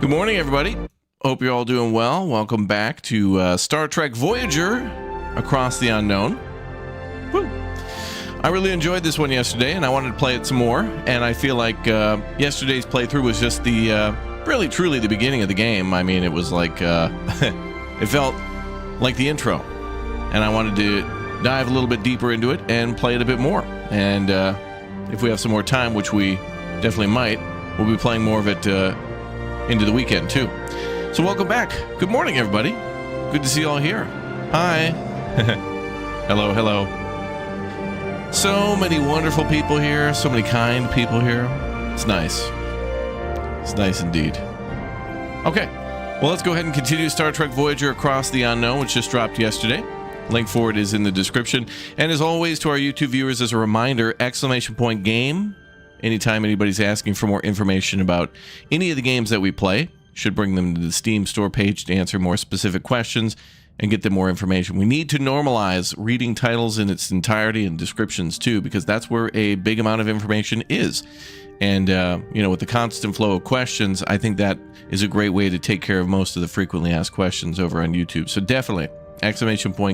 Good morning, everybody. Hope you're all doing well. Welcome back to Star Trek Voyager Across the Unknown. Woo. I really enjoyed this one yesterday, and I wanted to play it some more. And I feel like yesterday's playthrough was just the really, truly the beginning of the game. I mean, it was like it felt like the intro, and I wanted to dive a little bit deeper into it and play it a bit more. And if we have some more time, which we definitely might, we'll be playing more of it into the weekend too. So welcome back. Good morning, everybody. Good to see you all here. Hi. Hello, hello. So many wonderful people here. So many kind people here. It's nice. It's nice indeed. Okay. Well, let's go ahead and continue Star Trek Voyager Across the Unknown, which just dropped yesterday. Link for it is in the description. And as always, to our YouTube viewers, as a reminder, !game. Anytime anybody's asking for more information about any of the games that we play, should bring them to the Steam store page to answer more specific questions and get them more information. We need to normalize reading titles in its entirety and descriptions too, because that's where a big amount of information is. And, with the constant flow of questions, I think that is a great way to take care of most of the frequently asked questions over on YouTube. So definitely,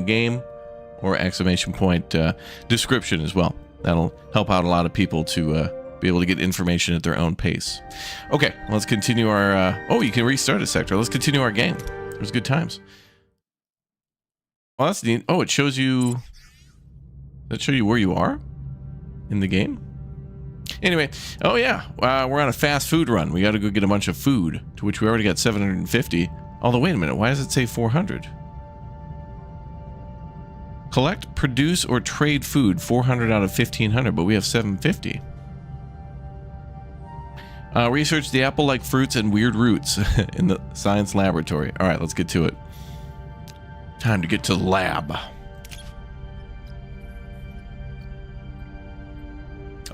!game or !description as well. That'll help out a lot of people to be able to get information at their own pace. Okay, let's continue our... oh, you can restart a sector. Let's continue our game. It was good times. Well, that's neat. Oh, it shows you... Does that show you where you are in the game? Anyway, oh yeah, we're on a fast food run. We got to go get a bunch of food, to which we already got 750. Although, wait a minute, why does it say 400? Collect, produce, or trade food, 400 out of 1,500, but we have 750. Research the apple-like fruits and weird roots in the science laboratory. All right, let's get to it. Time to get to the lab.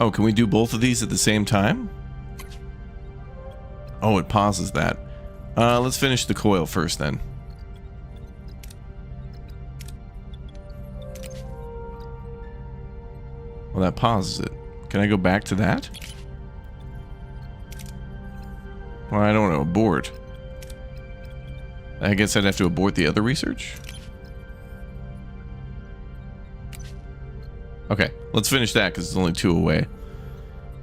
Oh, can we do both of these at the same time? Oh, it pauses that. Let's finish the coil first then. Well, that pauses it. Can I go back to that? Well, I don't want to abort. I guess I'd have to abort the other research. Okay, let's finish that because it's only 2 away.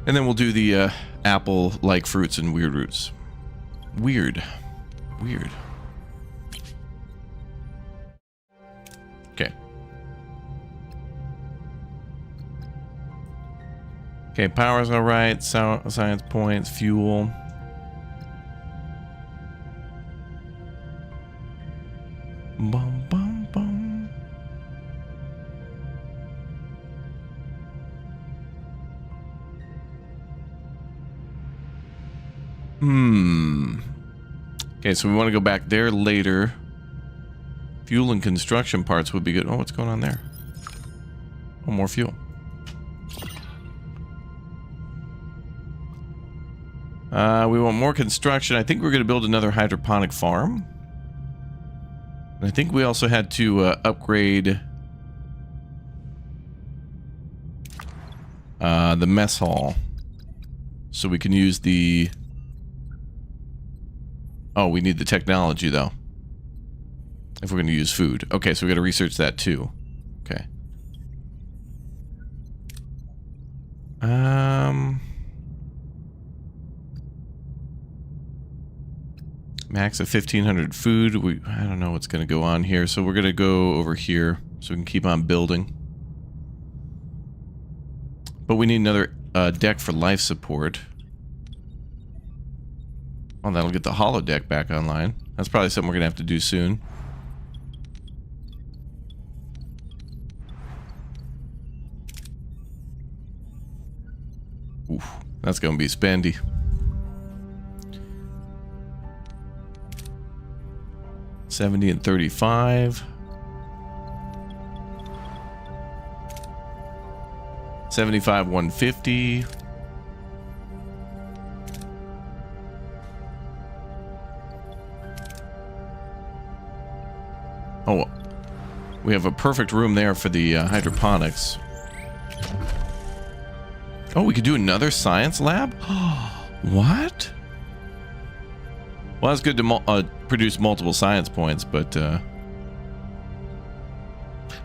And then we'll do the apple-like fruits and weird roots. Weird. Weird. Okay. Okay, power's alright. Science points, fuel. Bum, bum, bum. Okay, so we want to go back there later. Fuel and construction parts would be good. Oh, what's going on there? Oh, more fuel. We want more construction. I think we're going to build another hydroponic farm. I think we also had to upgrade the mess hall so we can use the... Oh, we need the technology though if we're going to use food. Okay, so we got to research that too. Okay. Max of 1,500 food. I don't know what's going to go on here, so we're going to go over here so we can keep on building. But we need another deck for life support. Oh, that'll get the holodeck back online. That's probably something we're going to have to do soon. Oof, that's going to be spendy. $70 and $35. 75, 150. Oh, we have a perfect room there for the hydroponics. Oh, we could do another science lab? What? Well, that's good to produce multiple science points, but...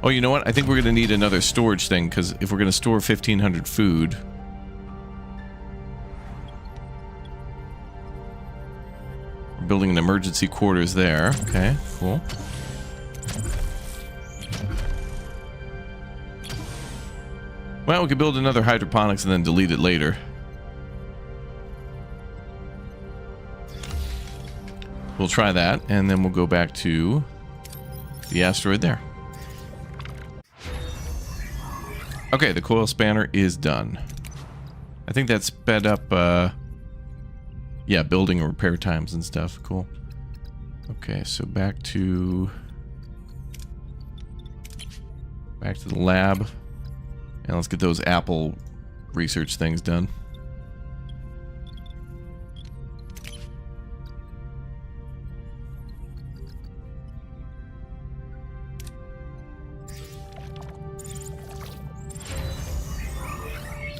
Oh, you know what? I think we're going to need another storage thing, because if we're going to store 1,500 food... We're building an emergency quarters there. Okay, cool. Well, we could build another hydroponics and then delete it later. We'll try that, and then we'll go back to the asteroid there. Okay, the coil spanner is done. I think that sped up, yeah, building and repair times and stuff. Cool. Okay, so back to the lab. And let's get those Apple research things done.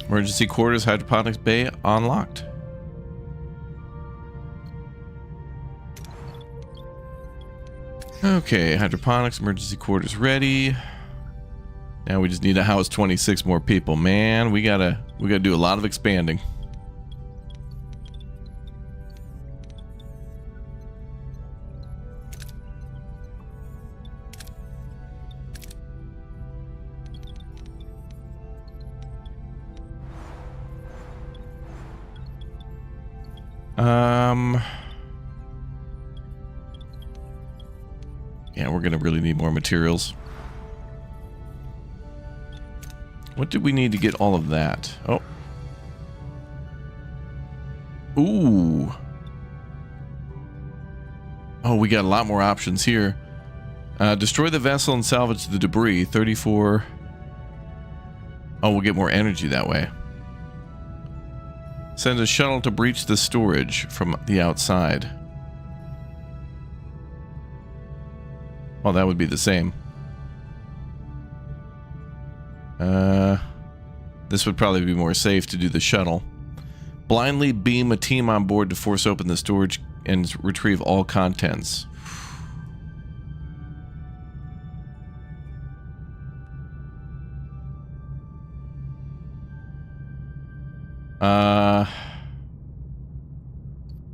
Emergency quarters, hydroponics bay unlocked. Okay, hydroponics, emergency quarters ready. Now we just need to house 26 more people. Man, we gotta do a lot of expanding. Yeah, we're gonna really need more materials. What did we need to get all of that? Oh. Ooh. Oh, we got a lot more options here. Destroy the vessel and salvage the debris. 34. Oh, we'll get more energy that way. Send a shuttle to breach the storage from the outside. Well, that would be the same. This would probably be more safe to do the shuttle. Blindly beam a team on board to force open the storage and retrieve all contents.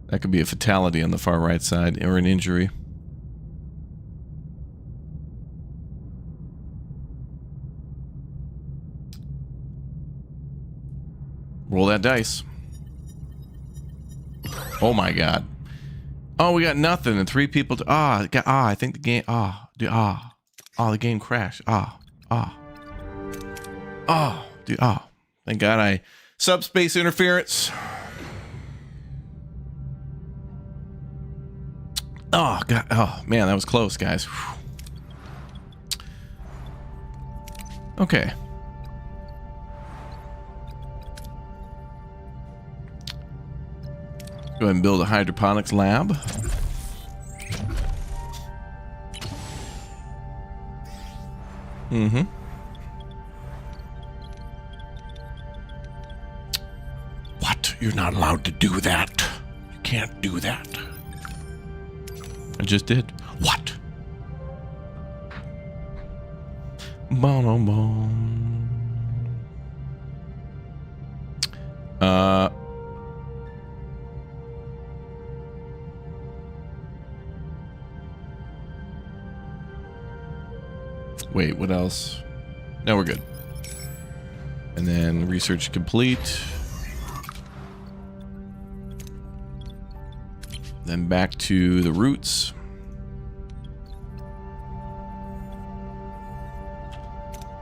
That could be a fatality on the far right side, or an injury. Roll that dice. Oh my god. Oh, we got nothing and 3 people to... I think the game... the game crashed. Dude, thank god subspace interference. Oh, god. Oh, man, that was close, guys. Whew. Okay. Go ahead and build a hydroponics lab. Mm-hmm. What? You're not allowed to do that. You can't do that. I just did. What? Boom. Wait, what else? No, we're good. And then research complete. Then back to the roots.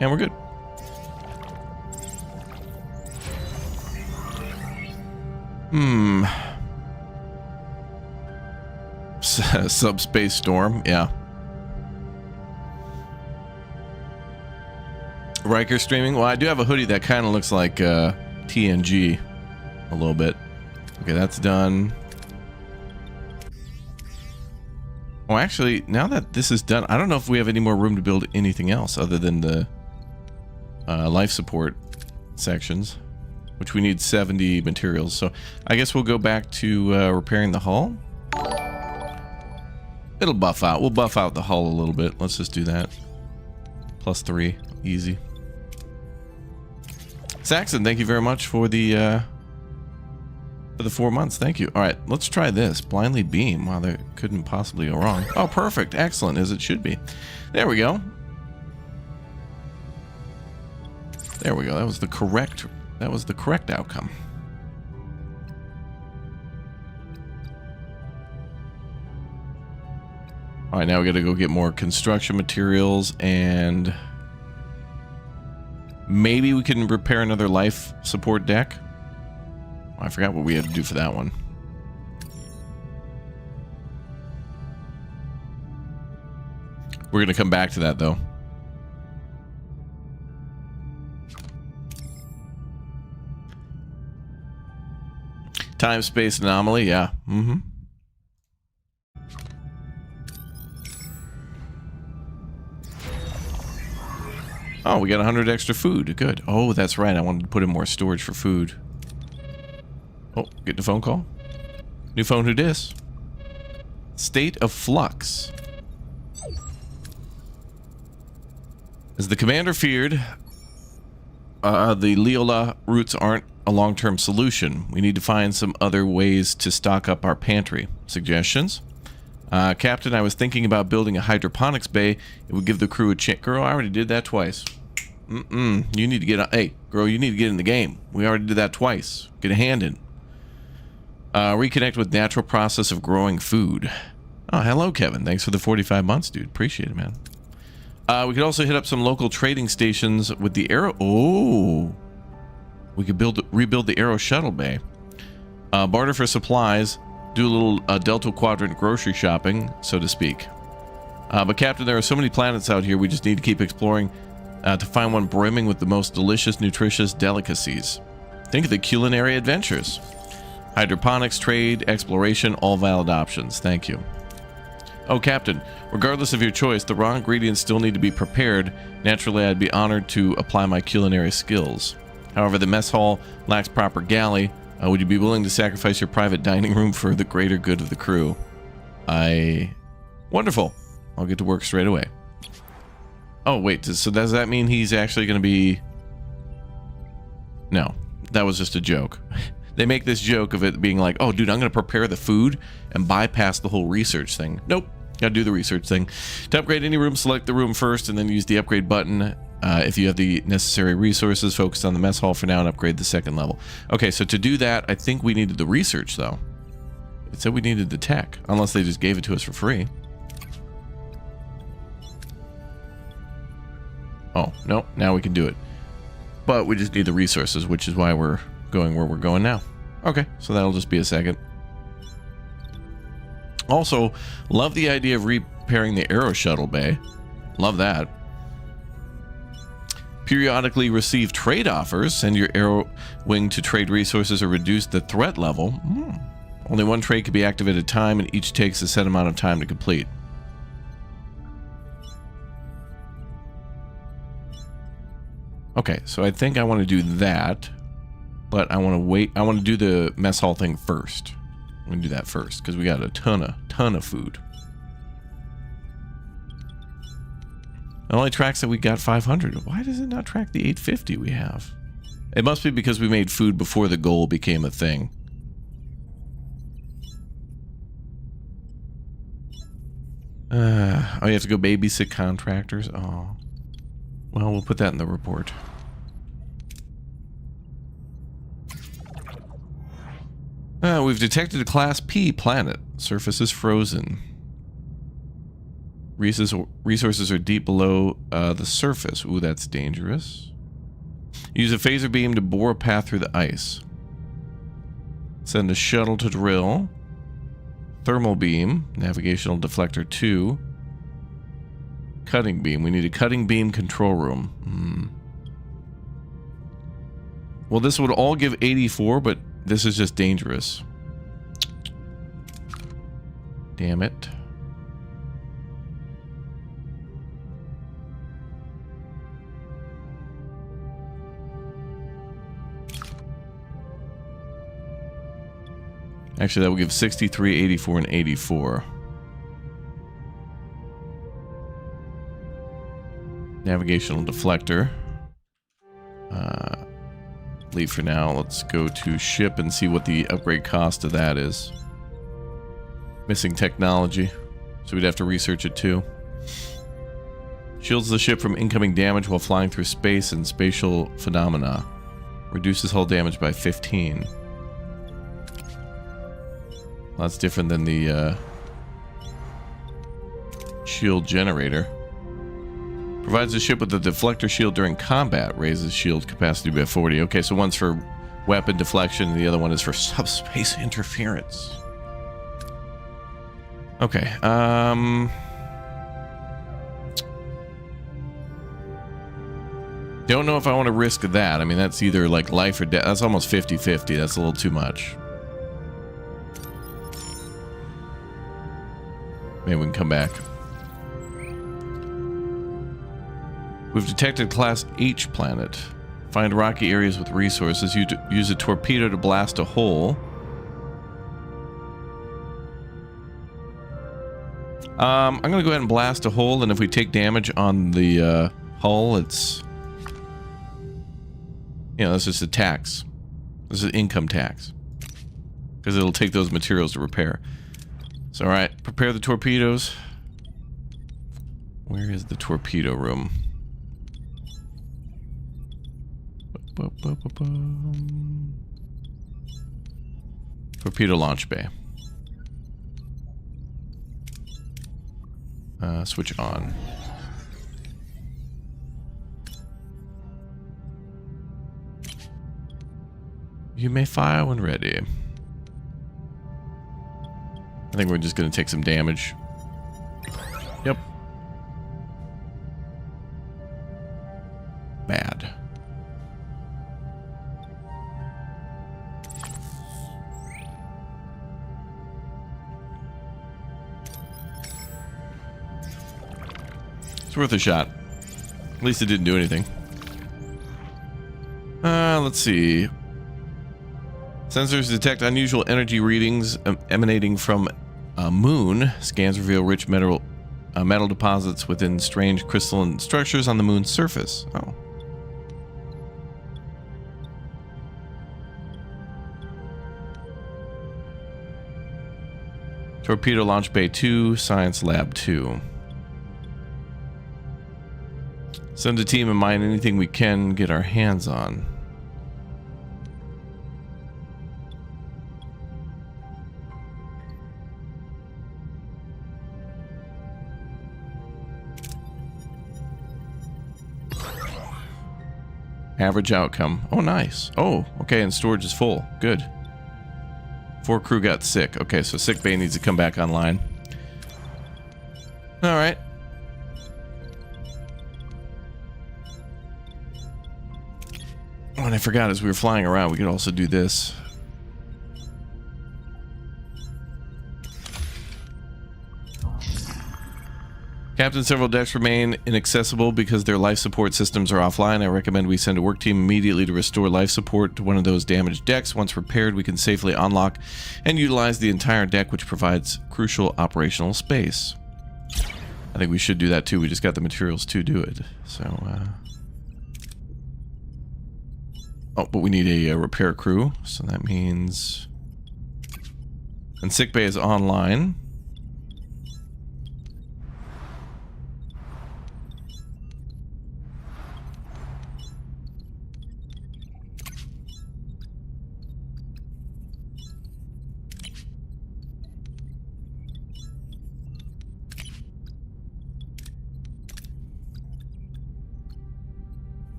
And we're good. Subspace storm, yeah. Riker streaming. Well, I do have a hoodie that kind of looks like TNG a little bit. Okay, that's done. Oh, actually, now that this is done, I don't know if we have any more room to build anything else other than the life support sections, which we need 70 materials. So I guess we'll go back to repairing the hull. It'll buff out. We'll buff out the hull a little bit. Let's just do that. +3. Easy. Saxon, thank you very much for the 4 months. Thank you. All right, let's try this. Blindly beam. Wow, that couldn't possibly go wrong. Oh, perfect. Excellent, as it should be. There we go. There we go. That was the correct outcome. All right, now we got to go get more construction materials, and maybe we can repair another life support deck. I forgot what we had to do for that one. We're going to come back to that, though. Time-space anomaly, yeah. Mm-hmm. Oh, we got 100 extra food. Good. Oh, that's right. I wanted to put in more storage for food. Oh, getting a phone call. New phone, who dis? State of flux. As the commander feared, the Leola routes aren't a long-term solution. We need to find some other ways to stock up our pantry. Suggestions? Captain, I was thinking about building a hydroponics bay. It would give the crew a chance. Girl, I already did that twice. You need to get on. Hey, girl, you need to get in the game. We already did that twice. Get a hand in. Reconnect with natural process of growing food. Oh, hello, Kevin. Thanks for the 45 months, dude. Appreciate it, man. We could also hit up some local trading stations with the Aero. Oh, we could rebuild the Aero shuttle bay. Barter for supplies. Do a little Delta Quadrant grocery shopping, so to speak. But Captain, there are so many planets out here. We just need to keep exploring to find one brimming with the most delicious, nutritious delicacies. Think of the culinary adventures. Hydroponics, trade, exploration, all valid options. Thank you. Oh, Captain, regardless of your choice, the raw ingredients still need to be prepared. Naturally, I'd be honored to apply my culinary skills. However, the mess hall lacks proper galley. Would you be willing to sacrifice your private dining room for the greater good of the crew? Wonderful. I'll get to work straight away. Oh, wait, so does that mean he's actually going to be... No, that was just a joke. They make this joke of it being like, oh, dude, I'm going to prepare the food and bypass the whole research thing. Nope. Gotta do the research thing. To upgrade any room, select the room first and then use the upgrade button. If you have the necessary resources, focus on the mess hall for now and upgrade the second level. Okay, so to do that, I think we needed the research, though. It said we needed the tech, unless they just gave it to us for free. Oh, no, now we can do it. But we just need the resources, which is why we're going where we're going now. Okay, so that'll just be a second. Also, love the idea of repairing the Aero shuttle bay. Love that. Periodically receive trade offers. Send your Aero wing to trade resources or reduce the threat level. Only one trade can be activated at a time, and each takes a set amount of time to complete. Okay, so I think I want to do that, but I want to wait. I want to do the mess hall thing first. I'm gonna do that first because we got a ton of food. It only tracks that we got 500. Why does it not track the 850 we have? It must be because we made food before the goal became a thing. Oh, you have to go babysit contractors? Oh. Well, we'll put that in the report. We've detected a Class P planet. Surface is frozen. Resources are deep below the surface. Ooh, that's dangerous. Use a phaser beam to bore a path through the ice. Send a shuttle to drill. Thermal beam. Navigational deflector 2. Cutting beam. We need a cutting beam control room. Well, this would all give 84, but this is just dangerous. Damn it. Actually, that will give 63, 84, and 84. navigational deflector. Leave for now. Let's go to ship and see what the upgrade cost of that is. Missing technology, so we'd have to research it too. Shields the ship from incoming damage while flying through space and spatial phenomena. Reduces hull damage by 15. Well, that's different than the shield generator. Provides the ship with a deflector shield during combat. Raises shield capacity by 40. Okay, so one's for weapon deflection and the other one is for subspace interference. Okay, don't know if I want to risk that. I mean, that's either like life or death. That's almost 50-50. That's a little too much. Maybe we can come back. We've detected Class H planet. Find rocky areas with resources. Use a torpedo to blast a hole. I'm going to go ahead and blast a hole, and if we take damage on the hull, it's... You know, that's just a tax. This is income tax. Because it'll take those materials to repair. So, alright, prepare the torpedoes. Where is the torpedo room? Torpedo launch bay. Switch on. You may fire when ready. I think we're just going to take some damage. Yep. Bad. It's worth a shot. At least it didn't do anything. Let's see. Sensors detect unusual energy readings emanating from a moon. Scans reveal rich metal deposits within strange crystalline structures on the moon's surface. Oh. Torpedo Launch Bay 2, Science Lab 2. Send a team and mine anything we can get our hands on. Average outcome. Oh, nice. Oh, okay, and storage is full. Good. 4 crew got sick. Okay, so sick bay needs to come back online. All right. Oh, and I forgot as we were flying around, we could also do this. Captain, several decks remain inaccessible because their life support systems are offline. I recommend we send a work team immediately to restore life support to one of those damaged decks. Once repaired, we can safely unlock and utilize the entire deck, which provides crucial operational space. I think we should do that too. We just got the materials to do it. So, oh, but we need a repair crew. So that means... And sick bay is online.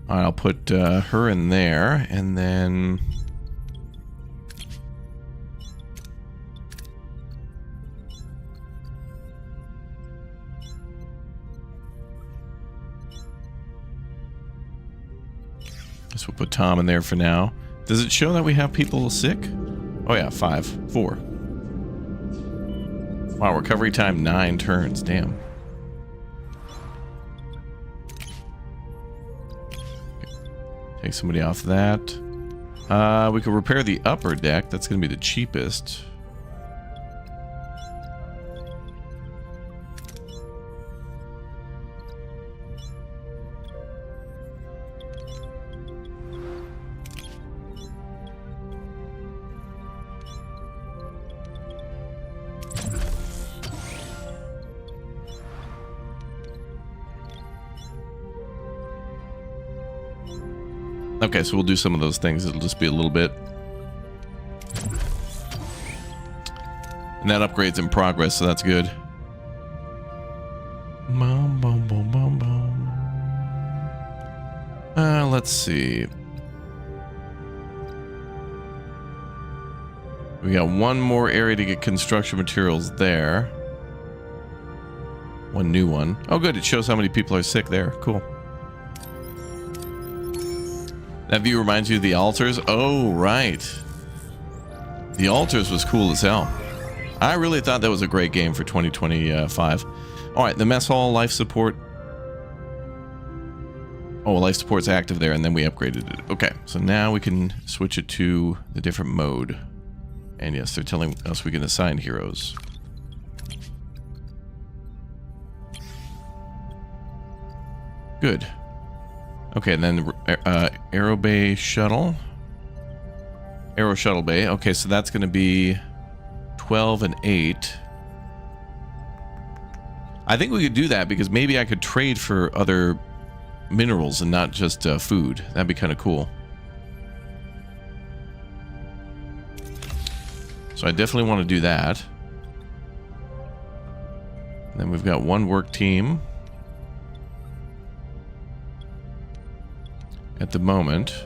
I'll put her in there, and then... Guess we'll put Tom in there for now. Does it show that we have people sick? Oh yeah, 4. Wow, recovery time 9 turns, damn. Take somebody off that. We could repair the upper deck. That's going to be the cheapest. Okay, so we'll do some of those things. It'll just be a little bit. And that upgrade's in progress, so that's good. Let's see. We got one more area to get construction materials there. One new one. Oh, good. It shows how many people are sick there. Cool. That view reminds you of the altars? Oh, right. The altars was cool as hell. I really thought that was a great game for 2025. All right, the mess hall life support. Oh, life support's active there, and then we upgraded it. Okay, so now we can switch it to the different mode. And yes, they're telling us we can assign heroes. Good. Okay, and then Aero Bay Shuttle. Aero Shuttle Bay. Okay, so that's going to be 12 and 8. I think we could do that because maybe I could trade for other minerals and not just food. That'd be kind of cool. So I definitely want to do that. And then we've got one work team at the moment.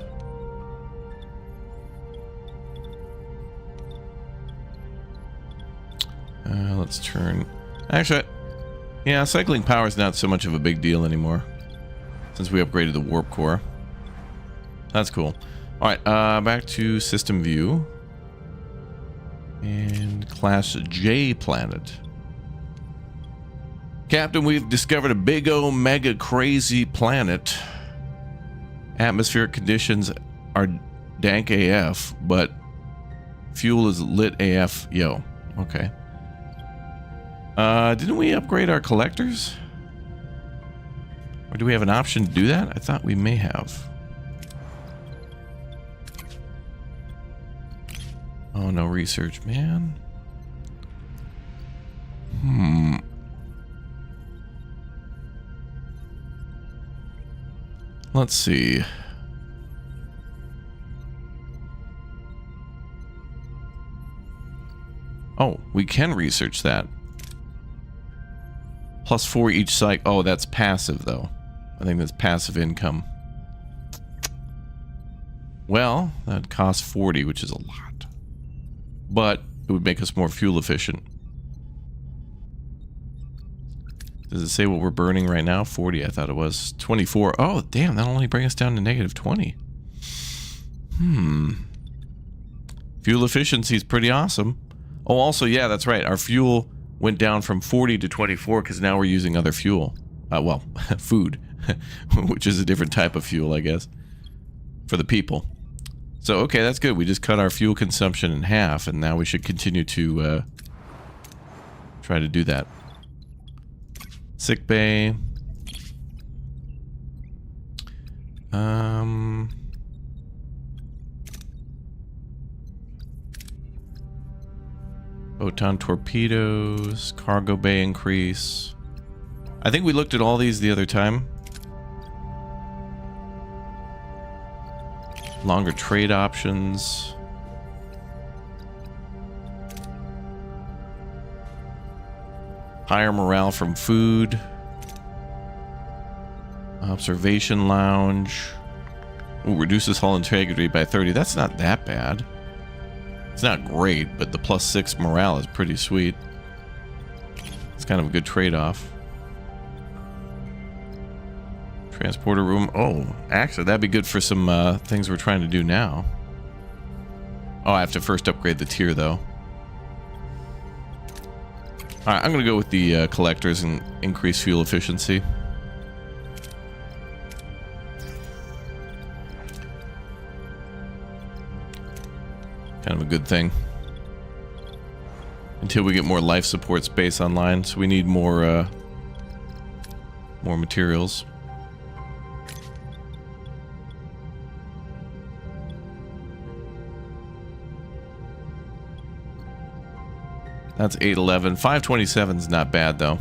Let's turn... Actually, yeah, cycling power is not so much of a big deal anymore since we upgraded the warp core. That's cool. Alright, back to system view. And class J planet. Captain, we've discovered a big old mega crazy planet. Atmospheric conditions are dank AF, but fuel is lit AF. Yo, okay. Didn't we upgrade our collectors? Or do we have an option to do that? I thought we may have. Oh, no research, man. Let's see. Oh, we can research that. +4 each site. Oh, that's passive, though. I think that's passive income. Well, that costs 40, which is a lot. But it would make us more fuel efficient. Does it say what we're burning right now? 40, I thought it was. 24. Oh, damn, that'll only bring us down to -20. Fuel efficiency is pretty awesome. Oh, also, yeah, that's right. Our fuel went down from 40 to 24 because now we're using other fuel. Well, food, which is a different type of fuel, I guess, for the people. So, okay, that's good. We just cut our fuel consumption in half, and now we should continue to try to do that. Sick bay. Photon torpedoes, cargo bay increase. I think we looked at all these the other time. Longer trade options. Higher morale from food. Observation lounge. Ooh, reduces hull integrity by 30. That's not that bad. It's not great, but the +6 morale is pretty sweet. It's kind of a good trade-off. Transporter room. Oh, actually, that'd be good for some things we're trying to do now. Oh, I have to first upgrade the tier, though. Alright, I'm going to go with the collectors and increase fuel efficiency. Kind of a good thing. Until we get more life support space online, so we need more materials. That's 811. 527 is not bad though.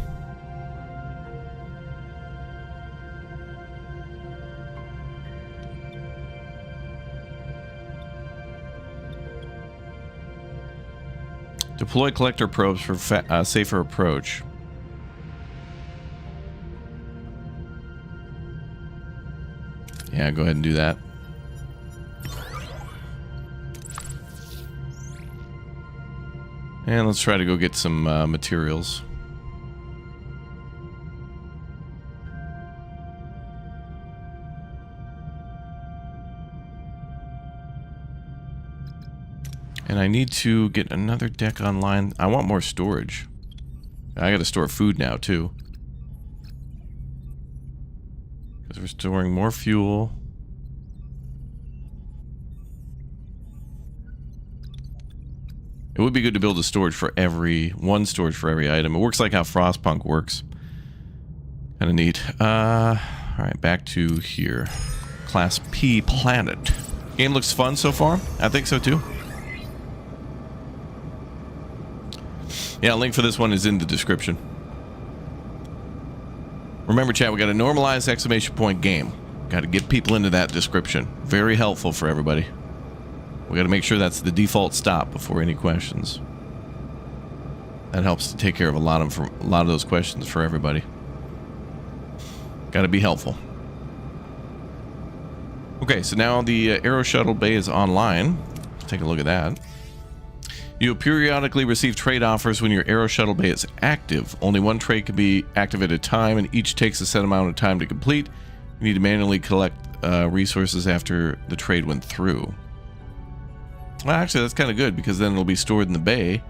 Deploy collector probes for safer approach. Yeah, go ahead and do that. And let's try to go get some materials. And I need to get another deck online. I want more storage. I gotta store food now, too. Because we're storing more fuel. It would be good to build a storage for one storage for every item. It works like how Frostpunk works. Kind of neat. Alright, back to here. Class P Planet. Game looks fun so far. I think so, too. Yeah, link for this one is in the description. Remember, chat, we got a normalized exclamation point game. Got to get people into that description. Very helpful for everybody. We got to make sure that's the default stop before any questions. That helps to take care of a lot of those questions for everybody. Got to be helpful. Okay, so now the Aero Shuttle Bay is online. Let's take a look at that. You'll periodically receive trade offers when your Aero Shuttle Bay is active. Only one trade can be active at a time, and each takes a set amount of time to complete. You need to manually collect resources after the trade went through. Well, actually, that's kind of good, because then it'll be stored in the bay,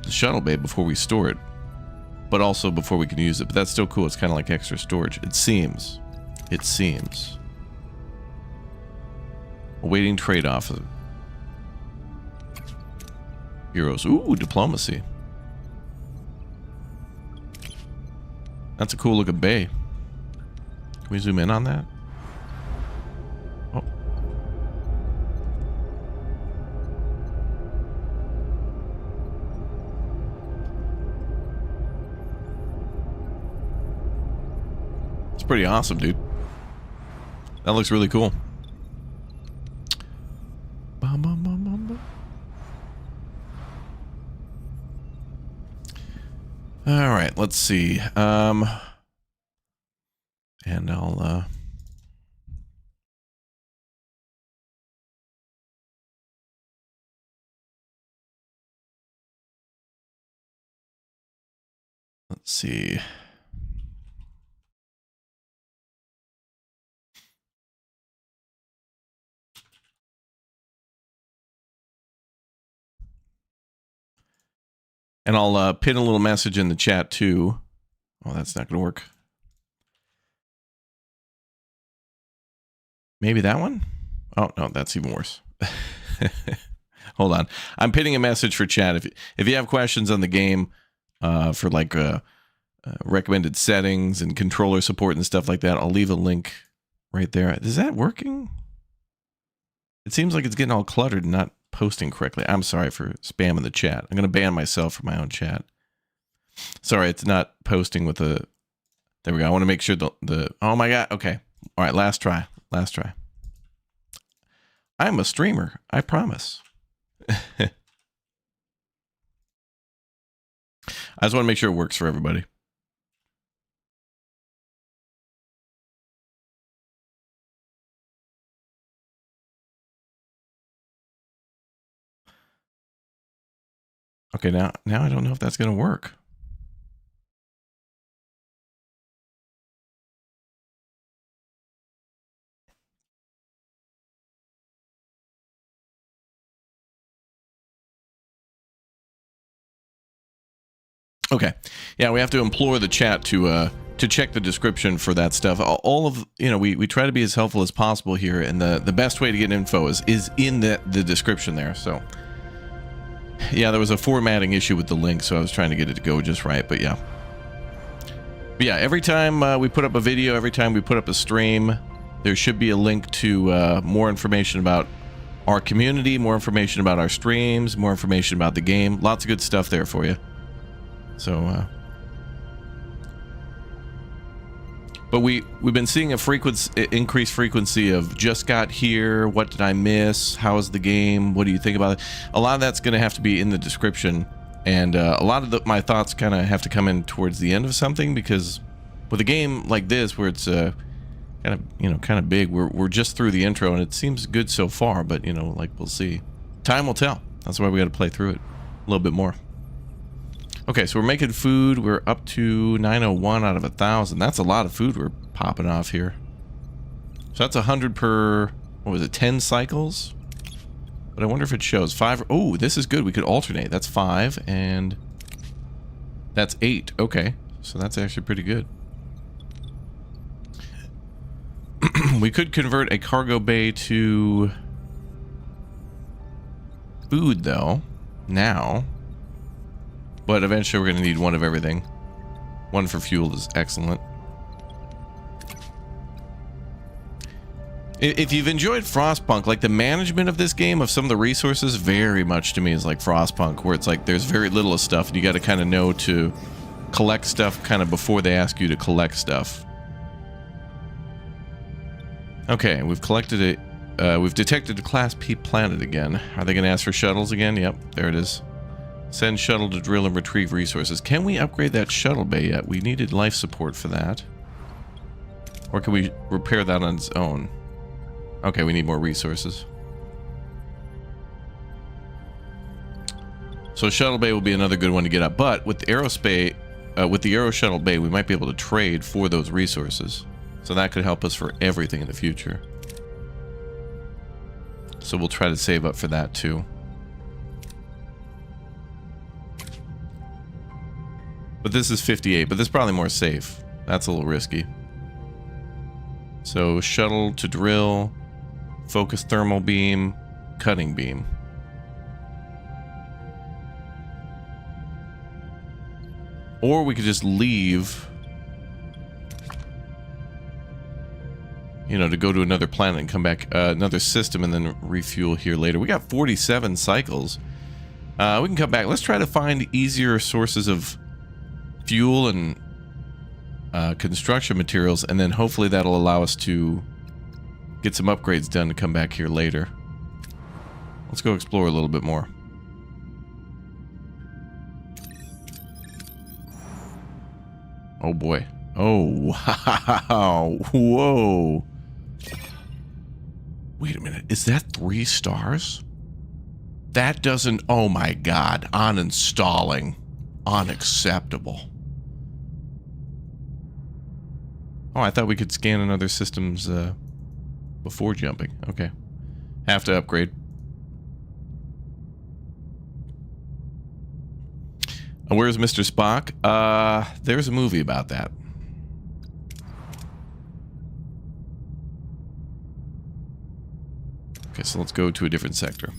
the shuttle bay, before we store it. But also before we can use it. But that's still cool. It's kind of like extra storage. It seems. It seems. Awaiting trade offer. Heroes. Ooh, diplomacy. That's a cool looking bay. Can we zoom in on that? Oh. It's pretty awesome, dude. That looks really cool. Bum, bum, bum, bum, bum. All right, let's see. And I'll let's see. And I'll pin a little message in the chat too. Oh, that's not going to work. Maybe that one? Oh, no, that's even worse. Hold on. I'm pinning a message for chat. If you have questions on the game for like recommended settings and controller support and stuff like that, I'll leave a link right there. Is that working? It seems like it's getting all cluttered and not posting correctly. I'm sorry for spamming the chat. I'm going to ban myself from my own chat. Sorry, it's not posting with the... There we go. I want to make sure the... Oh my God. Okay. All right. Last try. Last try. I'm a streamer. I promise. I just want to make sure it works for everybody. Okay, now I don't know if that's going to work. Okay. Yeah, we have to implore the chat to to check the description for that stuff. All of, you know, we try to be as helpful as possible here, and the best way to get info is in the description there. So yeah, there was a formatting issue with the link, so I was trying to get it to go just right, but yeah. But yeah, every time we put up a video, every time we put up a stream, there should be a link to more information about our community, more information about our streams, more information about the game. Lots of good stuff there for you. So but we've been seeing a increased frequency of just got here, what did I miss, how is the game, what do you think about it? A lot of that's going to have to be in the description, and a lot of my thoughts kind of have to come in towards the end of something, because with a game like this where it's kind of big, we're just through the intro and it seems good so far, but you know, like, we'll see. Time will tell. That's why we got to play through it a little bit more. Okay, so we're making food. We're up to 901 out of 1,000. That's a lot of food we're popping off here. So that's 100 per, what was it, 10 cycles? But I wonder if it shows 5. Oh, this is good. We could alternate. That's 5 and that's 8. Okay, so that's actually pretty good. We could convert a cargo bay to food, though, now. But eventually we're going to need one of everything. One for fuel is excellent. If you've enjoyed Frostpunk, like the management of this game, of some of the resources, very much to me is like Frostpunk, where it's like there's very little of stuff and you got to kind of know to collect stuff kind of before they ask you to collect stuff. Okay, we've collected it. We've detected a Class P planet again. Are they going to ask for shuttles again? Yep, there it is. Send shuttle to drill and retrieve resources. Can we upgrade that shuttle bay yet? We needed life support for that. Or can we repair that on its own? Okay, we need more resources. So shuttle bay will be another good one to get up. But with the aero shuttle bay, we might be able to trade for those resources. So that could help us for everything in the future. So we'll try to save up for that too. But this is 58, but this is probably more safe. That's a little risky. So shuttle to drill, focus thermal beam, cutting beam. Or we could just leave, you know, to go to another planet and come back, another system, and then refuel here later. We got 47 cycles. We can come back. Let's try to find easier sources of fuel and construction materials, and then hopefully that'll allow us to get some upgrades done to come back here later. Let's go explore a little bit more. Oh boy. Oh, wow. Whoa. Wait a minute. Is that 3 stars? That doesn't... Oh my god. Uninstalling. Unacceptable. Oh, I thought we could scan in other systems before jumping. Okay. Have to upgrade. Where's Mr. Spock? There's a movie about that. Okay, so let's go to a different sector.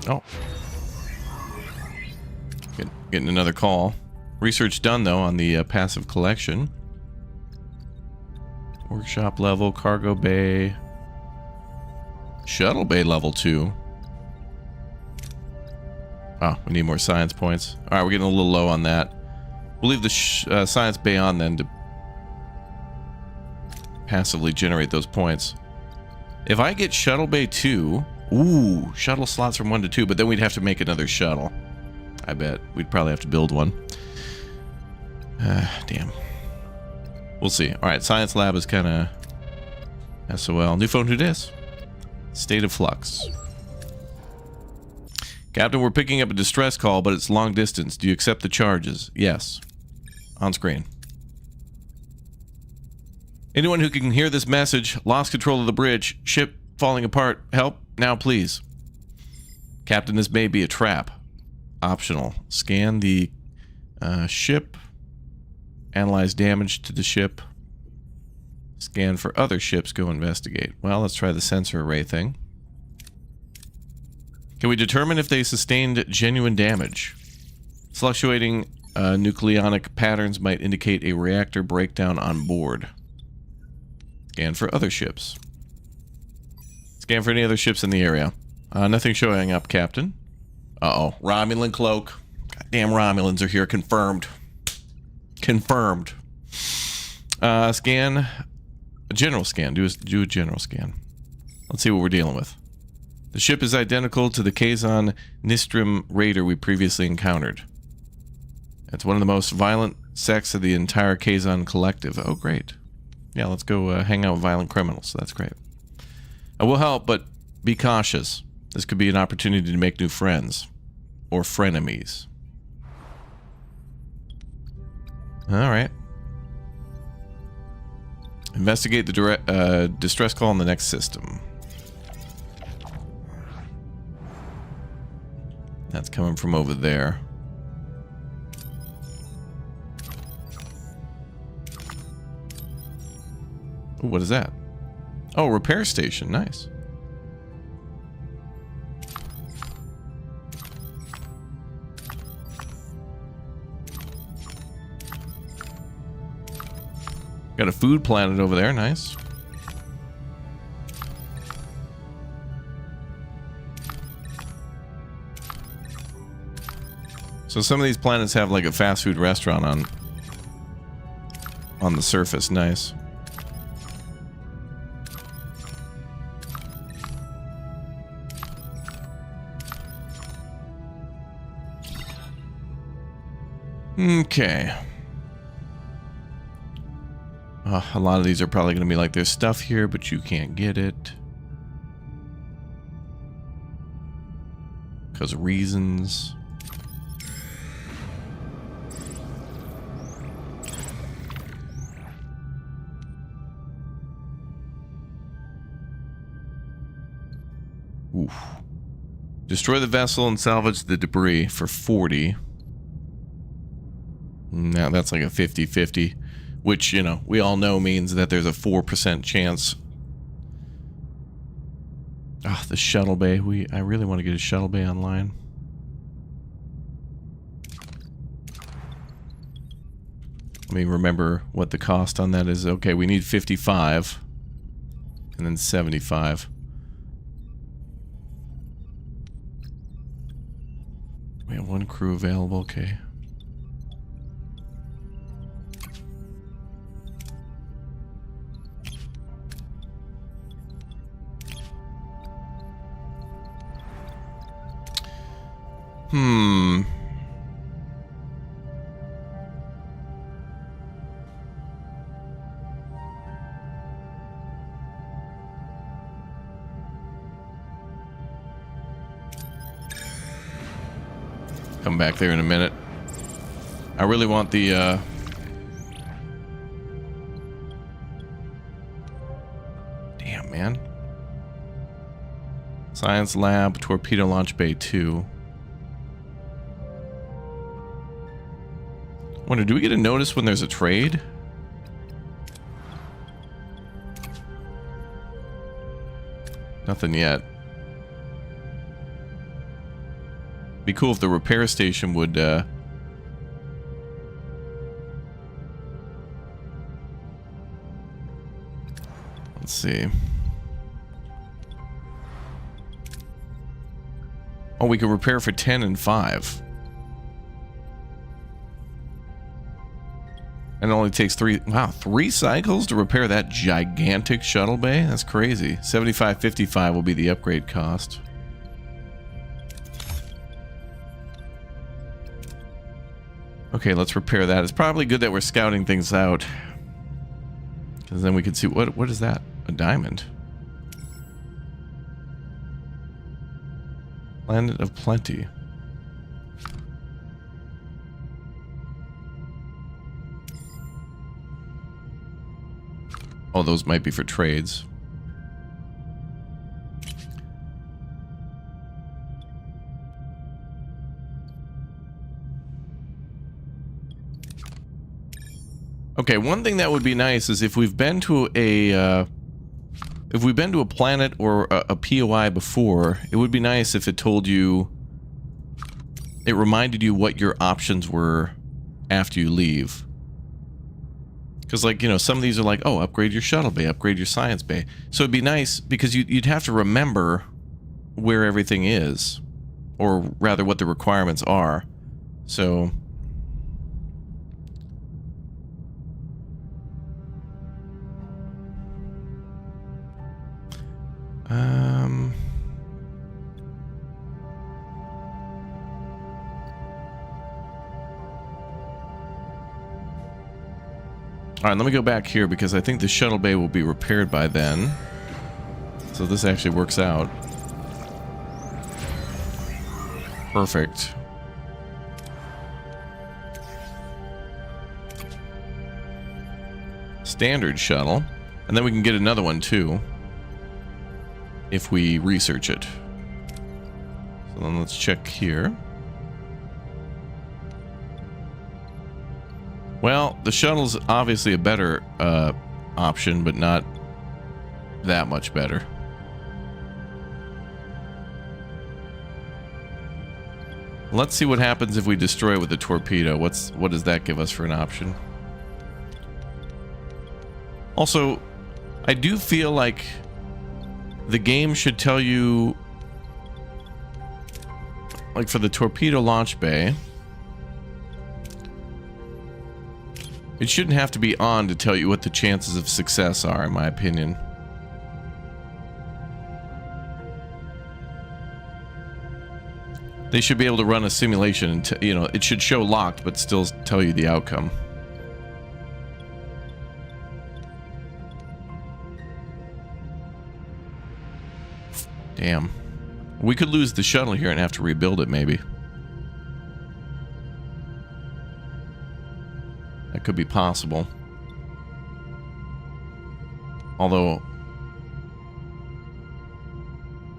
Oh. Getting another call. Research done, though, on the passive collection. Workshop level, cargo bay. Shuttle bay level 2. Oh, we need more science points. Alright, we're getting a little low on that. We'll leave the science bay on then to passively generate those points. If I get shuttle bay 2... Ooh, shuttle slots from 1 to 2, but then we'd have to make another shuttle. I bet. We'd probably have to build one. Damn. We'll see. Alright, science lab is kind of SOL. New phone, who dis? State of flux. Captain, we're picking up a distress call, but it's long distance. Do you accept the charges? Yes. On screen. Anyone who can hear this message, lost control of the bridge, ship falling apart, help now please. Captain, this may be a trap. optional. Scan the ship. Analyze damage to the ship. Scan for other ships. Go investigate. Well, let's try the sensor array thing. Can we determine if they sustained genuine damage? Fluctuating nucleonic patterns might indicate a reactor breakdown on board. Scan for other ships. Scan for any other ships in the area. Nothing showing up, Captain. Uh-oh. Romulan cloak. Goddamn Romulans are here. Confirmed. Confirmed. Scan. A general scan. Do a general scan. Let's see what we're dealing with. The ship is identical to the Kazon Nistrim raider we previously encountered. It's one of the most violent sects of the entire Kazon collective. Oh, great. Yeah, let's go hang out with violent criminals. That's great. I will help, but be cautious. This could be an opportunity to make new friends. Or frenemies. Alright. Investigate the distress call on the next system. That's coming from over there. Ooh, what is that? Oh, repair station. Nice. Got a food planet over there. Nice. So some of these planets have like a fast food restaurant on the surface. Nice. Okay. A lot of these are probably going to be like, there's stuff here, but you can't get it. Because of reasons. Oof. Destroy the vessel and salvage the debris for 40. Now that's like a 50-50. Which, you know, we all know means that there's a 4% chance. Ah, the shuttle bay. I really want to get a shuttle bay online. Let me remember what the cost on that is. Okay, we need 55. And then 75. We have one crew available. Okay. Come back there in a minute. I really want the damn, man. Science lab, torpedo launch bay 2. Wonder, do we get a notice when there's a trade? Nothing yet. Be cool if the repair station would, let's see. Oh, we can repair for 10 and 5. And it only takes 3 cycles to repair that gigantic shuttle bay? That's crazy. 75.55 will be the upgrade cost. Okay, let's repair that. It's probably good that we're scouting things out. Because then we can see... What is that? A diamond. Planet of Plenty. Oh, those might be for trades. Okay, one thing that would be nice is if we've been to a planet or a POI before, it would be nice if it told you, it reminded you what your options were after you leave. Because, like, you know, some of these are like, oh, upgrade your shuttle bay, upgrade your science bay. So it'd be nice because you'd have to remember where everything is, or rather what the requirements are. So all right, let me go back here because I think the shuttle bay will be repaired by then. So this actually works out. Perfect. Standard shuttle. And then we can get another one too, if we research it. So then let's check here. Well, the shuttle's obviously a better option, but not that much better. Let's see what happens if we destroy it with a torpedo. What does that give us for an option? Also, I do feel like the game should tell you, like for the torpedo launch bay, it shouldn't have to be on to tell you what the chances of success are, in my opinion. They should be able to run a simulation and, you know, it should show locked, but still tell you the outcome. Damn. We could lose the shuttle here and have to rebuild it, maybe. That could be possible. Although...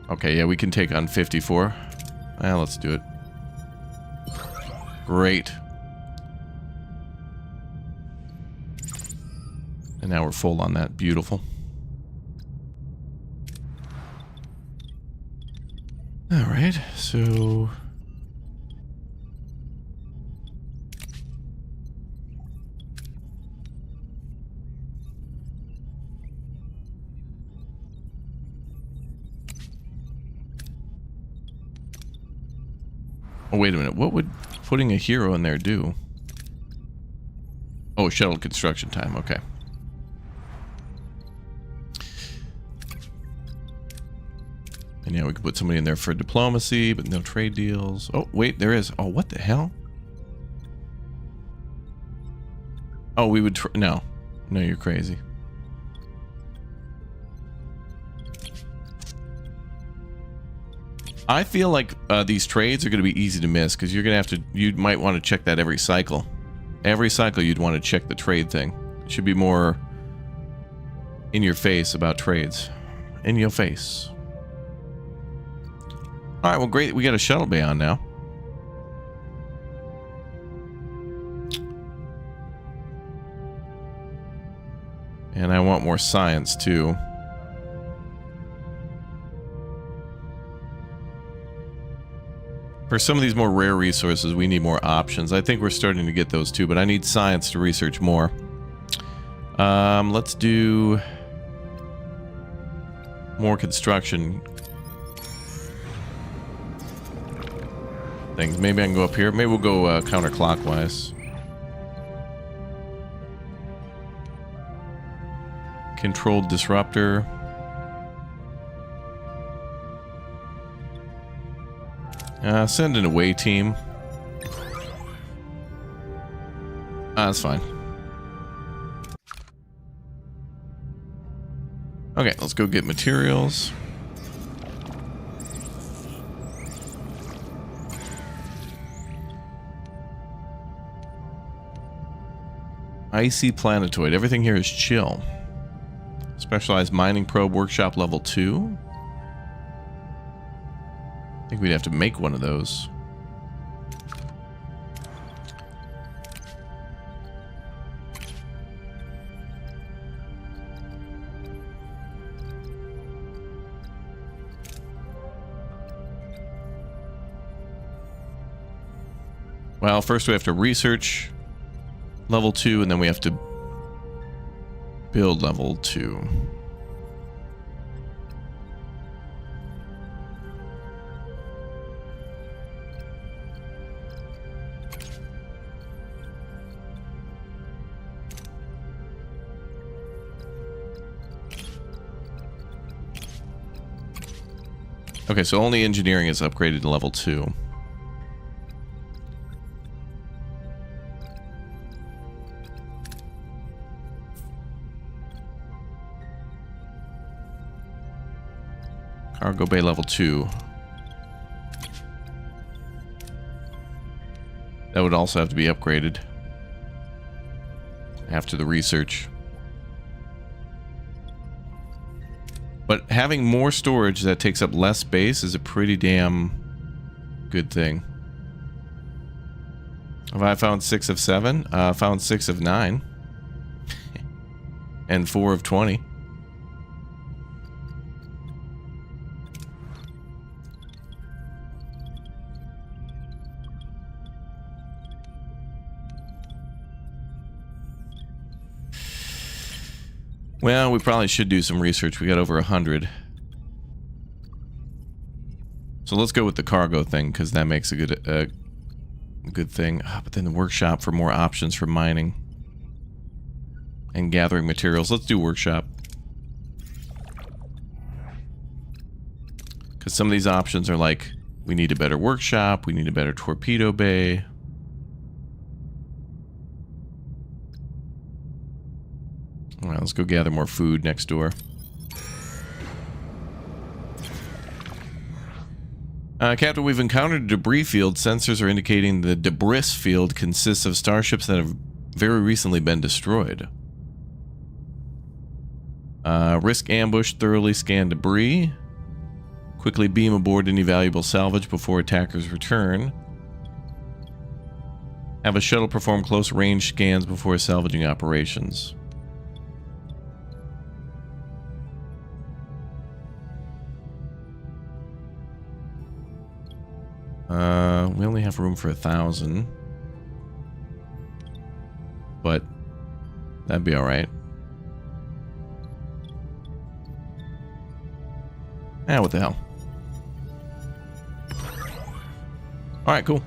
okay, yeah, we can take on 54. Well, let's do it. Great. And now we're full on that. Beautiful. Alright, so... oh, wait a minute. What would putting a hero in there do? Oh, shuttle construction time. Okay. And yeah, we could put somebody in there for diplomacy, but no trade deals. Oh, wait, there is. Oh, what the hell? Oh, we would... no. No, you're crazy. I feel like these trades are going to be easy to miss because you're going to have to... you might want to check that every cycle. Every cycle you'd want to check the trade thing. It should be more in your face about trades. In your face. Alright, well great. We got a shuttle bay on now. And I want more science too. For some of these more rare resources, we need more options. I think we're starting to get those too, but I need science to research more. Let's do more construction things. Maybe I can go up here. Maybe we'll go counterclockwise. Controlled disruptor. Send an away team. That's fine. Okay, let's go get materials. Icy planetoid. Everything here is chill. Specialized mining probe workshop level 2. I think we'd have to make one of those. Well, first we have to research level 2, and then we have to build level 2. Okay, so only engineering is upgraded to level 2. Cargo bay level 2. That would also have to be upgraded after the research. But having more storage that takes up less space is a pretty damn good thing. Have I found 6 of 7? Found 6 of 9. And 4 of 20. Well, we probably should do some research. We got over 100. So let's go with the cargo thing, because that makes a good thing. But then the workshop for more options for mining and gathering materials. Let's do workshop. Because some of these options are like, we need a better workshop, we need a better torpedo bay. Alright, let's go gather more food next door. Captain, we've encountered a debris field. Sensors are indicating the debris field consists of starships that have very recently been destroyed. Risk ambush, thoroughly scan debris. Quickly beam aboard any valuable salvage before attackers return. Have a shuttle perform close range scans before salvaging operations. We only have room for 1,000. But that'd be alright. Ah, what the hell. Alright, cool.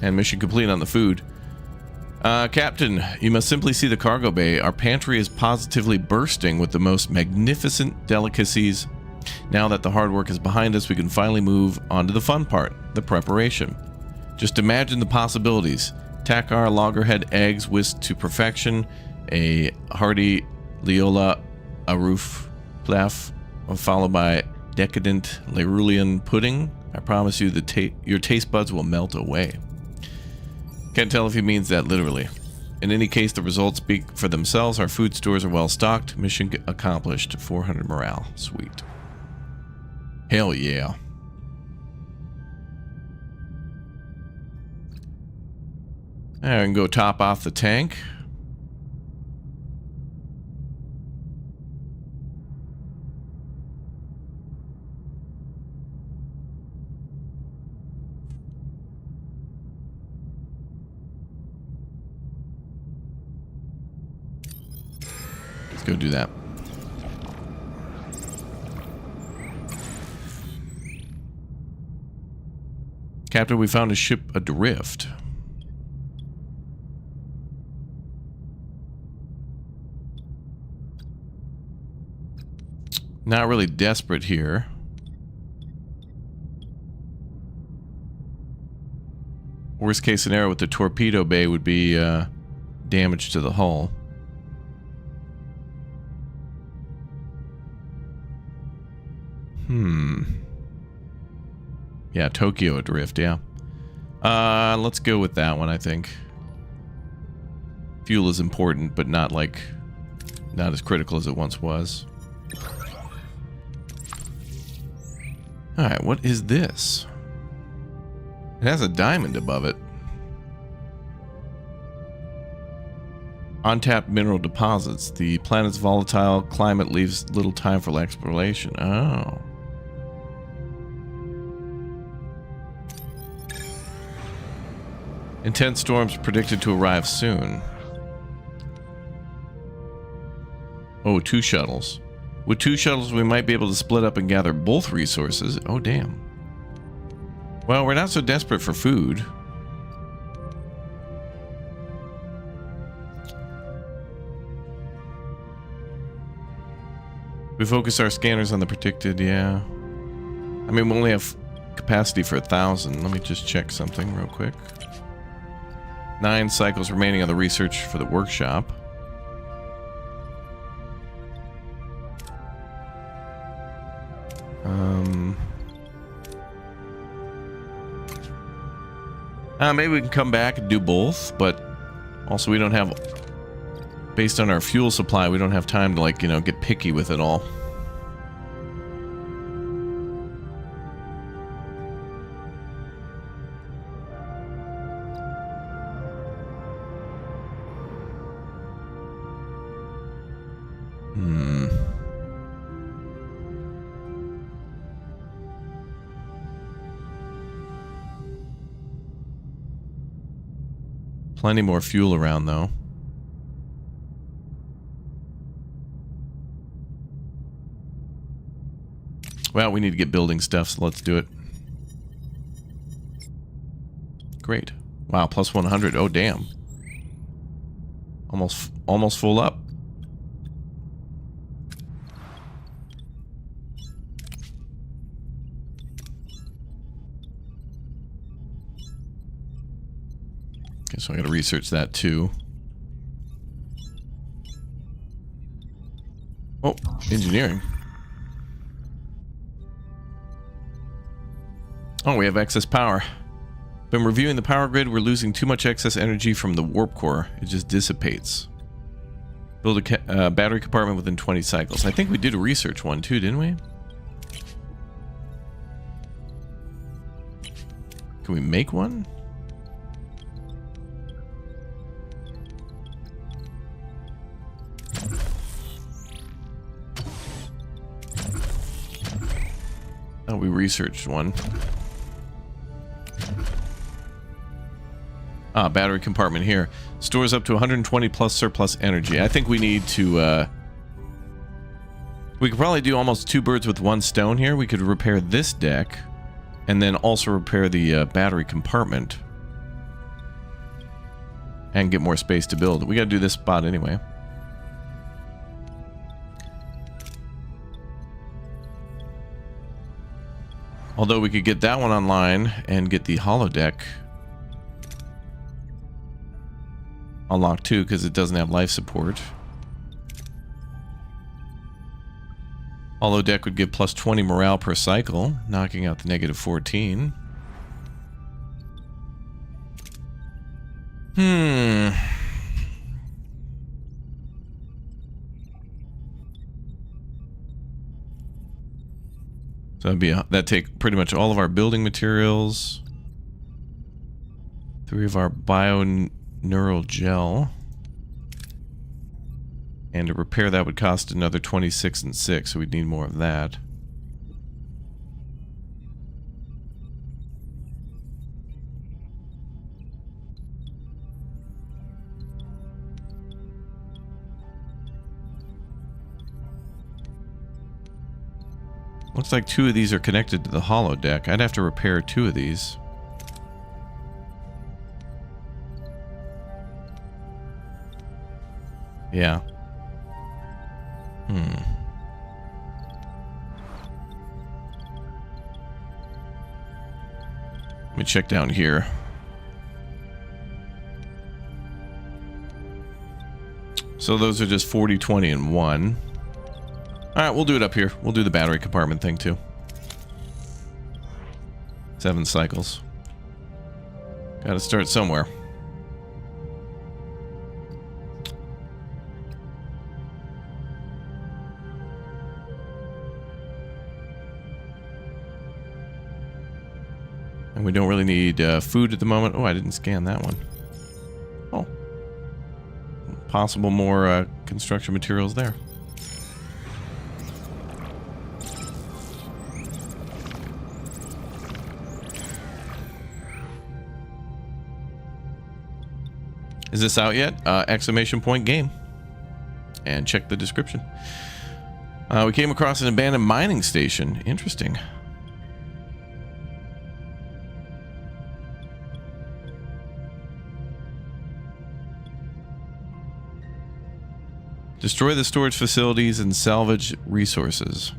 And mission complete on the food. Captain, you must simply see the cargo bay. Our pantry is positively bursting with the most magnificent delicacies. Now that the hard work is behind us, we can finally move on to the fun part, the preparation. Just imagine the possibilities. Takar loggerhead eggs whisked to perfection, a hearty Leola Aruf plaf, followed by decadent Lerulian pudding. I promise you your taste buds will melt away. Can't tell if he means that literally. In any case, the results speak for themselves. Our food stores are well stocked. Mission accomplished. 400 morale. Sweet. Hell yeah. I can go top off the tank. Let's go do that. Captain, we found a ship adrift. Not really desperate here. Worst case scenario with the torpedo bay would be damage to the hull. Yeah, Tokyo adrift, yeah. Let's go with that one, I think. Fuel is important, but not as critical as it once was. Alright, what is this? It has a diamond above it. Untapped mineral deposits. The planet's volatile climate leaves little time for exploration. Oh. Intense storms predicted to arrive soon. Oh, 2 shuttles. With 2 shuttles, we might be able to split up and gather both resources. Oh, damn. Well, we're not so desperate for food. We focus our scanners on the predicted, yeah. I mean, we only have capacity for 1,000. Let me just check something real quick. 9 cycles remaining on the research for the workshop. Maybe we can come back and do both, but also we don't have, based on our fuel supply, we don't have time to, like, you know, get picky with it all. Plenty more fuel around, though. Well, we need to get building stuff, so let's do it. Great. Wow, plus 100. Oh, damn. Almost full up. Okay, so I gotta research that too. Oh, engineering. Oh, we have excess power. Been reviewing the power grid. We're losing too much excess energy from the warp core. It just dissipates. Build a battery compartment within 20 cycles. I think we did a research one too, didn't we? Can we make one? Oh, we researched one. Ah, battery compartment here. Stores up to 120 plus surplus energy. I think we need to, we could probably do almost 2 birds with 1 stone here. We could repair this deck, and then also repair the battery compartment. And get more space to build. We gotta do this spot anyway. Although we could get that one online and get the holodeck unlocked too, because it doesn't have life support. Holodeck would give plus 20 morale per cycle, knocking out the negative 14. So that'd take pretty much all of our building materials. 3 of our bio-neural gel. And to repair that would cost another 26 and 6, so we'd need more of that. Looks like 2 of these are connected to the holodeck. I'd have to repair 2 of these. Yeah. Let me check down here. So those are just 40, 20, and 1. Alright, we'll do it up here. We'll do the battery compartment thing too. 7 cycles. Gotta start somewhere. And we don't really need food at the moment. Oh, I didn't scan that one. Oh. Possible more construction materials there. Is this out yet? Exclamation point game. And check the description. We came across an abandoned mining station. Interesting. Destroy the storage facilities and salvage resources.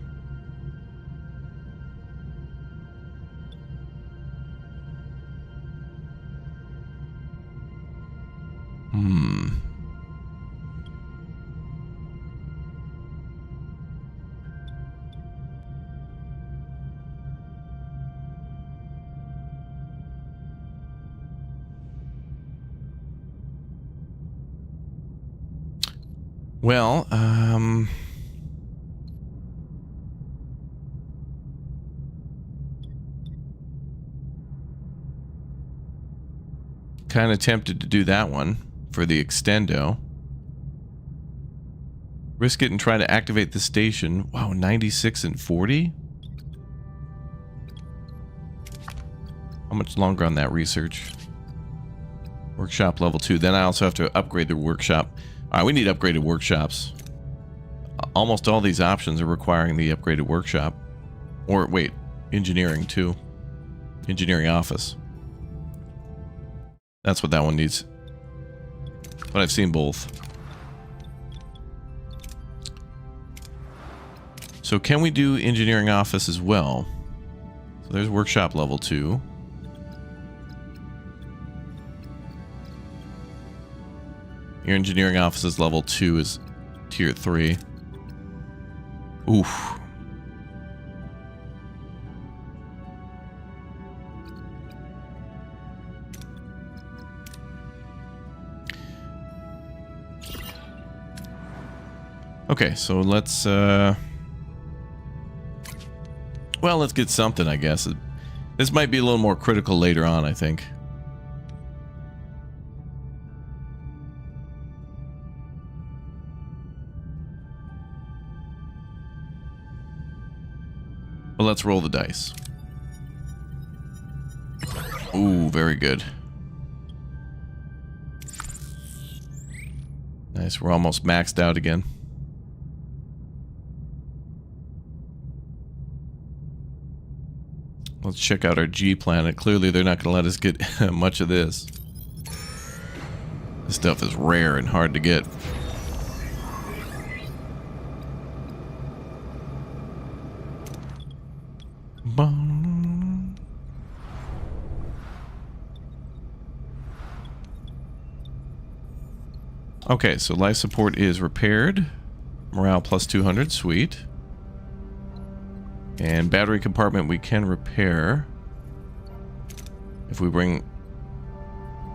Well, kind of tempted to do that one for the extendo. Risk it and try to activate the station. Wow, 96 and 40? How much longer on that research? Workshop level 2. Then I also have to upgrade the workshop. Alright, we need upgraded workshops. Almost all these options are requiring the upgraded workshop. Or, wait, engineering too. Engineering office. That's what that one needs. But I've seen both. So can we do engineering office as well? So there's workshop level 2. Your engineering office's level 2 is tier 3. Oof. Okay, so let's well, let's get something, I guess. This might be a little more critical later on, I think. But let's roll the dice. Ooh, very good. Nice, we're almost maxed out again. Let's check out our G planet. Clearly they're not going to let us get much of this. This stuff is rare and hard to get. Okay, so life support is repaired. Morale plus 200, sweet. And battery compartment we can repair if we bring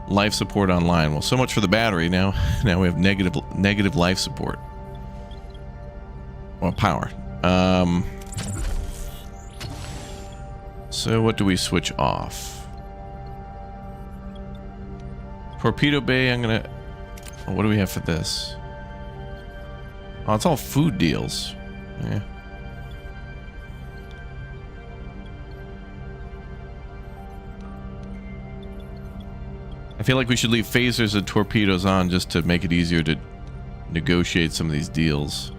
life support online. Well, so much for the battery. Now we have negative life support. Well, power. So what do we switch off? Torpedo bay, I'm gonna... Oh, what do we have for this? Oh, it's all food deals. Yeah. I feel like we should leave phasers and torpedoes on just to make it easier to negotiate some of these deals.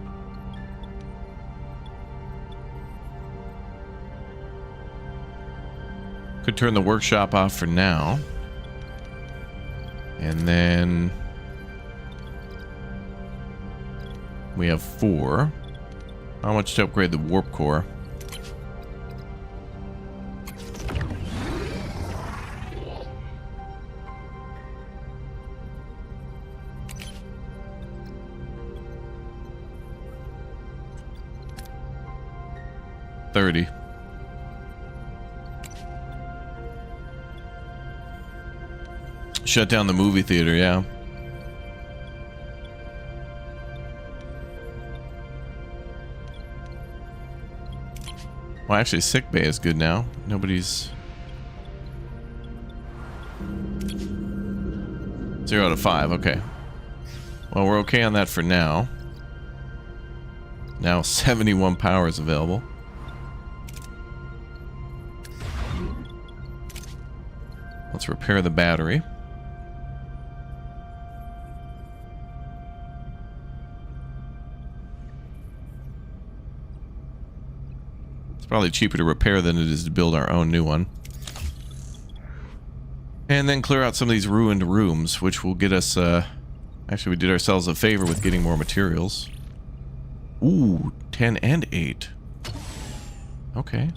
Could turn the workshop off for now. And then we have 4. How much to upgrade the warp core? $30. Shut down the movie theater, yeah. Well, actually, sick bay is good now. Nobody's... 0 to 5, okay. Well, we're okay on that for now. Now 71 power is available. Let's repair the battery. It's probably cheaper to repair than it is to build our own new one. And then clear out some of these ruined rooms, which will get us, actually we did ourselves a favor with getting more materials. Ooh, 10 and 8. Okay.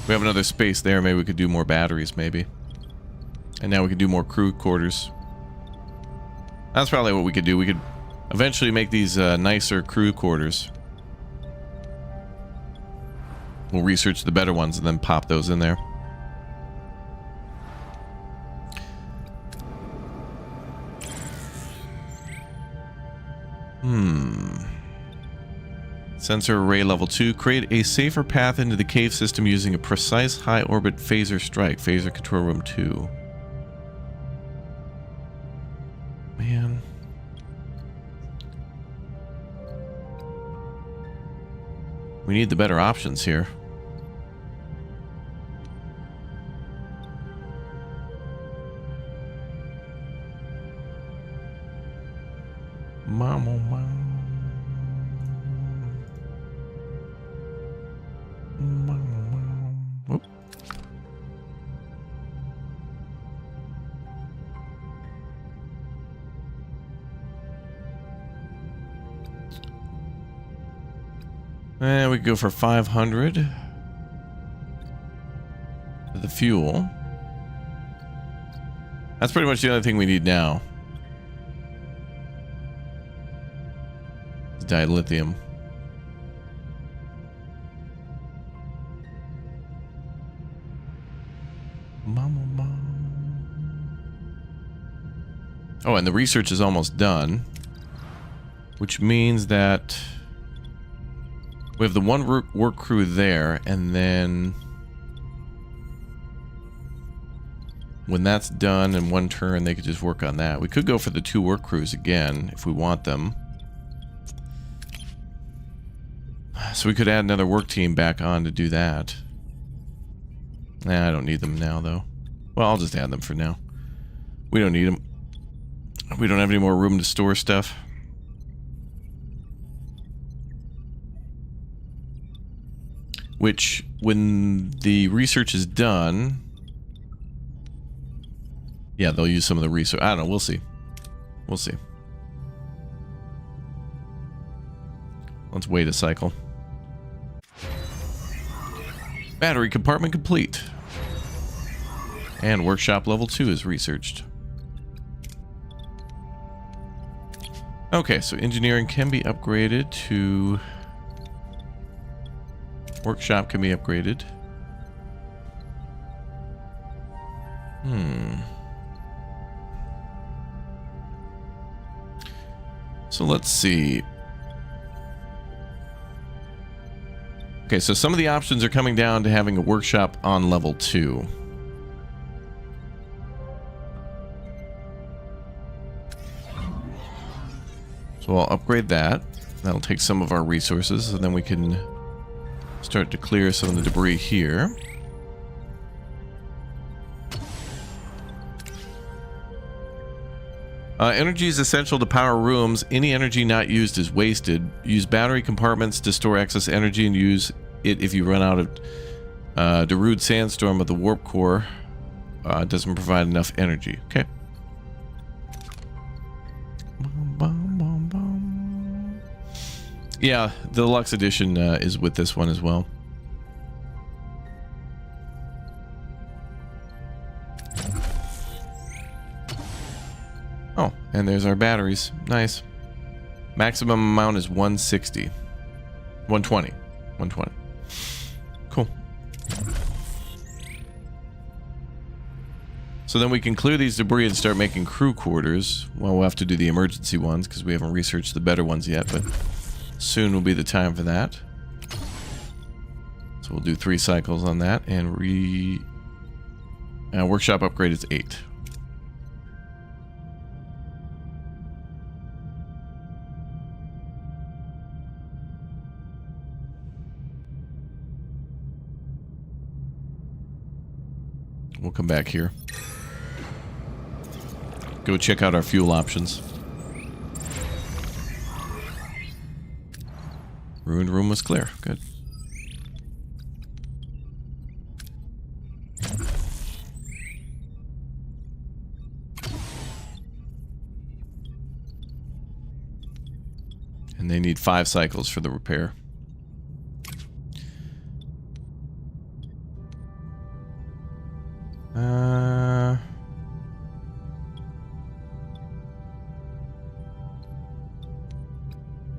We have another space there. Maybe we could do more batteries, maybe. And now we can do more crew quarters. That's probably what we could do. We could eventually make these nicer crew quarters. We'll research the better ones and then pop those in there. Sensor array level 2. Create a safer path into the cave system using a precise high orbit phaser strike. Phaser control room 2. Man. We need the better options here. Mama, mama. Whoop. And we go for 500 for the fuel. That's pretty much the only thing we need now. It's dilithium. Oh, and the research is almost done, which means that we have the one work crew there, and then when that's done in one turn, they could just work on that. We could go for the 2 work crews again if we want them. So we could add another work team back on to do that. Nah, I don't need them now, though. Well, I'll just add them for now. We don't need them. We don't have any more room to store stuff. Which, when the research is done... Yeah, they'll use some of the research. I don't know, we'll see. We'll see. Let's wait a cycle. Battery compartment complete. And workshop level 2 is researched. Okay, so engineering can be upgraded to... Workshop can be upgraded. So let's see. Okay, so some of the options are coming down to having a workshop on level 2. So I'll upgrade that. That'll take some of our resources, and then we can start to clear some of the debris here. Energy is essential to power rooms. Any energy not used is wasted. Use battery compartments to store excess energy and use it if you run out of Darude Sandstorm of the warp core. Doesn't provide enough energy. Okay. Yeah, the deluxe edition is with this one as well. Oh, and there's our batteries. Nice. Maximum amount is 160. 120. 120. Cool. So then we can clear these debris and start making crew quarters. Well, we'll have to do the emergency ones because we haven't researched the better ones yet, but soon will be the time for that. So we'll do 3 cycles on that and workshop upgrade is 8. We'll come back here. Go check out our fuel options. Ruined room was clear. Good. And they need 5 cycles for the repair.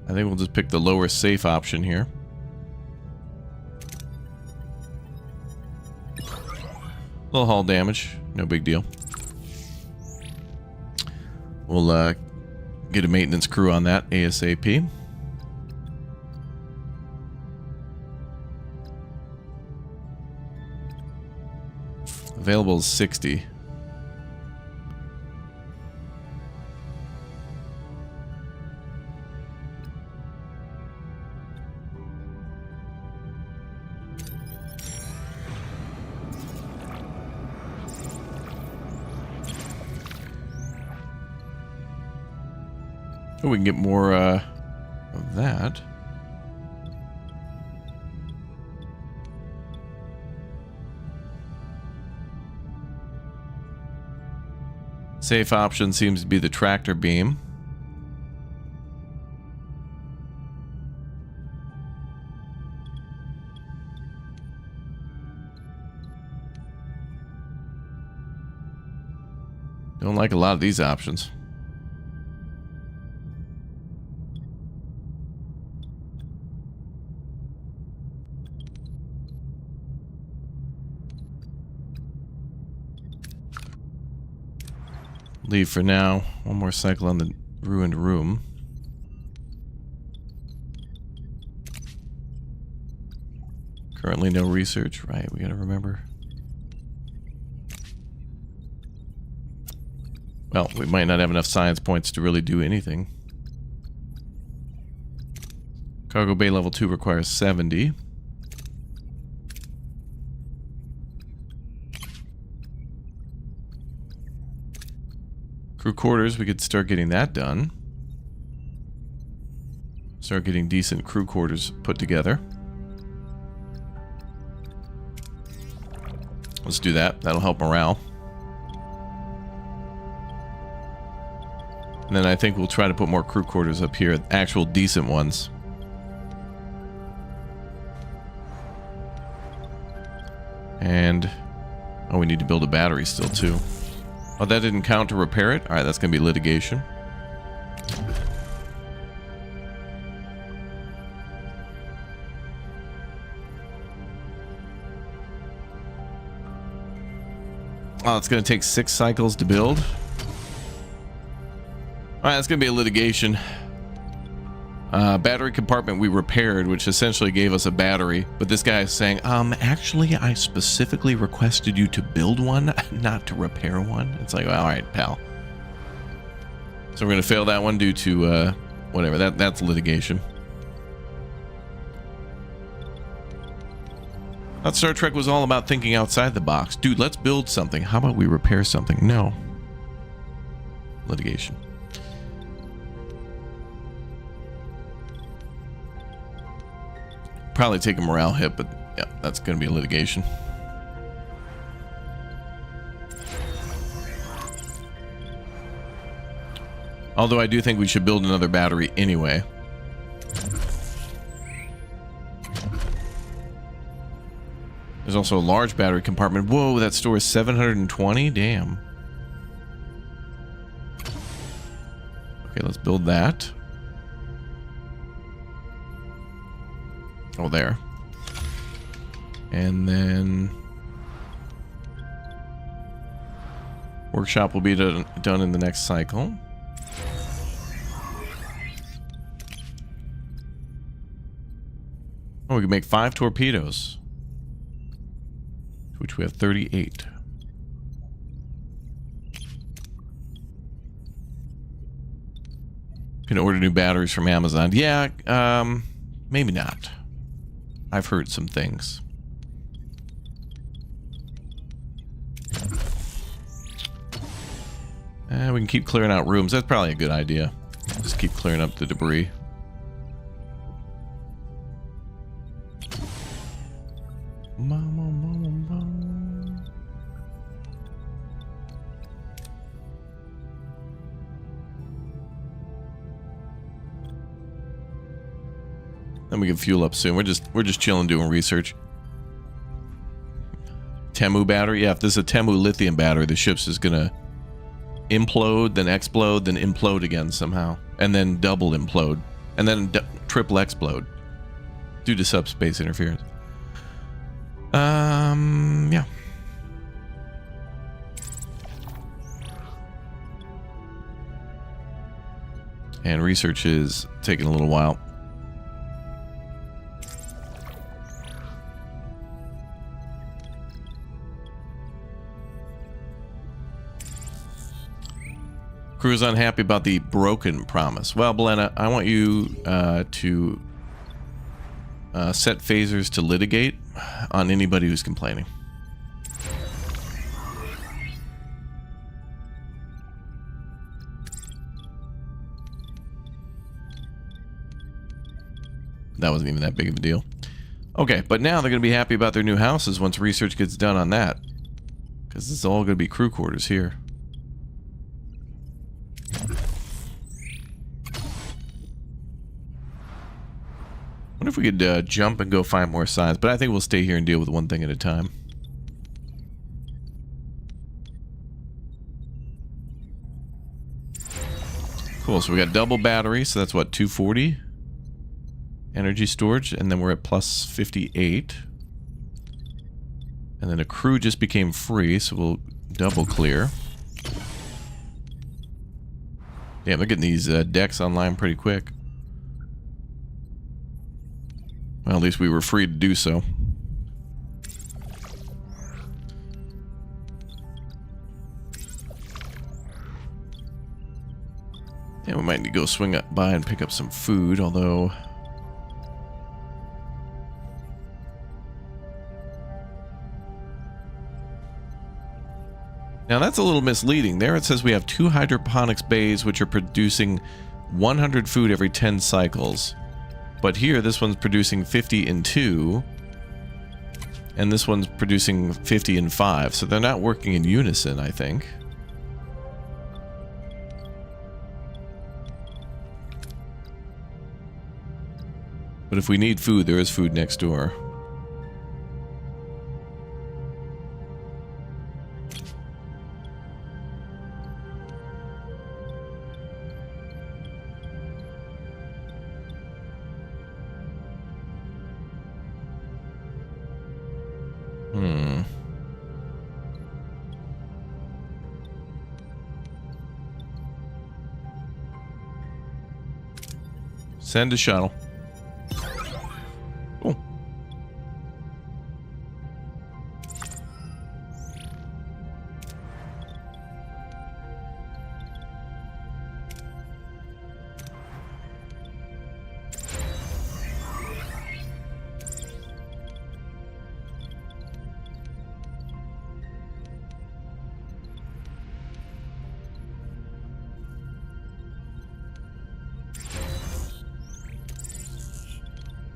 I think we'll just pick the lower safe option here. Little hull damage, no big deal. We'll get a maintenance crew on that ASAP. Available is 60. Oh, we can get more of that. Safe option seems to be the tractor beam. Don't like a lot of these options. Leave for now. One more cycle on the ruined room. Currently no research. Right, we gotta remember. Well, we might not have enough science points to really do anything. Cargo bay level 2 requires 70. Crew quarters, we could start getting that done. Start getting decent crew quarters put together. Let's do that. That'll help morale. And then I think we'll try to put more crew quarters up here. Actual decent ones. And... oh, we need to build a battery still, too. Oh, that didn't count to repair it? Alright, that's going to be litigation. Oh, it's going to take 6 cycles to build. Alright, that's going to be a litigation. Battery compartment we repaired, which essentially gave us a battery. But this guy is saying, actually, I specifically requested you to build one, not to repair one. It's like, well, alright, pal. So we're going to fail that one due to, whatever. That's litigation. Thought Star Trek was all about thinking outside the box. Dude, let's build something. How about we repair something? No. Litigation. Probably take a morale hit, but yeah, that's going to be a litigation. Although I do think we should build another battery anyway. There's also a large battery compartment. Whoa, that store is 720? Damn. Okay, let's build that. Oh, there. And then... workshop will be done in the next cycle. Oh, we can make 5 torpedoes. Which we have 38. Can order new batteries from Amazon. Yeah, maybe not. I've heard some things. We can keep clearing out rooms. That's probably a good idea. Just keep clearing up the debris. Then we can fuel up soon. We're just chilling doing research. Temu battery? Yeah, if this is a Temu lithium battery, the ship's just gonna implode, then explode, then implode again somehow. And then double implode. And then triple explode. Due to subspace interference. Yeah. And research is taking a little while. Crew's unhappy about the broken promise. Well, Belena, I want you to set phasers to litigate on anybody who's complaining. That wasn't even that big of a deal. Okay, but now they're going to be happy about their new houses once research gets done on that. Because this is all going to be crew quarters here. What if we could jump and go find more signs? But I think we'll stay here and deal with one thing at a time. Cool, so we got double battery, so that's what, 240? Energy storage, and then we're at plus 58. And then a crew just became free, so we'll double clear. Damn, they're getting these decks online pretty quick. Well, at least we were free to do so. Yeah, we might need to go swing up by and pick up some food, although... Now that's a little misleading. There it says we have 2 hydroponics bays which are producing 100 food every 10 cycles. But here, this one's producing 50 in 2, and this one's producing 50 in 5, so they're not working in unison, I think. But if we need food, there is food next door. Send a shuttle. Oh.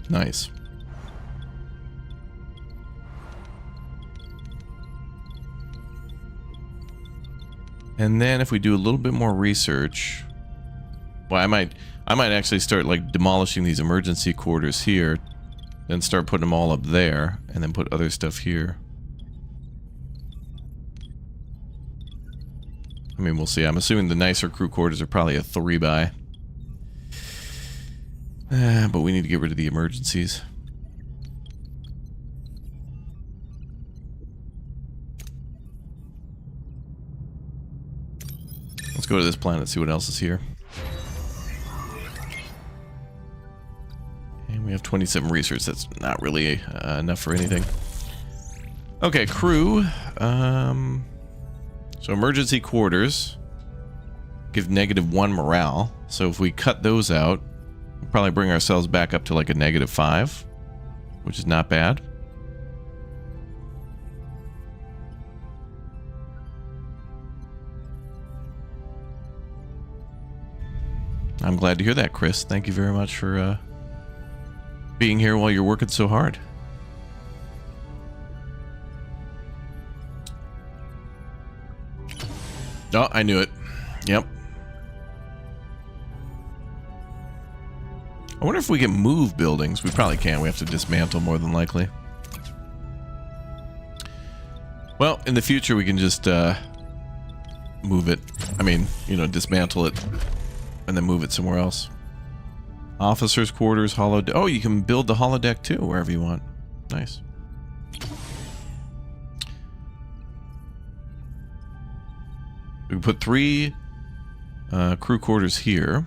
Nice. And then if we do a little bit more research, well, I might actually start like demolishing these emergency quarters here, then start putting them all up there, and then put other stuff here. I mean, we'll see. I'm assuming the nicer crew quarters are probably a 3x. But we need to get rid of the emergencies. Let's go to this planet and see what else is here. And we have 27 research. That's not really enough for anything. Okay, crew. So emergency quarters give -1 morale. So if we cut those out, we'll probably bring ourselves back up to like a -5, which is not bad. I'm glad to hear that, Chris. Thank you very much for being here while you're working so hard. Oh, I knew it. Yep. I wonder if we can move buildings. We probably can't. We have to dismantle more than likely. Well, in the future we can just move it. I mean, you know, dismantle it and then move it somewhere else. Officers' quarters, holodeck. Oh, you can build the holodeck too, wherever you want. Nice. We can put 3 crew quarters here.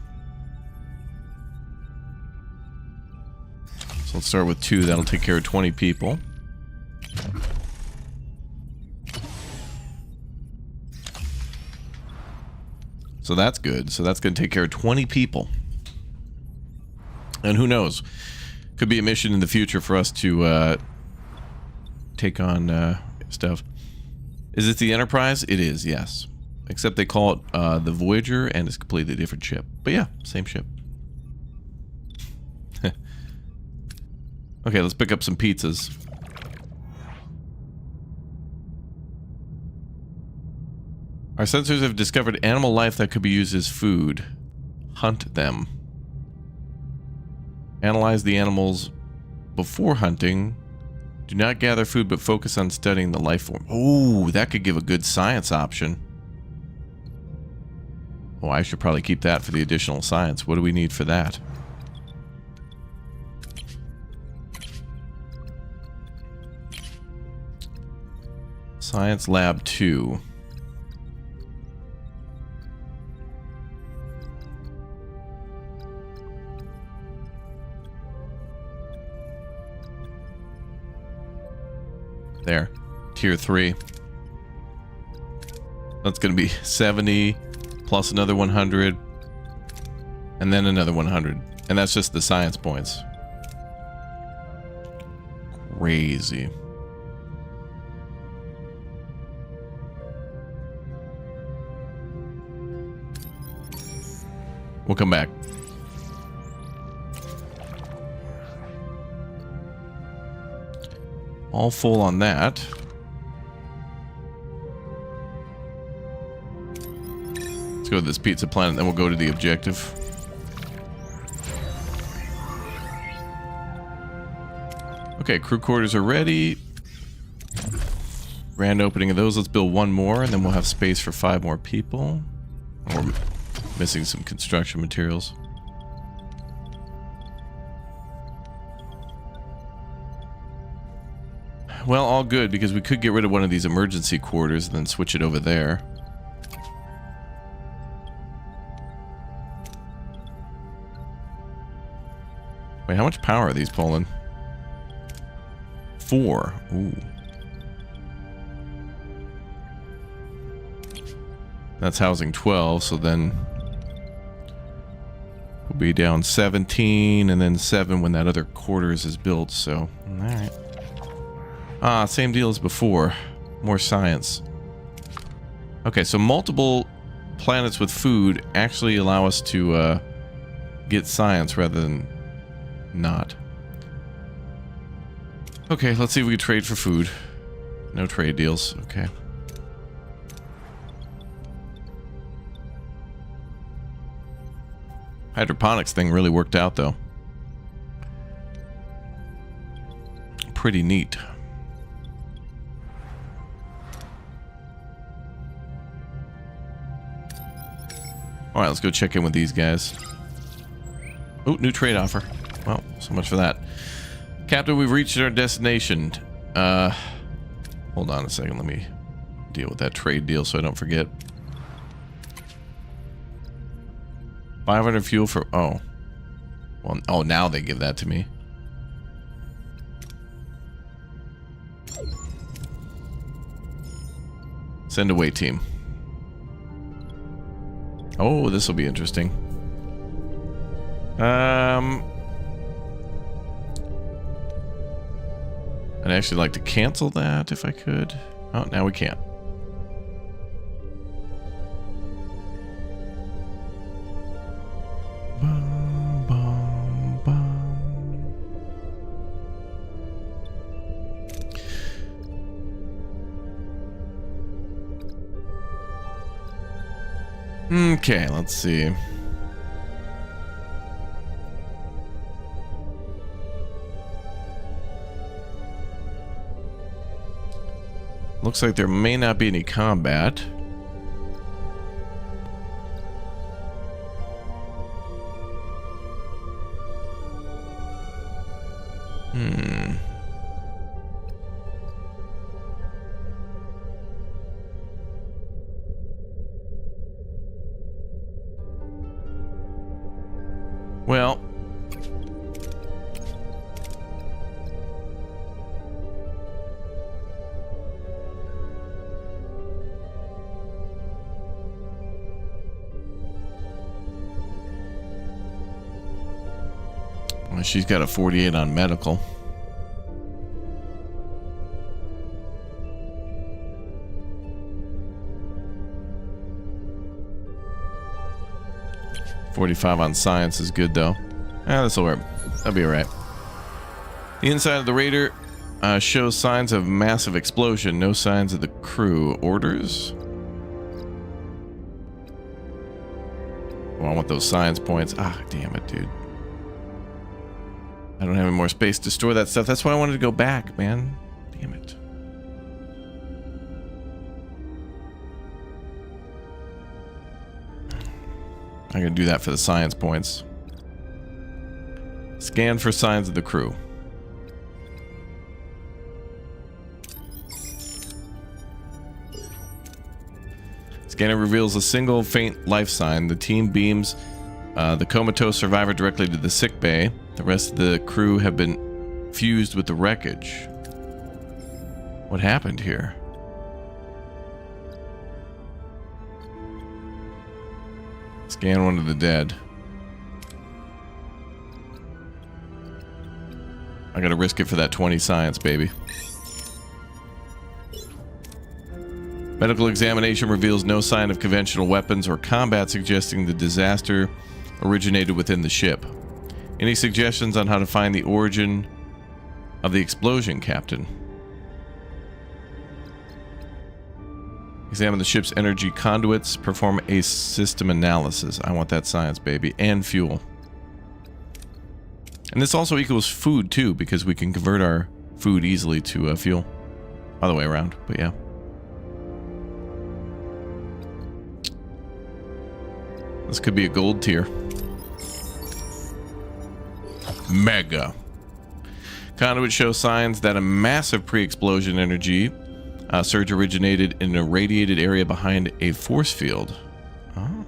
So let's start with 2. That'll take care of 20 people. So that's good. So that's going to take care of 20 people. And who knows? Could be a mission in the future for us to take on stuff. Is it the Enterprise? It is, yes. Except they call it the Voyager, and it's a completely different ship. But yeah, same ship. Okay, let's pick up some pizzas. Our sensors have discovered animal life that could be used as food. Hunt them. Analyze the animals before hunting. Do not gather food, but focus on studying the life form. Oh, that could give a good science option. Oh, I should probably keep that for the additional science. What do we need for that? Science Lab 2. There. Tier 3. That's going to be 70 plus another 100 and then another 100. And that's just the science points. Crazy. We'll come back. All full on that. Let's go to this pizza planet, then we'll go to the objective. Okay, crew quarters are ready. Grand opening of those. Let's build 1 more, and then we'll have space for 5 more people. We're missing some construction materials. Well, all good, because we could get rid of one of these emergency quarters and then switch it over there. Wait, how much power are these pulling? 4. Ooh. That's housing 12, so then we'll be down 17 and then 7 when that other quarters is built, so alright. Ah, same deal as before. More science. Okay, so multiple planets with food actually allow us to get science rather than not. Okay, let's see if we can trade for food. No trade deals. Okay. Hydroponics thing really worked out, though. Pretty neat. All right, let's go check in with these guys. Oh, new trade offer. Well, so much for that. Captain, we've reached our destination. Hold on a second. Let me deal with that trade deal so I don't forget. 500 fuel for... Oh. Well, oh, now they give that to me. Send away team. Oh, this will be interesting. I'd actually like to cancel that if I could. Oh, now we can't. Okay, let's see. Looks like there may not be any combat. Well, she's got a 48 on medical. .45 on science is good though. This'll work. That'll be alright. The inside of the Raider shows signs of massive explosion. No signs of the crew. Orders? Oh, I want those science points. Ah, damn it, dude. I don't have any more space to store that stuff. That's why I wanted to go back, man. Damn it. I'm gonna do that for the science points. Scan for signs of the crew. Scanner reveals a single faint life sign. The team beams the comatose survivor directly to the sick bay. The rest of the crew have been fused with the wreckage. What happened here? Scan one of the dead. I gotta risk it for that 20 science, baby. Medical examination reveals no sign of conventional weapons or combat, suggesting the disaster originated within the ship. Any suggestions on how to find the origin of the explosion, Captain? Examine the ship's energy conduits. Perform a system analysis. I want that science, baby. And fuel. And this also equals food, too, because we can convert our food easily to fuel. Other way around, but yeah. This could be a gold tier. Mega. Conduit shows signs that a massive pre-explosion energy surge originated in a radiated area behind a force field. Oh.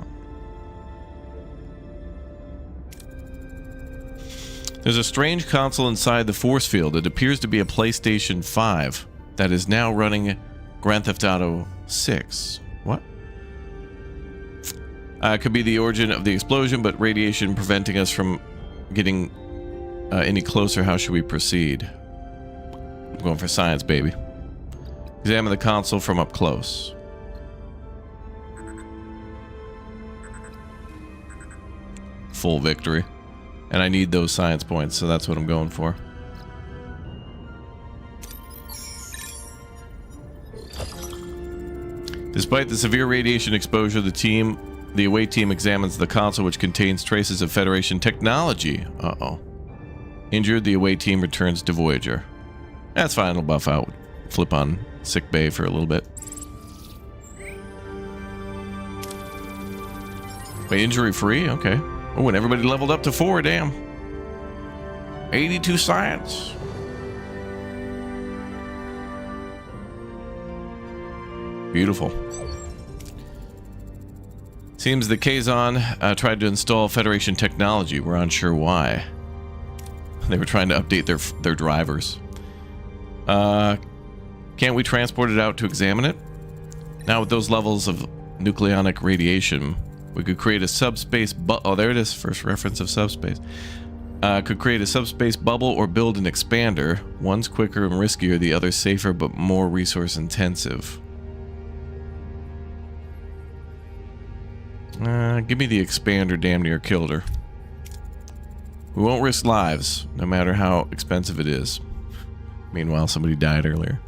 There's a strange console inside the force field. It appears to be a PlayStation 5 that is now running Grand Theft Auto 6. What? Could be the origin of the explosion, but radiation preventing us from getting any closer. How should we proceed? I'm going for science, baby. Examine the console from up close. Full victory. And I need those science points, so that's what I'm going for. Despite the severe radiation exposure, the away team examines the console, which contains traces of Federation technology. Uh-oh. Injured, the away team returns to Voyager. That's fine, it'll buff out. Flip on sick bay for a little bit. Wait, injury free? Okay. Oh, and everybody leveled up to 4, damn. 82 science. Beautiful. Seems the Kazon tried to install Federation technology. We're unsure why. They were trying to update their drivers. Can't we transport it out to examine it? Now with those levels of nucleonic radiation, we could create a subspace oh, there it is, first reference of subspace. Could create a subspace bubble or build an expander. One's quicker and riskier, the other's safer but more resource intensive. Give me the expander, damn near killed her. We won't risk lives, no matter how expensive it is. Meanwhile, somebody died earlier.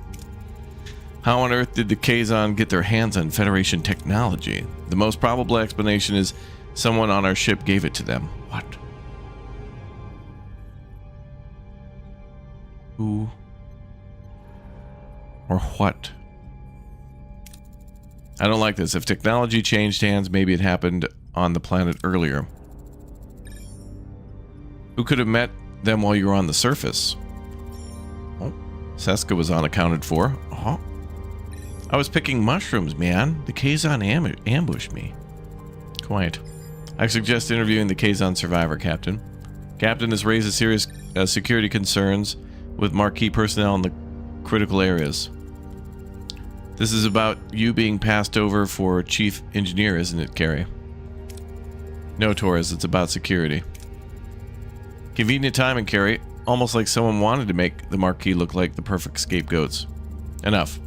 How on earth did the Kazon get their hands on Federation technology? The most probable explanation is someone on our ship gave it to them. What? Who? Or what? I don't like this. If technology changed hands, maybe it happened on the planet earlier. Who could have met them while you were on the surface? Oh, Seska was unaccounted for. Oh. I was picking mushrooms, man. The Kazon ambushed me. Quite. I suggest interviewing the Kazon survivor, Captain. Captain has raised serious security concerns with marquee personnel in the critical areas. This is about you being passed over for chief engineer, isn't it, Carrie? No, Torres, it's about security. Convenient timing, Carrie. Almost like someone wanted to make the marquee look like the perfect scapegoats. Enough.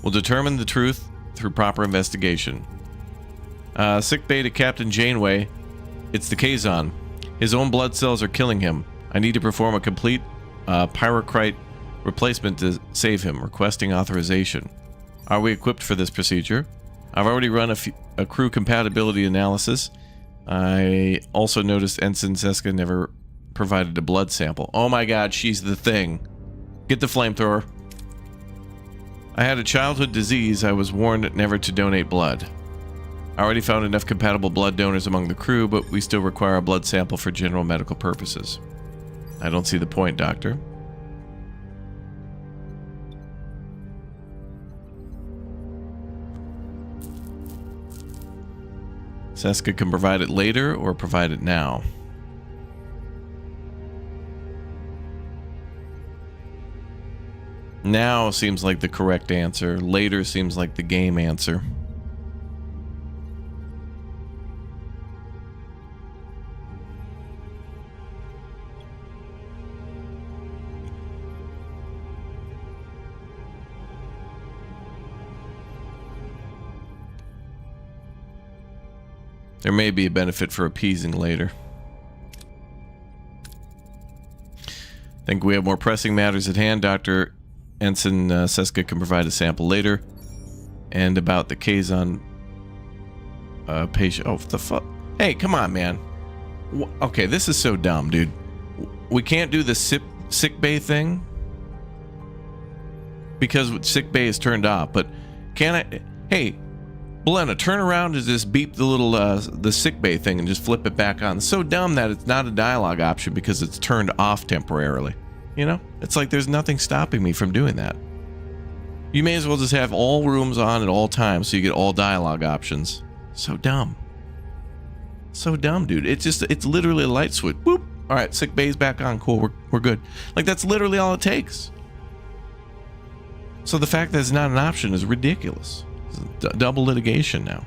We'll determine the truth through proper investigation. Sick bay to Captain Janeway. It's the Kazon. His own blood cells are killing him. I need to perform a complete pyrocrite replacement to save him. Requesting authorization. Are we equipped for this procedure? I've already run a crew compatibility analysis. I also noticed Ensign Seska never provided a blood sample. Oh my god, she's the thing. Get the flamethrower. I had a childhood disease. I was warned never to donate blood. I already found enough compatible blood donors among the crew, but we still require a blood sample for general medical purposes. I don't see the point, Doctor. Seska can provide it later or provide it now. Now seems like the correct answer. Later seems like the game answer. There may be a benefit for appeasing later. Think we have more pressing matters at hand. Dr. Ensign Seska can provide a sample later. And about the Kazon patient. Oh, the fuck. Hey, come on, man. Okay, this is so dumb, dude. We can't do the sick bay thing because sick bay is turned off. But can I? Hey, Blenna, turn around and just beep the little the sick bay thing and just flip it back on. It's so dumb that it's not a dialogue option because it's turned off temporarily. You know, it's like there's nothing stopping me from doing that. You may as well just have all rooms on at all times so you get all dialogue options. So dumb. So dumb, dude. It's literally a light switch. Boop. All right, sick bay's back on. Cool. We're good. Like that's literally all it takes. So the fact that it's not an option is ridiculous. It's double litigation now.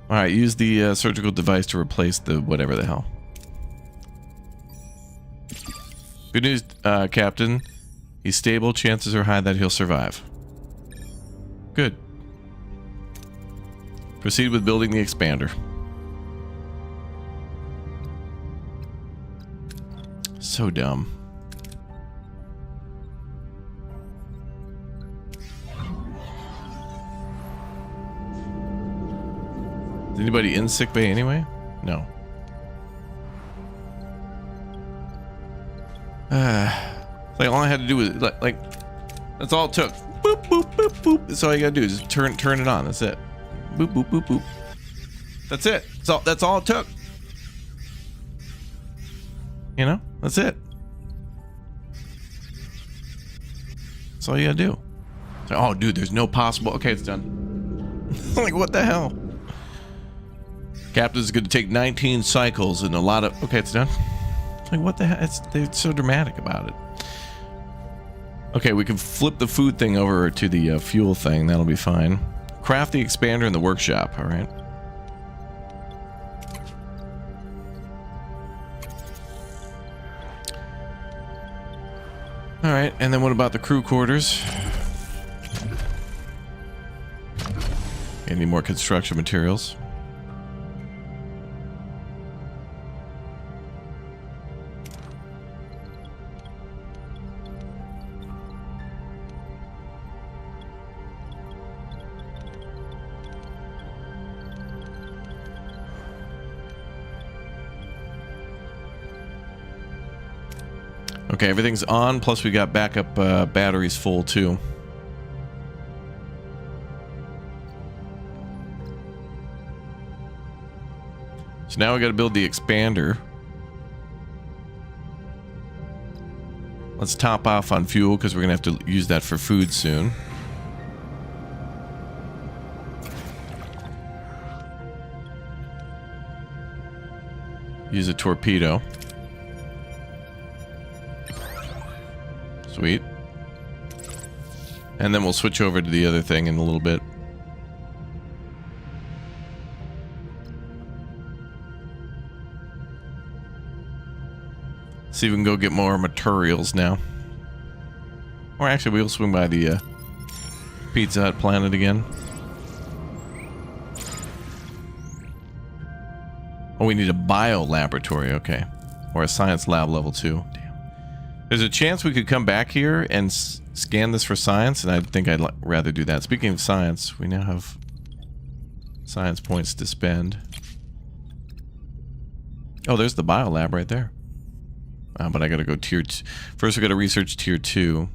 All right, use the surgical device to replace the whatever the hell. Good news, Captain. He's stable. Chances are high that he'll survive. Good. Proceed with building the expander. So dumb. Is anybody in sick bay anyway? No. Like all I had to do was like that's all it took. Boop boop boop boop. That's all you gotta do is just turn it on. That's it. Boop boop boop boop. That's it. That's all it took. You know? That's it. That's all you gotta do. So, oh dude, there's no possible. Okay, it's done. Like what the hell? Captain's going to take 19 cycles and a lot of... Okay, it's done. Like, what the hell? They're so dramatic about it. Okay, we can flip the food thing over to the fuel thing. That'll be fine. Craft the expander in the workshop, all right? All right, and then what about the crew quarters? Any more construction materials? Okay, everything's on, plus we got backup batteries full too. So now we got to build the expander. Let's top off on fuel because we're going to have to use that for food soon. Use a torpedo. Sweet. And then we'll switch over to the other thing in a little bit. See if we can go get more materials now. Or actually, we'll swing by the Pizza Hut planet again. Oh, we need a bio laboratory, okay. Or a science lab level 2. Damn. There's a chance we could come back here and scan this for science, and I think I'd rather do that. Speaking of science, we now have science points to spend. Oh, there's the bio lab right there. But I gotta go tier 2. First, we gotta research tier 2.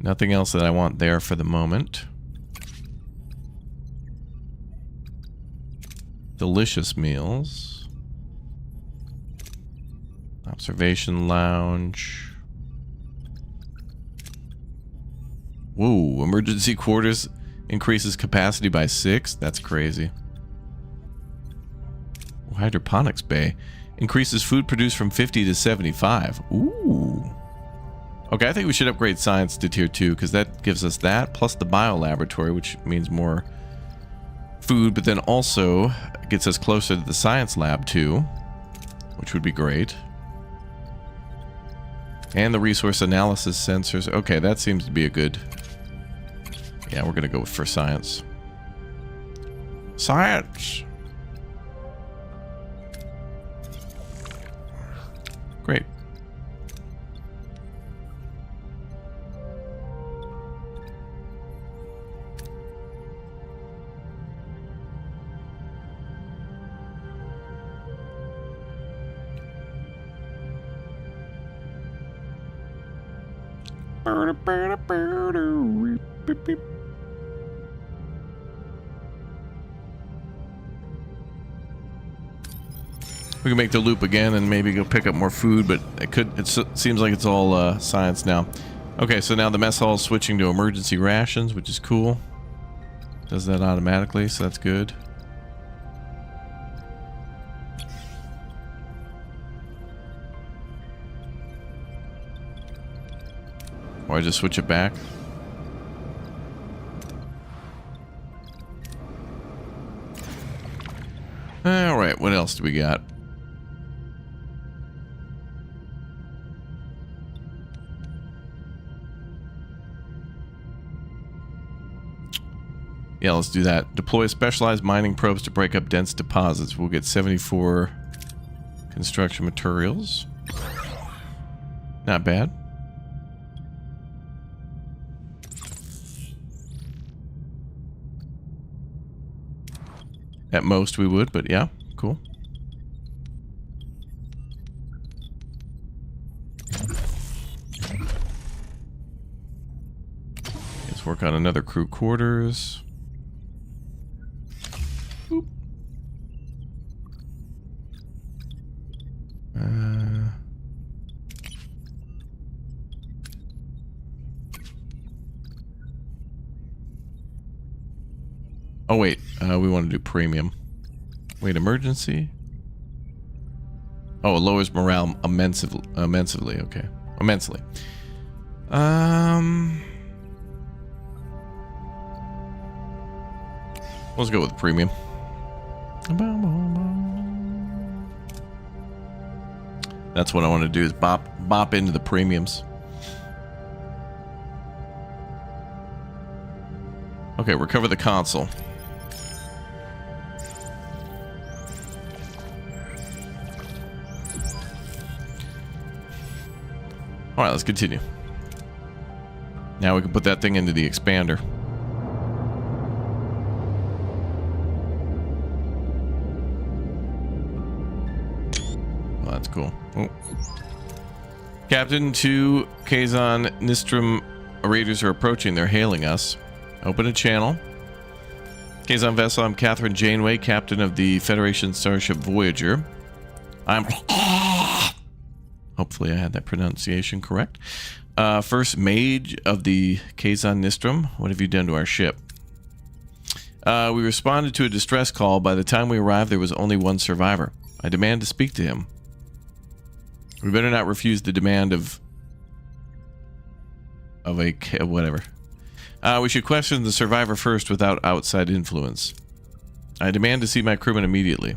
Nothing else that I want there for the moment. Delicious meals. Observation lounge. Whoa, emergency quarters increases capacity by 6? That's crazy. Hydroponics bay increases food produced from 50 to 75. Ooh. Okay, I think we should upgrade science to tier 2 because that gives us that plus the bio laboratory, which means more food, but then also gets us closer to the science lab too, which would be great. And the resource analysis sensors. Okay, that seems to be a good... Yeah, we're going to go for science. Science! Great. We can make the loop again and maybe go pick up more food, but it seems like it's all science now. Okay, so now the mess hall is switching to emergency rations, which is cool. Does that automatically, so that's good. Or I just switch it back. Alright, what else do we got? Yeah, let's do that. Deploy specialized mining probes to break up dense deposits. We'll get 74 construction materials. Not bad. At most we would, but yeah, cool. Let's work on another crew quarters. Boop. Oh wait, we want to do premium. Wait, emergency? Oh, it lowers morale immensely, okay. Immensely. Let's go with premium. That's what I want to do, is bop into the premiums. Okay, recover the console. All right, let's continue. Now we can put that thing into the expander. Well, that's cool. Oh. Captain, 2 Kazon Nistrum raiders are approaching. They're hailing us. Open a channel. Kazon vessel, I'm Catherine Janeway, captain of the Federation starship Voyager. I'm... Hopefully I had that pronunciation correct. First mage of the Kazon Nistrum. What have you done to our ship? We responded to a distress call. By the time we arrived, there was only one survivor. I demand to speak to him. We better not refuse the demand of a whatever. We should question the survivor first without outside influence. I demand to see my crewman immediately.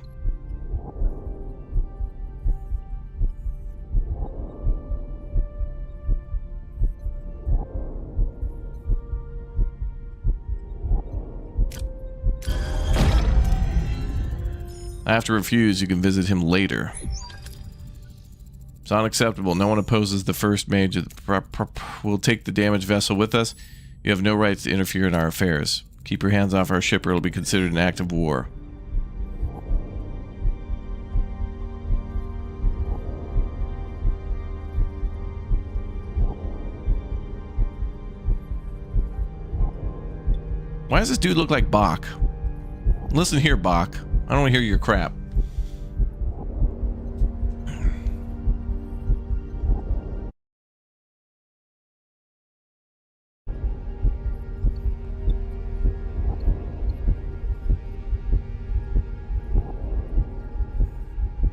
I have to refuse. You can visit him later. It's unacceptable. No one opposes the first mage. We'll take the damaged vessel with us. You have no right to interfere in our affairs. Keep your hands off our ship or it'll be considered an act of war. Why does this dude look like Bach? Listen here, Bach. I don't want to hear your crap.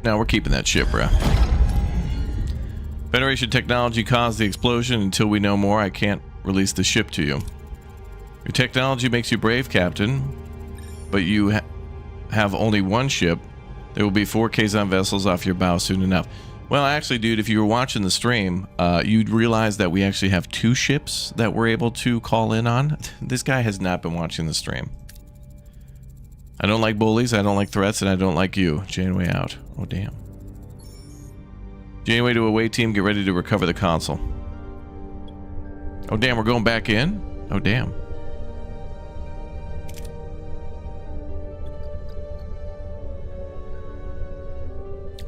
Now we're keeping that ship, bruh. Federation technology caused the explosion. Until we know more, I can't release the ship to you. Your technology makes you brave, Captain, but you have only one ship. There will be 4 Kazon vessels off your bow soon enough. Well, actually, dude, if you were watching the stream, you'd realize that we actually have 2 ships that we're able to call in on. This guy has not been watching the stream. I don't like bullies, I don't like threats, and I don't like you. Janeway out. Oh, damn. Janeway to away team, get ready to recover the console. Oh, damn, we're going back in? Oh, damn.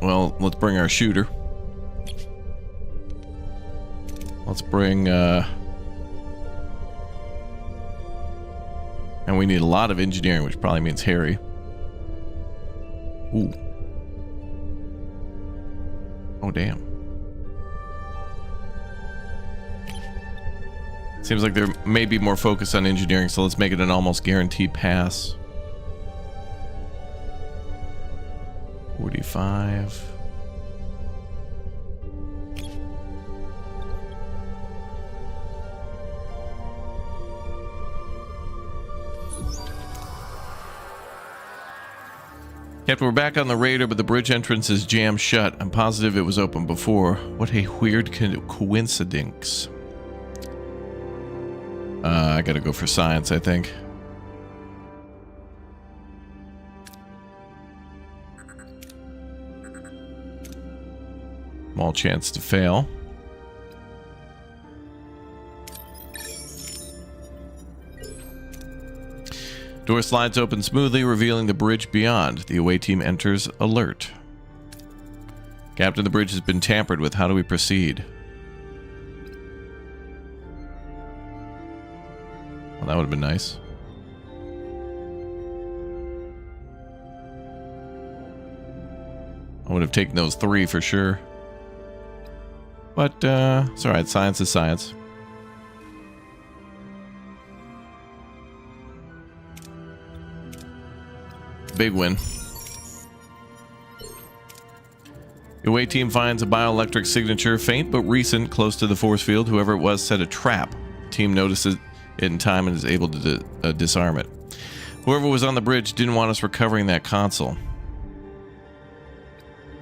Well, let's bring our shooter. Let's bring, and we need a lot of engineering, which probably means Harry. Ooh. Oh, damn. Seems like there may be more focus on engineering, so let's make it an almost guaranteed pass. 45. Captain, we're back on the Raider, but the bridge entrance is jammed shut. I'm positive it was open before. What a weird coincidence. I gotta go for science, I think. Small chance to fail. Door slides open smoothly, revealing the bridge beyond. The away team enters alert. Captain, the bridge has been tampered with. How do we proceed? Well, that would have been nice. I would have taken those 3 for sure. But, it's alright. Science is science. Big win. The away team finds a bioelectric signature, faint but recent, close to the force field. Whoever it was set a trap. The team notices it in time and is able to disarm it. Whoever was on the bridge didn't want us recovering that console.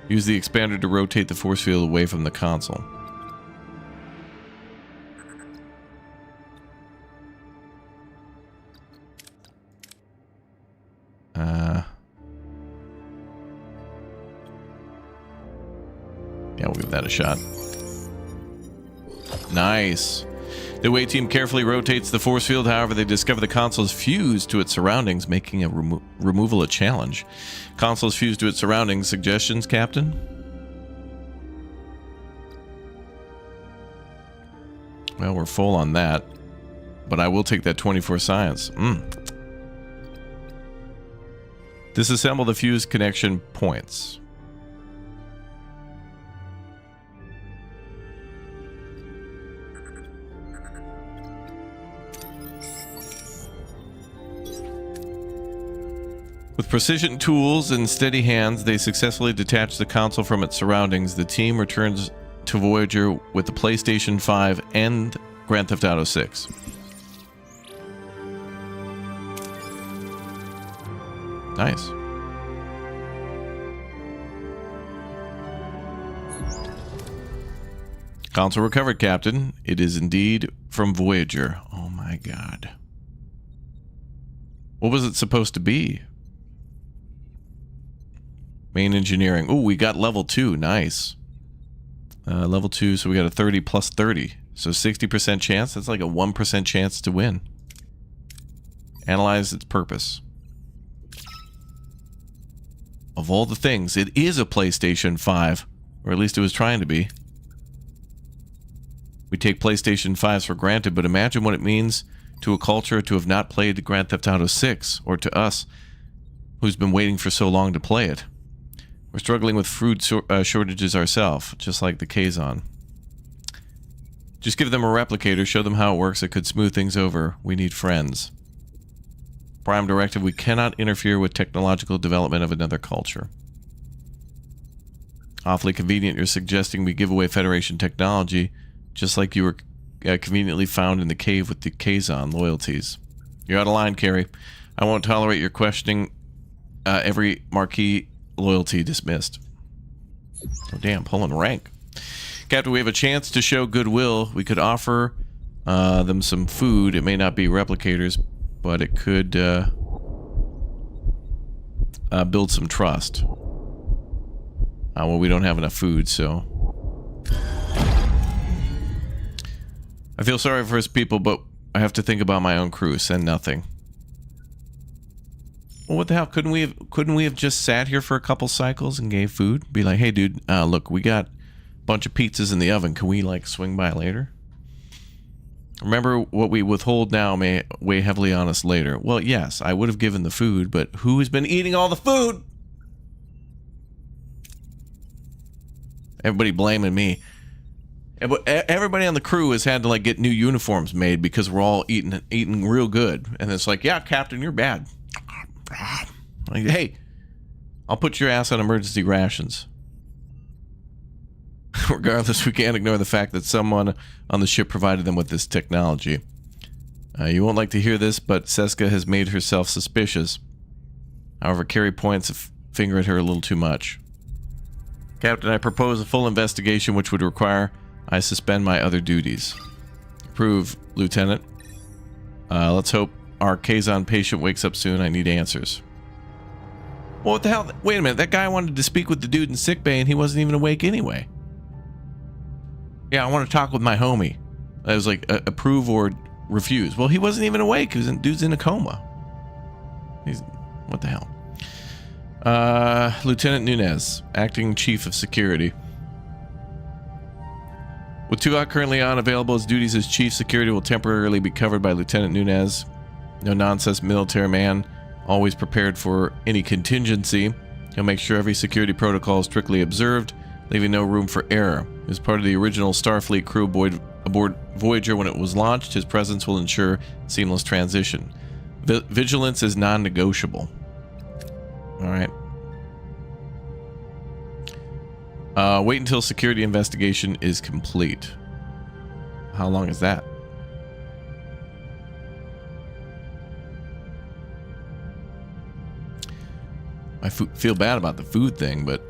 Use the expander to rotate the force field away from the console. Yeah, we'll give that a shot. Nice. The away team carefully rotates the force field. However, they discover the console is fused to its surroundings, making a removal a challenge. Console is fused to its surroundings. Suggestions, Captain? Well, we're full on that, but I will take that 24 science. Disassemble the fused connection points. With precision tools and steady hands, they successfully detach the console from its surroundings. The team returns to Voyager with the PlayStation 5 and Grand Theft Auto 6. Nice. Console recovered, Captain. It is indeed from Voyager. Oh my god. What was it supposed to be? Main engineering. Oh, we got level 2. Nice. Level 2, so we got a 30 plus 30. So 60% chance. That's like a 1% chance to win. Analyze its purpose. Of all the things, it is a PlayStation 5. Or at least it was trying to be. We take PlayStation 5s for granted, but imagine what it means to a culture to have not played Grand Theft Auto 6, or to us, who's been waiting for so long to play it. We're struggling with food shortages ourselves, just like the Kazon. Just give them a replicator, show them how it works. It could smooth things over. We need friends. Prime directive, we cannot interfere with technological development of another culture. Awfully convenient you're suggesting we give away Federation technology, just like you were conveniently found in the cave with the Kazon loyalties. You're out of line, Carrie. I won't tolerate your questioning every marquee loyalty dismissed. Oh, damn, pulling rank. Captain, we have a chance to show goodwill. We could offer them some food. It may not be replicators, but it could build some trust. Well, we don't have enough food, so... I feel sorry for his people, but I have to think about my own crew. Send nothing. Well, what the hell? Couldn't we have just sat here for a couple cycles and gave food? Be like, hey, dude, look, we got a bunch of pizzas in the oven. Can we, like, swing by later? Remember, what we withhold now may weigh heavily on us later. Well, yes, I would have given the food, but who has been eating all the food? Everybody blaming me. Everybody on the crew has had to, like, get new uniforms made because we're all eating real good. And it's like, yeah, Captain, you're bad. Like, hey, I'll put your ass on emergency rations. Regardless, we can't ignore the fact that someone on the ship provided them with this technology. You won't like to hear this, but Seska has made herself suspicious. However, Carrie points a finger at her a little too much. Captain, I propose a full investigation which would require I suspend my other duties. Approve, Lieutenant. Let's hope our Kazon patient wakes up soon. I need answers. Well, what the hell? Wait a minute. That guy wanted to speak with the dude in sickbay and he wasn't even awake anyway. Yeah, I want to talk with my homie. I was like, approve or refuse. Well, he wasn't even awake. Dude's in a coma. What the hell? Lieutenant Nunez, Acting Chief of Security. With Tuak currently unavailable, his duties as Chief Security will temporarily be covered by Lieutenant Nunez. No nonsense military man, always prepared for any contingency. He'll make sure every security protocol is strictly observed, leaving no room for error. As part of the original Starfleet crew aboard Voyager when it was launched, his presence will ensure seamless transition. Vigilance is non-negotiable. Alright. Wait until security investigation is complete. How long is that? I feel bad about the food thing, but...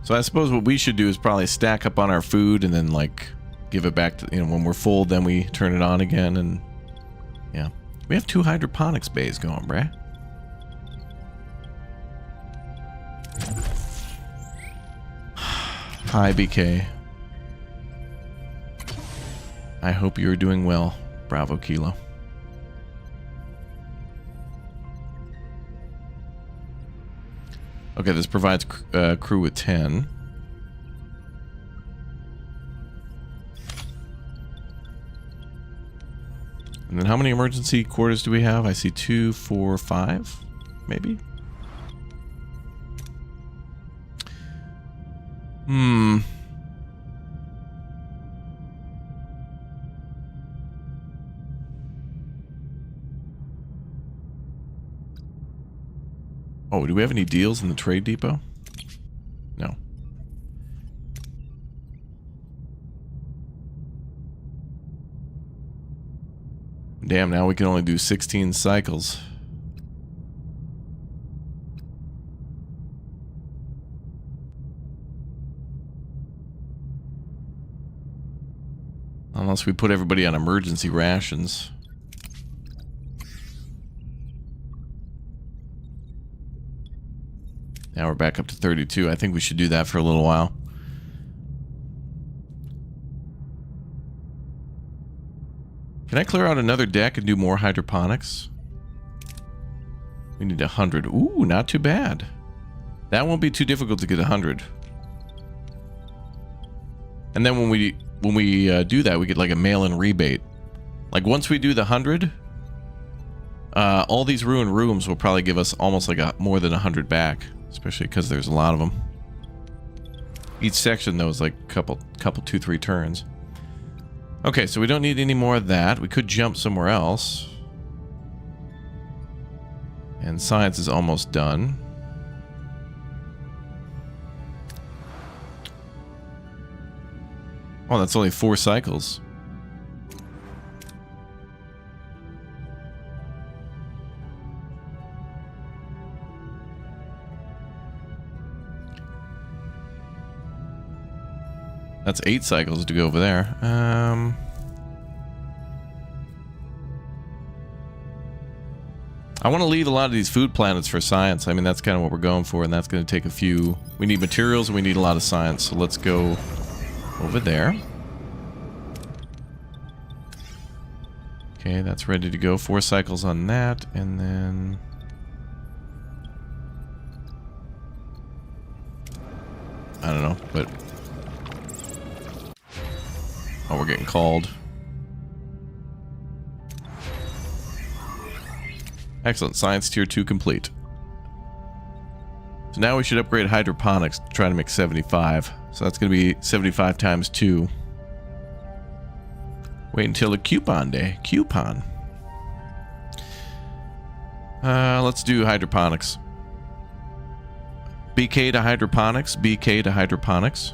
So I suppose what we should do is probably stack up on our food and then, like, give it back to, you know, when we're full, then we turn it on again, and... Yeah. We have 2 hydroponics bays going, bruh. Hi, BK. I hope you're doing well. Bravo, Kilo. Okay, this provides crew with 10. And then how many emergency quarters do we have? I see 2, 4, 5, maybe? Oh, do we have any deals in the trade depot? No. Damn, now we can only do 16 cycles. Unless we put everybody on emergency rations. Now we're back up to 32. I think we should do that for a little while. Can I clear out another deck and do more hydroponics? We need 100. Ooh, not too bad. That won't be too difficult to get 100. And then when we do that, we get like a mail-in rebate. Like once we do the 100, all these ruined rooms will probably give us almost like more than 100 back. Especially because there's a lot of them. Each section, though, is like a couple, 2-3 turns. Okay, so we don't need any more of that. We could jump somewhere else. And science is almost done. Oh, that's only 4 cycles. That's 8 cycles to go over there. I want to leave a lot of these food planets for science. I mean, that's kind of what we're going for, and that's going to take a few... We need materials, and we need a lot of science, so let's go over there. Okay, that's ready to go. 4 cycles on that, and then... I don't know, but... Oh, we're getting called. Excellent. Science tier 2 complete. So now we should upgrade hydroponics to try to make 75. So that's going to be 75 times 2. Wait until the coupon day. Coupon. Let's do hydroponics. BK to hydroponics. BK to hydroponics.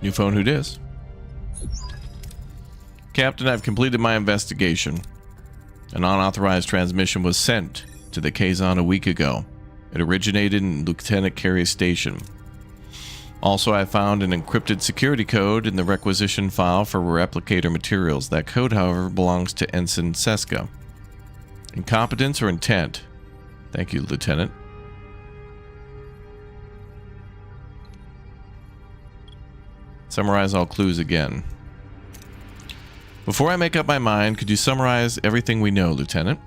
New phone, who dis? Captain, I've completed my investigation. An unauthorized transmission was sent to the Kazon a week ago. It originated in Lieutenant Carey's station. Also, I found an encrypted security code in the requisition file for replicator materials. That code, however, belongs to Ensign Seska. Incompetence or intent? Thank you, Lieutenant. Summarize all clues again. Before I make up my mind, could you summarize everything we know, Lieutenant?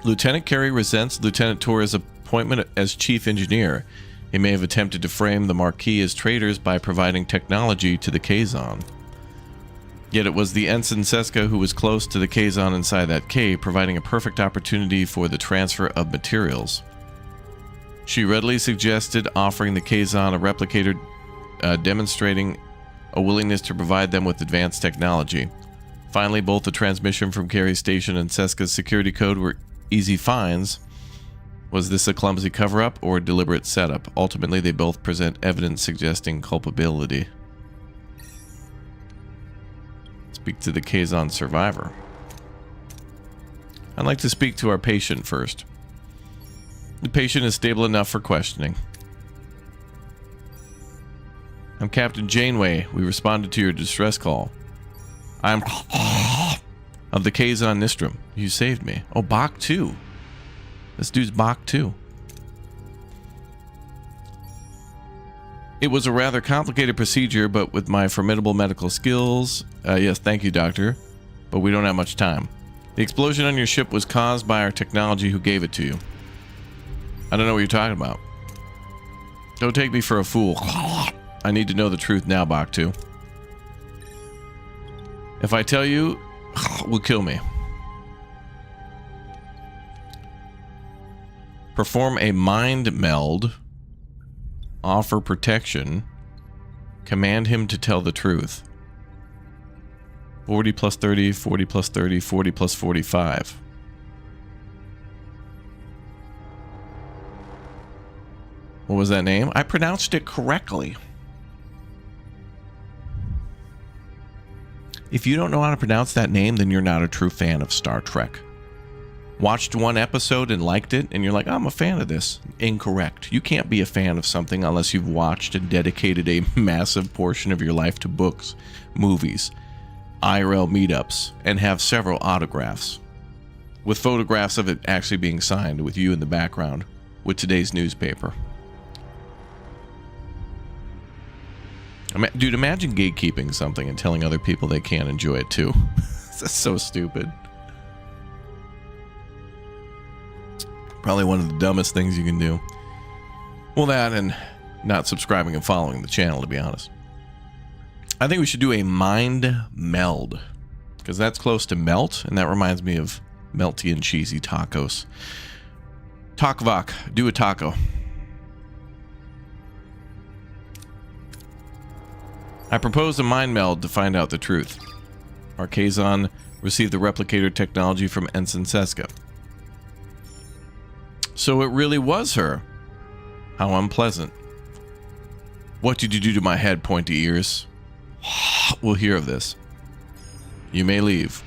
Lieutenant Carey resents Lieutenant Torres' appointment as chief engineer. He may have attempted to frame the Marquis as traitors by providing technology to the Kazon. Yet it was the Ensign Seska who was close to the Kazon inside that cave, providing a perfect opportunity for the transfer of materials. She readily suggested offering the Kazon a replicator demonstrating a willingness to provide them with advanced technology. Finally, both the transmission from Carey's station and Seska's security code were easy finds. Was this a clumsy cover-up or a deliberate setup? Ultimately, they both present evidence suggesting culpability. Speak to the Kazon survivor. I'd like to speak to our patient first. The patient is stable enough for questioning. I'm Captain Janeway. We responded to your distress call. I'm of the Kazon Nistrum. You saved me. Oh, Bach 2. This dude's Bach 2. It was a rather complicated procedure, but with my formidable medical skills... yes, thank you, doctor. But we don't have much time. The explosion on your ship was caused by our technology who gave it to you. I don't know what you're talking about. Don't take me for a fool. I need to know the truth now, Bach 2. If I tell you, will kill me. Perform a mind meld. Offer protection. Command him to tell the truth. 40 plus 30, 40 plus 30, 40 plus 45. What was that name? I pronounced it correctly. If you don't know how to pronounce that name, then you're not a true fan of Star Trek. Watched one episode and liked it, and you're like, I'm a fan of this. Incorrect. You can't be a fan of something unless you've watched and dedicated a massive portion of your life to books, movies, IRL meetups, and have several autographs. With photographs of it actually being signed with you in the background with today's newspaper. Dude, imagine gatekeeping something and telling other people they can't enjoy it too. That's so stupid. Probably one of the dumbest things you can do. Well, that and not subscribing and following the channel, to be honest. I think we should do a mind meld, because that's close to melt, and that reminds me of melty and cheesy tacos. Takvak, do a taco. I proposed a mind meld to find out the truth. Our Kazon received the replicator technology from Ensign Seska. So it really was her. How unpleasant. What did you do to my head, pointy ears? We'll hear of this. You may leave.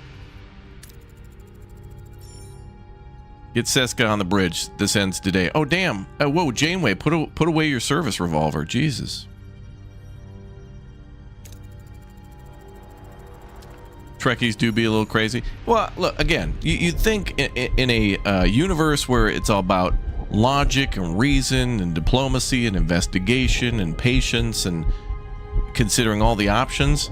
Get Seska on the bridge. This ends today. Oh, damn. Whoa, Janeway, put away your service revolver. Jesus. Trekkies do be a little crazy. Well, look, again, you'd think in a universe where it's all about logic and reason and diplomacy and investigation and patience and considering all the options,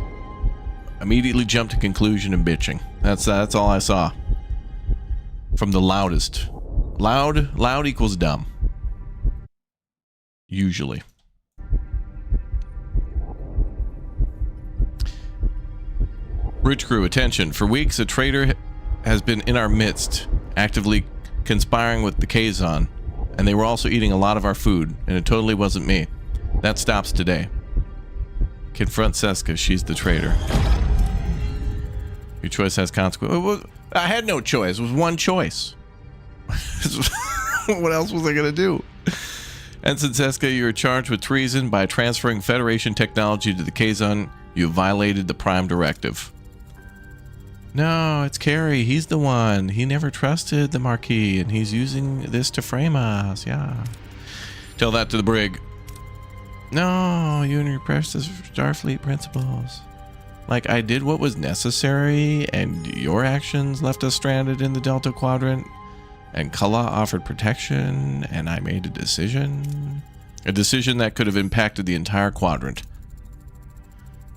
immediately jump to conclusion and bitching. That's all I saw from the loudest. Loud equals dumb. Usually. Bridge crew, attention. For weeks, a traitor has been in our midst, actively conspiring with the Kazon, and they were also eating a lot of our food, and it totally wasn't me. That stops today. Confront Seska, she's the traitor. Your choice has consequences. I had no choice. It was one choice. What else was I going to do? Ensign Seska, you're charged with treason by transferring Federation technology to the Kazon. You violated the Prime Directive. No, it's Carrie. He's the one. He never trusted the Marquis, and he's using this to frame us. Yeah. Tell that to the brig. No, you and your precious Starfleet principles. Like, I did what was necessary, and your actions left us stranded in the Delta Quadrant, and Kala offered protection, and I made a decision. A decision that could have impacted the entire quadrant.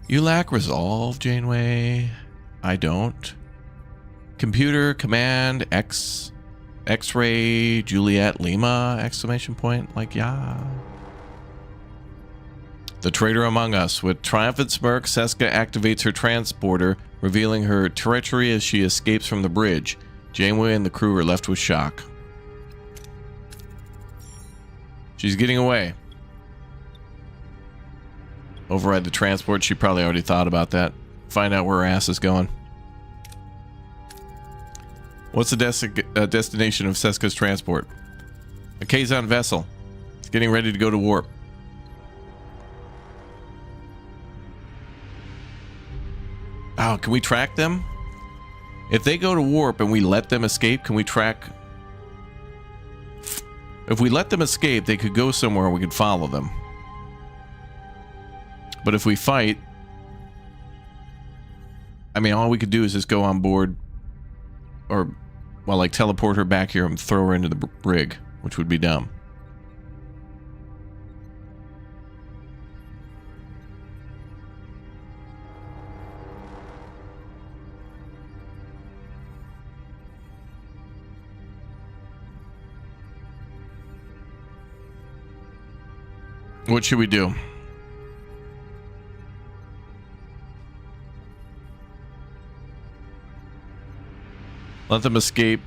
You lack resolve, Janeway. I don't. Computer command X-ray Juliet Lima exclamation point. Like, yeah. The traitor among us. With triumphant smirk, Seska activates her transporter, revealing her treachery as she escapes from the bridge. Janeway and the crew are left with shock. She's getting away. Override the transport. She probably already thought about that. Find out where her ass is going. What's the destination of Seska's transport? A Kazon vessel. It's getting ready to go to warp. Oh, can we track them? If they go to warp and we let them escape, can we track? If we let them escape, they could go somewhere and we could follow them. But if we fight, I mean, all we could do is just go on board, or, well, like teleport her back here and throw her into the brig, which would be dumb. What should we do? Let them escape.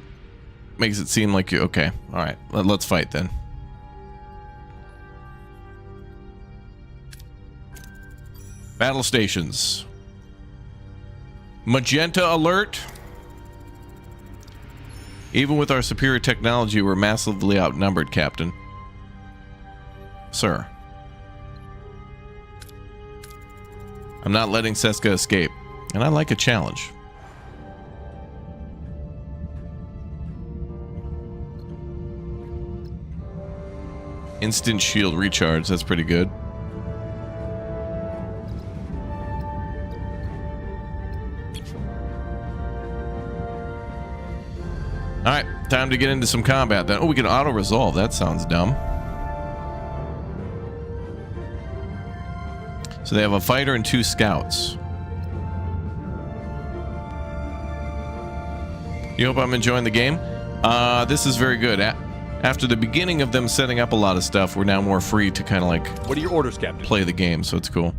Makes it seem like you... Okay. Alright. Let's fight then. Battle stations. Magenta alert. Even with our superior technology, we're massively outnumbered, Captain. Sir. I'm not letting Seska escape. And I like a challenge. Instant shield recharge. That's pretty good. Alright, time to get into some combat then. Oh, we can auto-resolve. That sounds dumb. So they have a fighter and 2 scouts. You hope I'm enjoying the game? This is very good. After the beginning of them setting up a lot of stuff, we're now more free to kind of like... What are your orders, Captain? Play the game, so it's cool.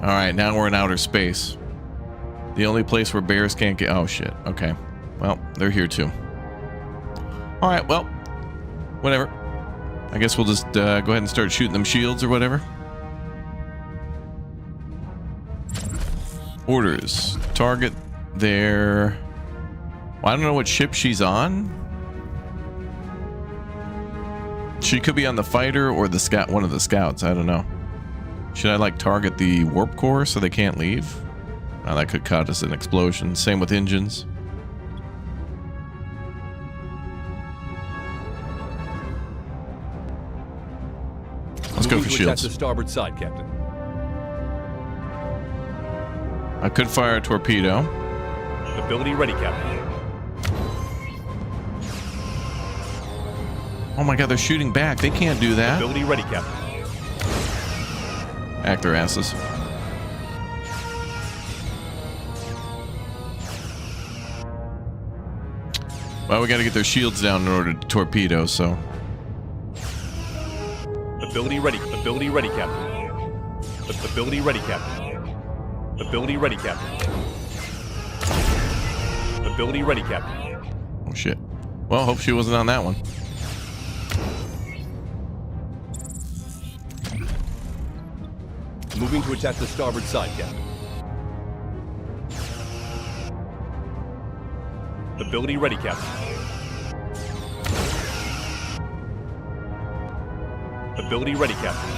Alright, now we're in outer space. The only place where bears can't get... Oh, shit. Okay. Well, they're here too. Alright, well, whatever. I guess we'll just go ahead and start shooting them shields or whatever. Orders. Target their... Well, I don't know what ship she's on. She could be on the fighter or the scout, one of the scouts. I don't know. Should I like target the warp core so they can't leave? Oh, that could cause an explosion. Same with engines. Let's go for shields. The starboard side, Captain. I could fire a torpedo. Ability ready, Captain. Oh my god, they're shooting back. They can't do that. Ability ready, Captain. Act their asses. Well, we gotta get their shields down in order to torpedo, so... Ability ready, Captain. Ability ready, Captain. Ability ready, Captain. Ability ready, Captain. Oh shit. Well, hope she wasn't on that one. Moving to attack the starboard side, Captain. Ability ready, Captain. Ability ready, Captain.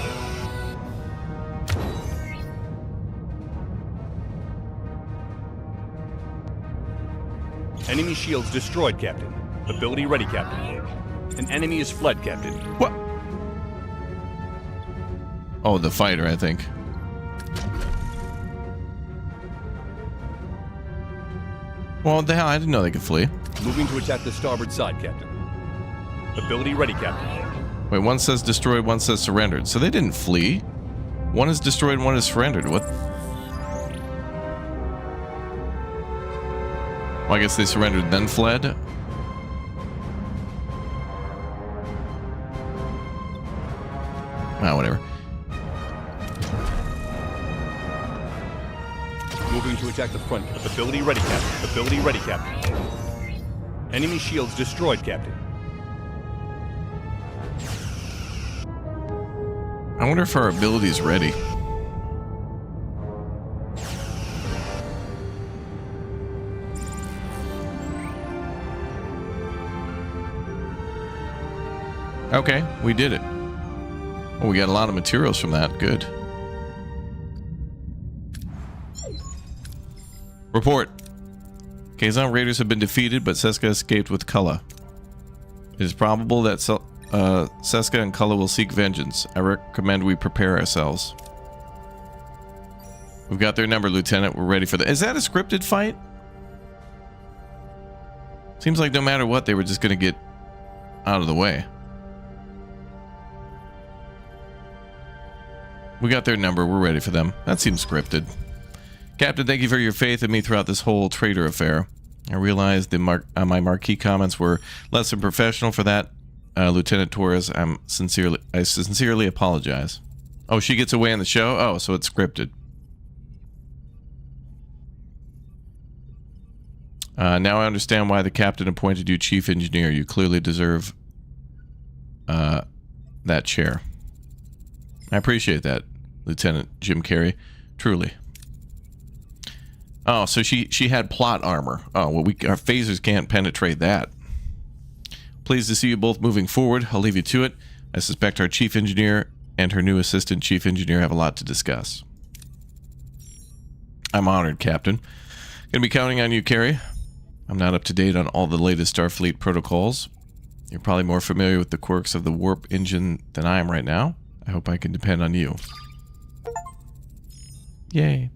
Enemy shields destroyed, Captain. Ability ready, Captain. An enemy is fled, Captain. What? Oh, the fighter, I think. Well, what the hell? I didn't know they could flee. Moving to attack the starboard side, Captain. Ability ready, Captain. Wait, one says destroyed, one says surrendered. So they didn't flee. One is destroyed, one is surrendered. What? Well, I guess they surrendered then fled. Ah, whatever. Moving to attack the front. Ability ready, Captain. Ability ready, Captain. Enemy shields destroyed, Captain. I wonder if our ability is ready. Okay, we did it. Oh, we got a lot of materials from that. Good. Report. Kazan raiders have been defeated, but Seska escaped with Kulla. It is probable that Seska and Cullen will seek vengeance. I recommend we prepare ourselves. We've got their number, Lieutenant. We're ready for that. Is that a scripted fight? Seems like no matter what, they were just going to get out of the way. We got their number. We're ready for them. That seems scripted. Captain, thank you for your faith in me throughout this whole traitor affair. I realized my marquee comments were less than professional. For that, Lieutenant Torres, I sincerely apologize. Oh, she gets away in the show? Oh, so it's scripted. Now I understand why the captain appointed you chief engineer. You clearly deserve that chair. I appreciate that, Lieutenant Jim Carrey. Truly. Oh, so she had plot armor. Oh, well, our phasers can't penetrate that. Pleased to see you both moving forward. I'll leave you to it. I suspect our chief engineer and her new assistant chief engineer have a lot to discuss. I'm honored, Captain. Gonna be counting on you, Carrie. I'm not up to date on all the latest Starfleet protocols. You're probably more familiar with the quirks of the warp engine than I am right now. I hope I can depend on you. Yay.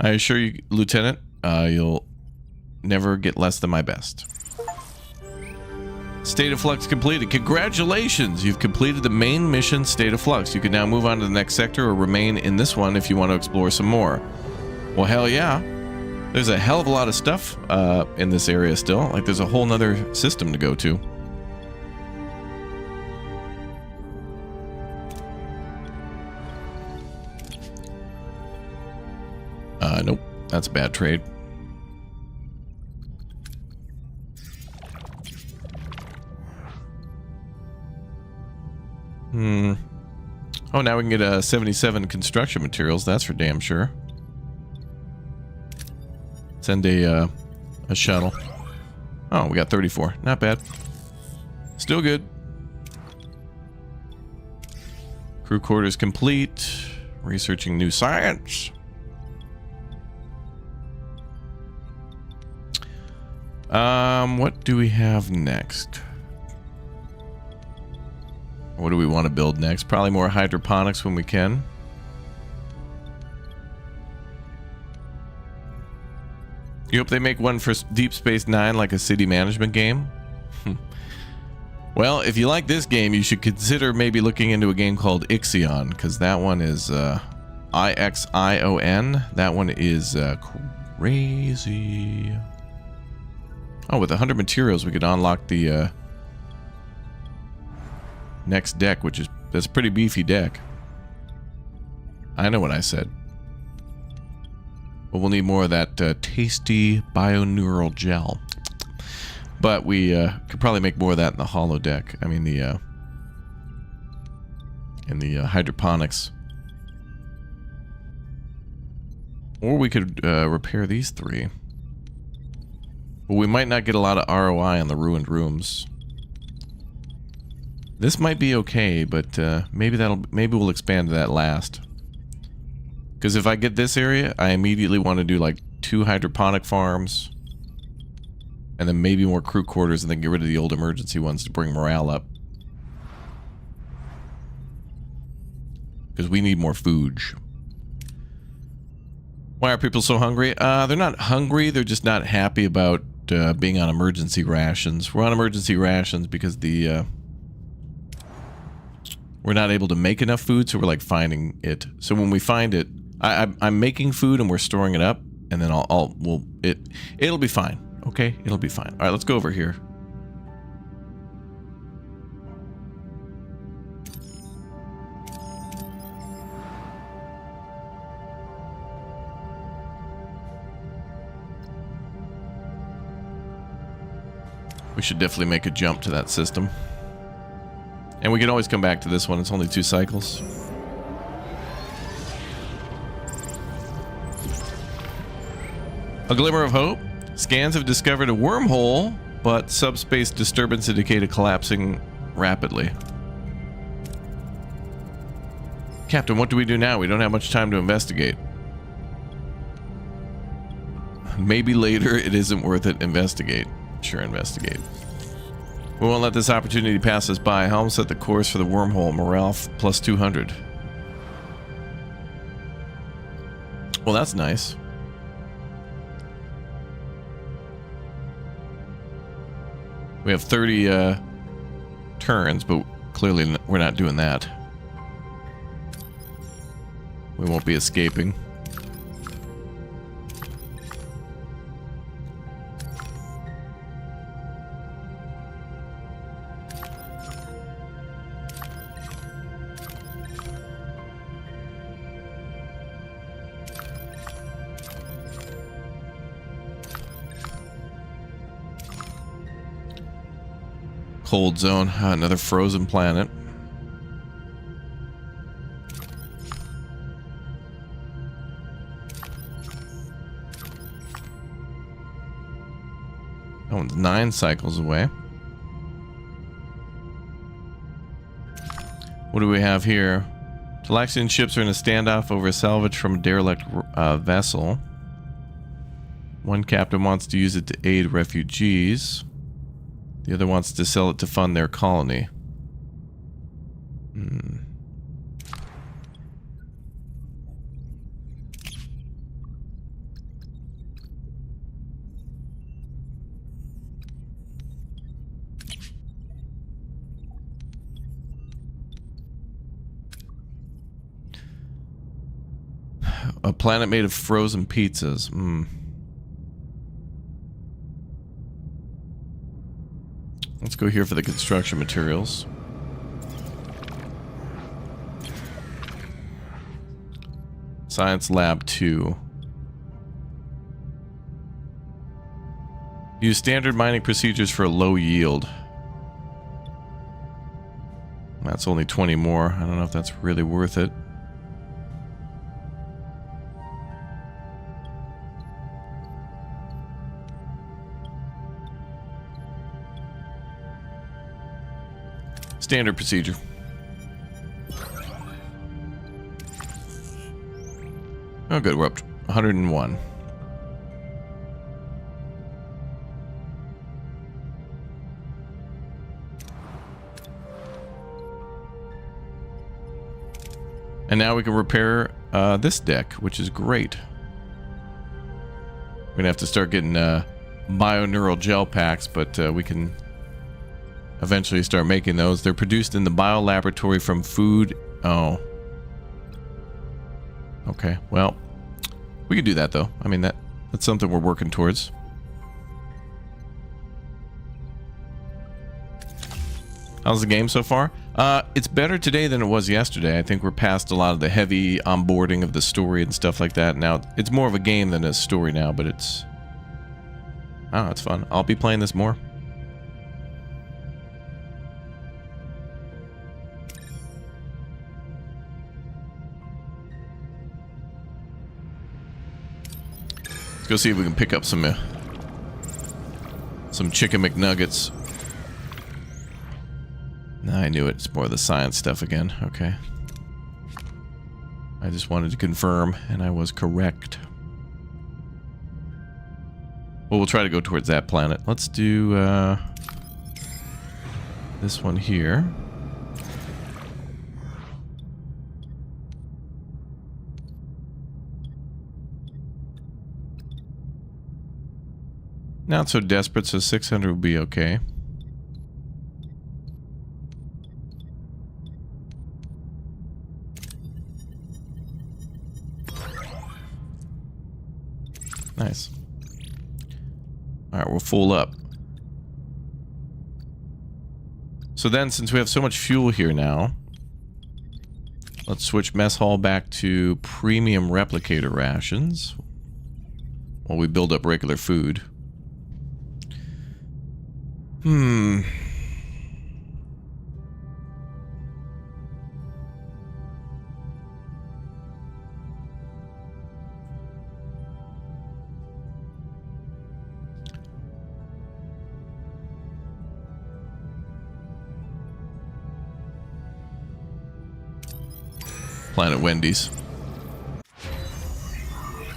I assure you, Lieutenant, you'll never get less than my best. State of Flux completed. Congratulations! You've completed the main mission, State of Flux. You can now move on to the next sector or remain in this one if you want to explore some more. Well, hell yeah. There's a hell of a lot of stuff in this area still. Like, there's a whole nother system to go to. Nope. That's a bad trade. Oh, now we can get 77 construction materials. That's for damn sure. Send a shuttle. Oh, we got 34. Not bad. Still good. Crew quarters complete. Researching new science. What do we have next? What do we want to build next? Probably more hydroponics when we can. You hope they make one for Deep Space Nine, like a city management game? Well, if you like this game, you should consider maybe looking into a game called Ixion, because that one is Ixion. That one is crazy. Oh, with 100 materials, we could unlock the next deck, that's a pretty beefy deck. I know what I said. But we'll need more of that tasty bioneural gel. But we could probably make more of that in the holo deck. I mean, in the hydroponics. Or we could repair these three. But we might not get a lot of ROI on the ruined rooms. This might be okay, but maybe we'll expand to that last. Because if I get this area, I immediately want to do like 2 hydroponic farms. And then maybe more crew quarters, and then get rid of the old emergency ones to bring morale up. Because we need more food. Why are people so hungry? They're not hungry, they're just not happy about being on emergency rations. We're on emergency rations because we're not able to make enough food, so we're like finding it. So when we find it, I'm making food and we're storing it up, and then it'll be fine. Okay, it'll be fine. All right, let's go over here. We should definitely make a jump to that system. And we can always come back to this one. It's only 2 cycles. A glimmer of hope. Scans have discovered a wormhole, but subspace disturbance indicated collapsing rapidly. Captain, what do we do now? We don't have much time to investigate. Maybe later. It isn't worth it. Investigate. Sure, investigate. We won't let this opportunity pass us by. Helm set the course for the wormhole. Morale plus 200. Well, that's nice. We have 30 turns, but clearly we're not doing that. We won't be escaping. Cold zone, another frozen planet. That one's 9 cycles away. What do we have here? Talaxian ships are in a standoff over salvage from a derelict vessel. One captain wants to use it to aid refugees. The other wants to sell it to fund their colony. A planet made of frozen pizzas. Let's go here for the construction materials. Science Lab 2. Use standard mining procedures for a low yield. That's only 20 more. I don't know if that's really worth it. Standard procedure. Oh, good. We're up to 101. And now we can repair this deck, which is great. We're gonna have to start getting bioneural gel packs, but we can eventually start making those. They're produced in the bio laboratory from food. Oh. Okay, well, we can do that though. I mean, that's something we're working towards. How's the game so far? It's better today than it was yesterday. I think we're past a lot of the heavy onboarding of the story and stuff like that. Now, it's more of a game than a story now, but it's... oh, it's fun. I'll be playing this more. Let's go see if we can pick up some chicken McNuggets. Nah, I knew it. It's more of the science stuff again. Okay. I just wanted to confirm, and I was correct. Well, we'll try to go towards that planet. Let's do this one here. Not so desperate, so 600 will be okay. Nice. Alright, we're full up. So then, since we have so much fuel here now, let's switch mess hall back to premium replicator rations while we build up regular food. Planet Wendy's.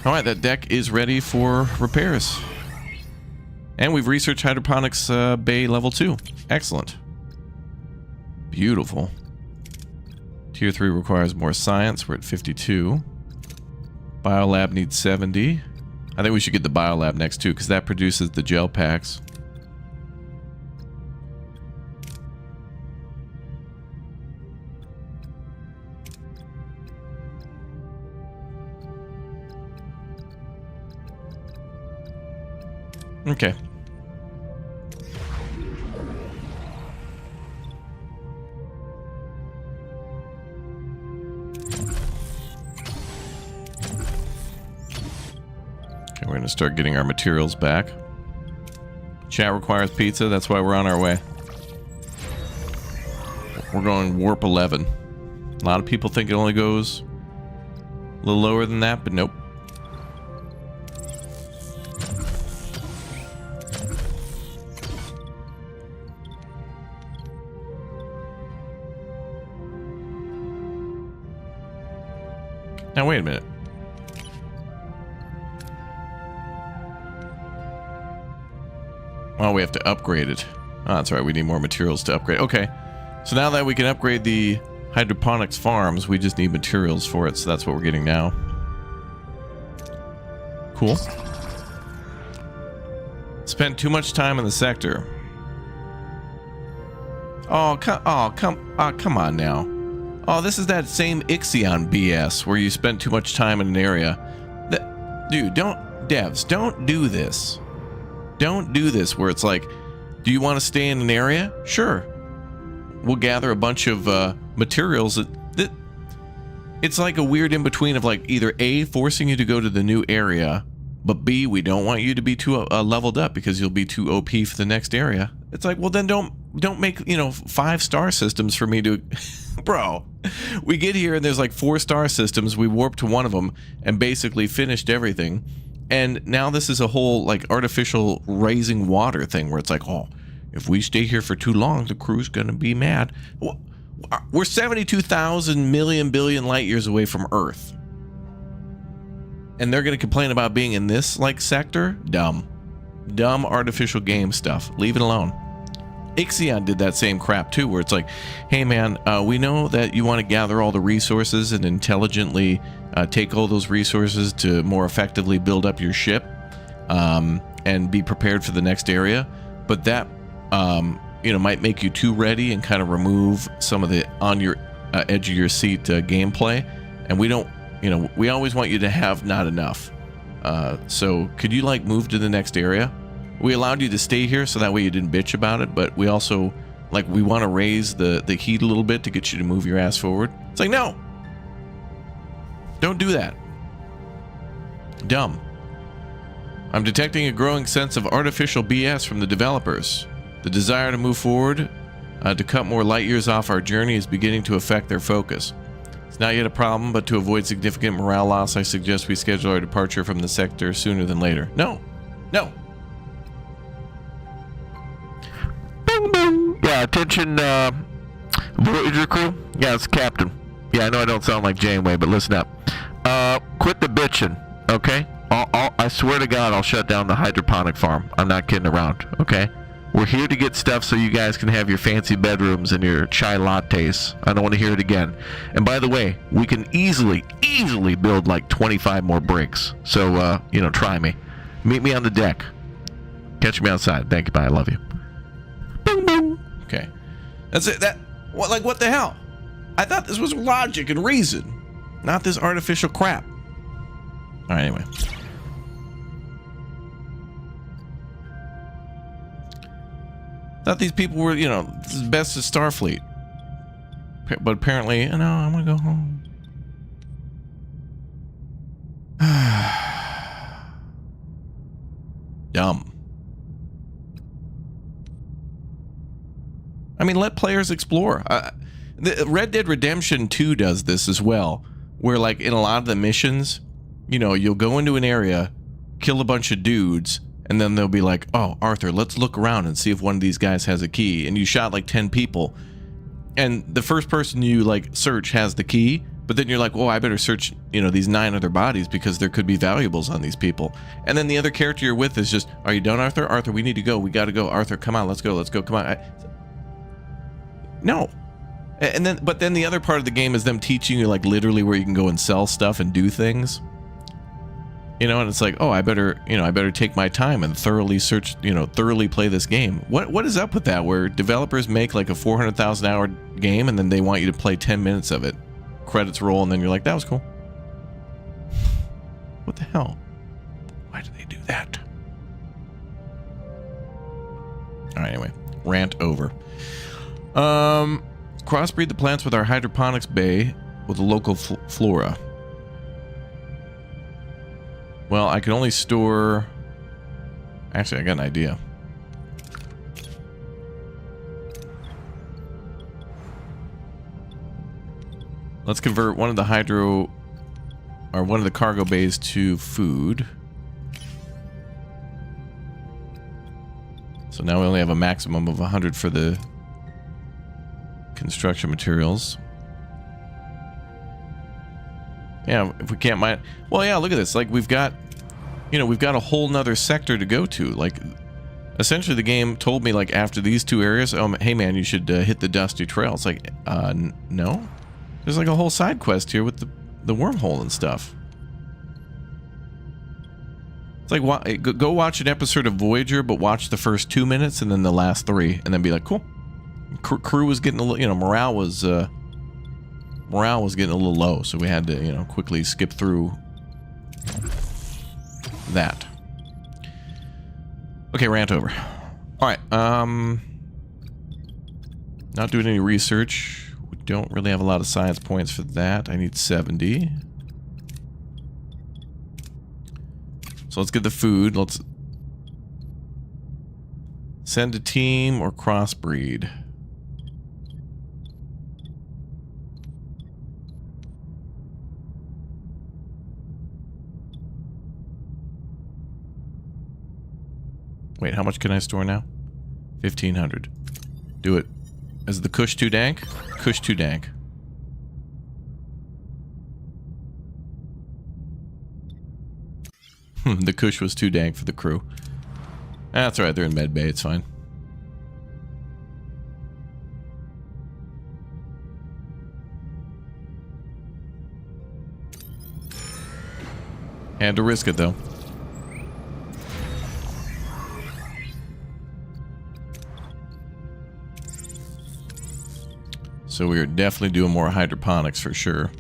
Alright, that deck is ready for repairs. And we've researched hydroponics bay level 2. Excellent. Beautiful. Tier 3 requires more science. We're at 52. Biolab needs 70. I think we should get the biolab next too, because that produces the gel packs. Okay. We're going to start getting our materials back. Chat requires pizza. That's why we're on our way. We're going warp 11. A lot of people think it only goes a little lower than that, but nope. Now, wait a minute. Oh, we have to upgrade it. Oh, that's right. We need more materials to upgrade. Okay. So now that we can upgrade the hydroponics farms, we just need materials for it. So that's what we're getting now. Cool. Spent too much time in the sector. Oh, come on now. Oh, this is that same Ixion BS where you spent too much time in an area. Dude, devs, don't do this. Don't do this where it's like, do you want to stay in an area? Sure. We'll gather a bunch of materials. It's like a weird in-between of like either A, forcing you to go to the new area, but B, we don't want you to be too leveled up because you'll be too OP for the next area. It's like, well, then don't make, 5-star systems for me to... Bro, we get here and there's like 4-star systems. We warped to one of them and basically finished everything. And now this is a whole like artificial raising water thing where it's like, oh, if we stay here for too long, the crew's going to be mad. We're 72,000 million billion light years away from Earth. And they're going to complain about being in this like sector? Dumb artificial game stuff. Leave it alone. Ixion did that same crap too, where it's like, hey man, we know that you want to gather all the resources and intelligently take all those resources to more effectively build up your ship and be prepared for the next area, but that might make you too ready and kind of remove some of the on your edge of your seat gameplay, and we don't, we always want you to have not enough. So could you like move to the next area? We allowed you to stay here so that way you didn't bitch about it, but we also we want to raise the heat a little bit to get you to move your ass forward. It's like, no, don't do that. Dumb. I'm detecting a growing sense of artificial BS from the developers. The desire to move forward, to cut more light years off our journey is beginning to affect their focus. It's not yet a problem, but to avoid significant morale loss, I suggest we schedule our departure from the sector sooner than later. No. Yeah, attention, Voyager crew. Yeah, it's Captain. Yeah, I know I don't sound like Janeway, but listen up. Quit the bitching, okay? I swear to God, I'll shut down the hydroponic farm. I'm not kidding around, okay? We're here to get stuff so you guys can have your fancy bedrooms and your chai lattes. I don't want to hear it again. And by the way, we can easily build like 25 more bricks. So, try me. Meet me on the deck. Catch me outside. Thank you. Bye. I love you. Boom, boom. Okay. That's it. What the hell? I thought this was logic and reason, not this artificial crap. All right, anyway. Thought these people were, this is best of Starfleet. But apparently, no, I'm gonna go home. Dumb. I mean, let players explore. The Red Dead Redemption 2 does this as well, where like in a lot of the missions, you'll go into an area, kill a bunch of dudes, and then they'll be like, oh, Arthur, let's look around and see if one of these guys has a key. And you shot like 10 people, and the first person you like search has the key, But then you're like, well, I better search, you know, these 9 other bodies because there could be valuables on these people. And then the other character you're with is just, are you done, Arthur? Arthur, we need to go. We got to go. Arthur, come on. Let's go. Come on. No. And then, but then the other part of the game is them teaching you like literally where you can go and sell stuff and do things. You know, and it's like, oh, I better take my time and thoroughly search, you know, thoroughly play this game. What is up with that? Where developers make like a 400,000 hour game and then they want you to play 10 minutes of it. Credits roll, and then you're like, that was cool. What the hell? Why did they do that? All right, anyway, rant over. Crossbreed the plants with our hydroponics bay with the local flora. Well, I can only store... Actually, I got an idea. Let's convert one of the one of the cargo bays to food. So now we only have a maximum of 100 for the construction materials. Yeah, if we can't mine... Well, yeah, look at this. Like, we've got... You know, we've got a whole nother sector to go to. Like, essentially the game told me, like, after these 2 areas, oh, hey, man, you should hit the Dusty Trail. It's like, no? There's like a whole side quest here with the wormhole and stuff. It's like, go watch an episode of Voyager, but watch the first 2 minutes and then the last 3, and then be like, cool. Crew was getting a little, you know, morale was getting a little low, so we had to, you know, quickly skip through that. Okay, rant over. All right, not doing any research. We don't really have a lot of science points for that. I need 70. So let's get the food. Let's send a team or crossbreed. Wait, how much can I store now? 1,500. Do it. Is the Kush too dank? Kush too dank. The Kush was too dank for the crew. That's alright, they're in med bay, it's fine. Had to risk it though. So we are definitely doing more hydroponics for sure.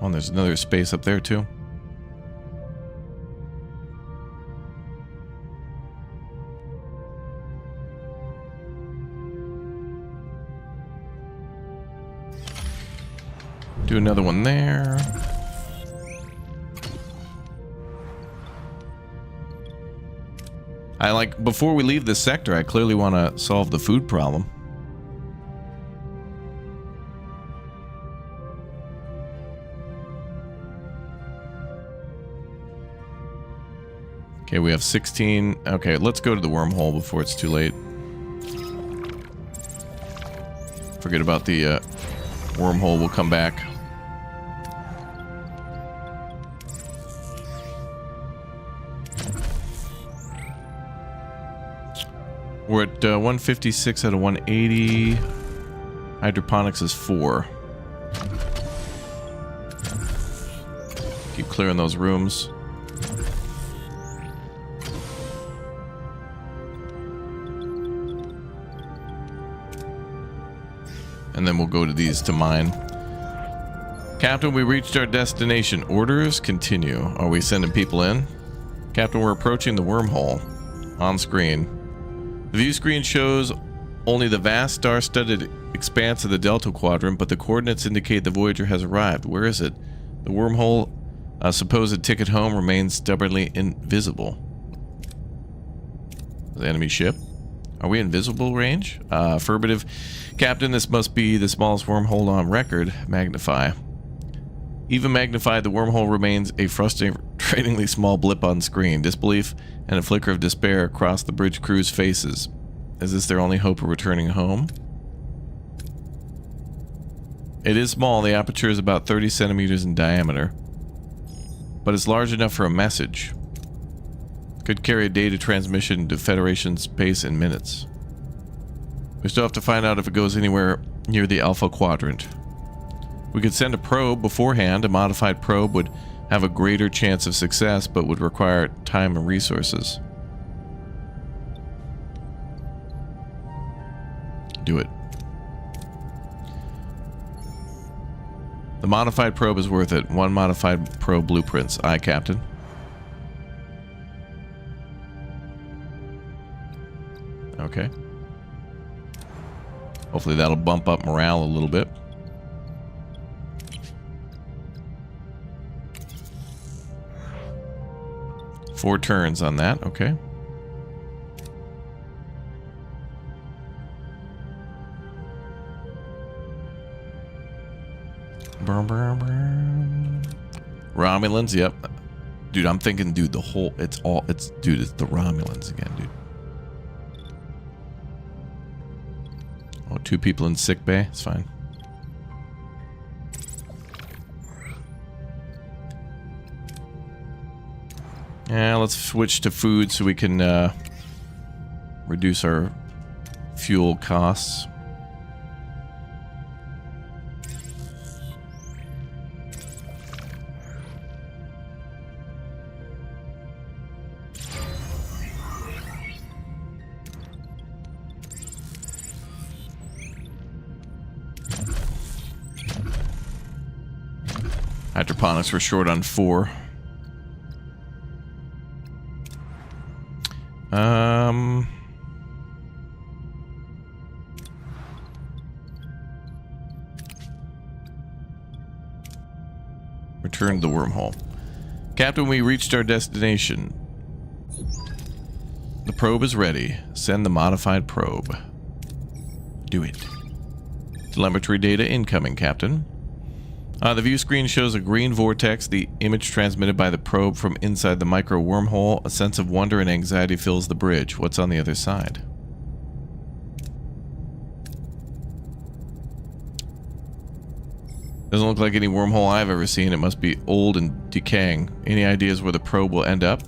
Oh, and there's another space up there too. Do another one there. I like, before we leave this sector, I clearly want to solve the food problem. Okay, we have 16. Okay, let's go to the wormhole before it's too late. Forget about the wormhole, we'll come back. We're at 156 out of 180. Hydroponics is 4. Keep clearing those rooms. And then we'll go to these to mine. Captain, we reached our destination. Orders continue. Are we sending people in? Captain, we're approaching the wormhole. On screen. The view screen shows only the vast star-studded expanse of the Delta Quadrant, but the coordinates indicate the Voyager has arrived. Where is it? The wormhole, supposed ticket home, remains stubbornly invisible. The enemy ship. Are we in visible range? Affirmative. Captain, this must be the smallest wormhole on record. Magnify. Even magnified, the wormhole remains a frustratingly small blip on screen. Disbelief and a flicker of despair across the bridge crew's faces. Is this their only hope of returning home? It is small. The aperture is about 30 centimeters in diameter, but it's large enough for a message. Could carry a data transmission to Federation space in minutes. We still have to find out if it goes anywhere near the Alpha Quadrant. We could send a probe beforehand. A modified probe would have a greater chance of success, but would require time and resources. Do it. The modified probe is worth it. 1 modified probe blueprints. Aye, Captain. Okay. Hopefully that'll bump up morale a little bit. Four turns on that. Okay. Romulans, yep. Dude, I'm thinking, dude, the whole, dude, it's the Romulans again, dude. Oh, 2 people in sick bay, it's fine. Yeah, let's switch to food so we can reduce our fuel costs. Hydroponics were short on 4. Return to the wormhole. Captain, we reached our destination. The probe is ready. Send the modified probe. Do it. Telemetry data incoming, Captain. The view screen shows a green vortex, the image transmitted by the probe from inside the micro wormhole. A sense of wonder and anxiety fills the bridge. What's on the other side? Doesn't look like any wormhole I've ever seen. It must be old and decaying. Any ideas where the probe will end up?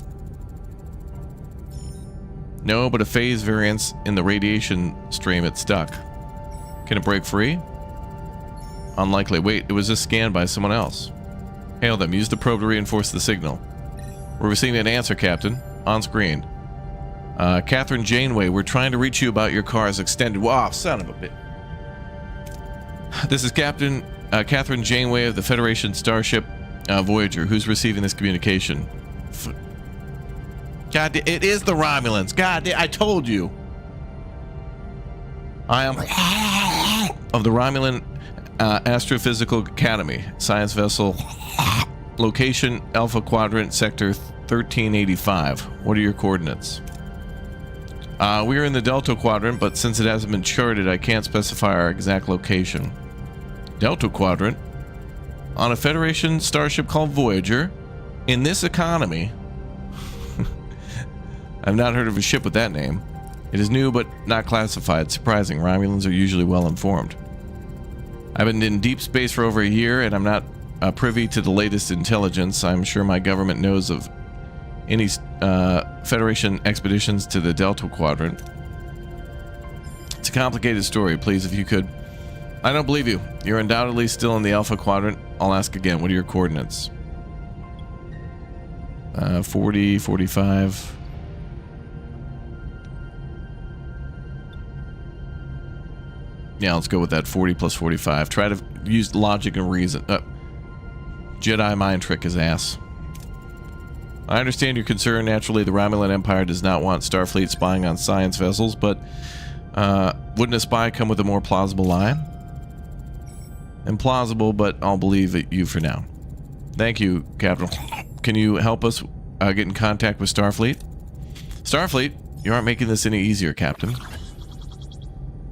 No, but a phase variance in the radiation stream it's stuck. Can it break free? Unlikely. Wait, it was just scanned by someone else. Hail them. Use the probe to reinforce the signal. We're receiving an answer, Captain. On screen. Catherine Janeway, we're trying to reach you about your car's extended... Wow, son of a bit. This is Catherine Janeway of the Federation starship Voyager. Who's receiving this communication? God, it is the Romulans. God, I told you. I am of the Romulan Astrophysical Academy. Science vessel. Location Alpha Quadrant, Sector 1385. What are your coordinates? We are in the Delta Quadrant, but since it hasn't been charted, I can't specify our exact location. Delta Quadrant? On a Federation starship called Voyager? In this economy? I've not heard of a ship with that name. It is new, but not classified. Surprising. Romulans are usually well informed. I've been in deep space for over a year, and I'm not privy to the latest intelligence. I'm sure my government knows of any Federation expeditions to the Delta Quadrant. It's a complicated story. Please, if you could. I don't believe you. You're undoubtedly still in the Alpha Quadrant. I'll ask again. What are your coordinates? 40, 45... Yeah, let's go with that. 40 plus 45. Try to use logic and reason. Jedi mind trick his ass. I understand your concern. Naturally, the Romulan Empire does not want Starfleet spying on science vessels, but wouldn't a spy come with a more plausible lie? Implausible, but I'll believe you for now. Thank you, Captain. Can you help us get in contact with Starfleet? Starfleet? You aren't making this any easier, Captain.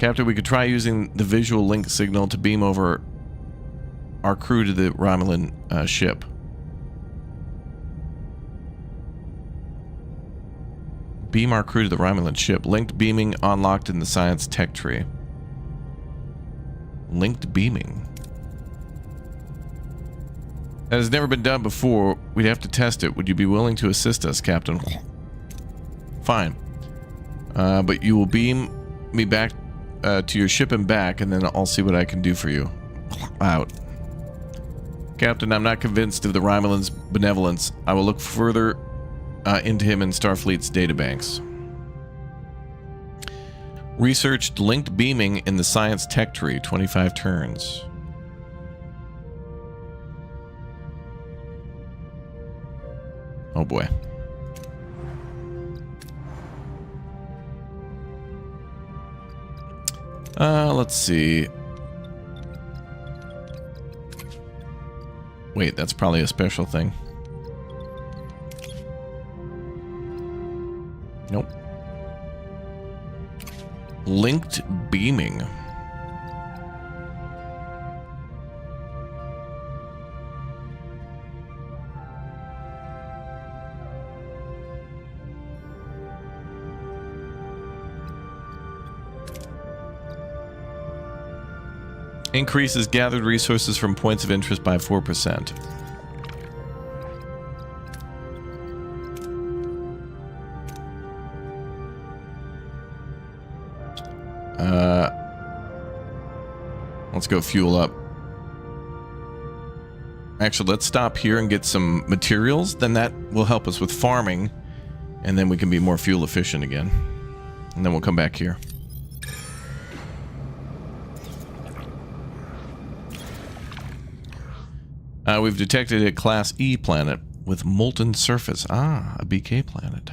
Captain, we could try using the visual link signal to beam over our crew to the Romulan ship. Beam our crew to the Romulan ship. Linked beaming unlocked in the science tech tree. Linked beaming. That has never been done before. We'd have to test it. Would you be willing to assist us, Captain? Fine. But you will beam me back to your ship and back, and then I'll see what I can do for you. Out. Captain, I'm not convinced of the Romulan's benevolence. I will look further into him in Starfleet's databanks. Researched linked beaming in the science tech tree. 25 turns. Oh boy. Let's see. Wait, that's probably a special thing. Nope. Linked beaming. Increases gathered resources from points of interest by 4%. Let's go fuel up. Actually, let's stop here and get some materials. Then that will help us with farming. And then we can be more fuel efficient again. And then we'll come back here. We've detected a Class E planet with molten surface. Ah, a BK planet.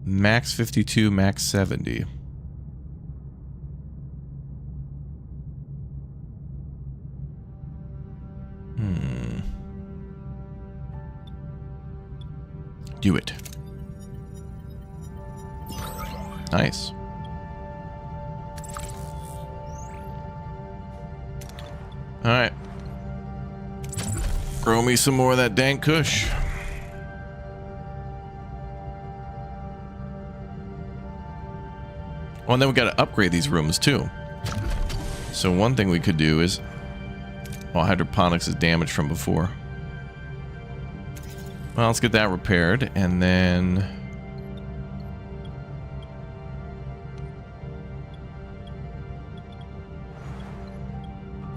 Max 52, max 70. Do it. Nice. Alright. Grow me some more of that dank kush. Oh, and then we got to upgrade these rooms too. So one thing we could do is... Well, hydroponics is damaged from before. Well, let's get that repaired, and then...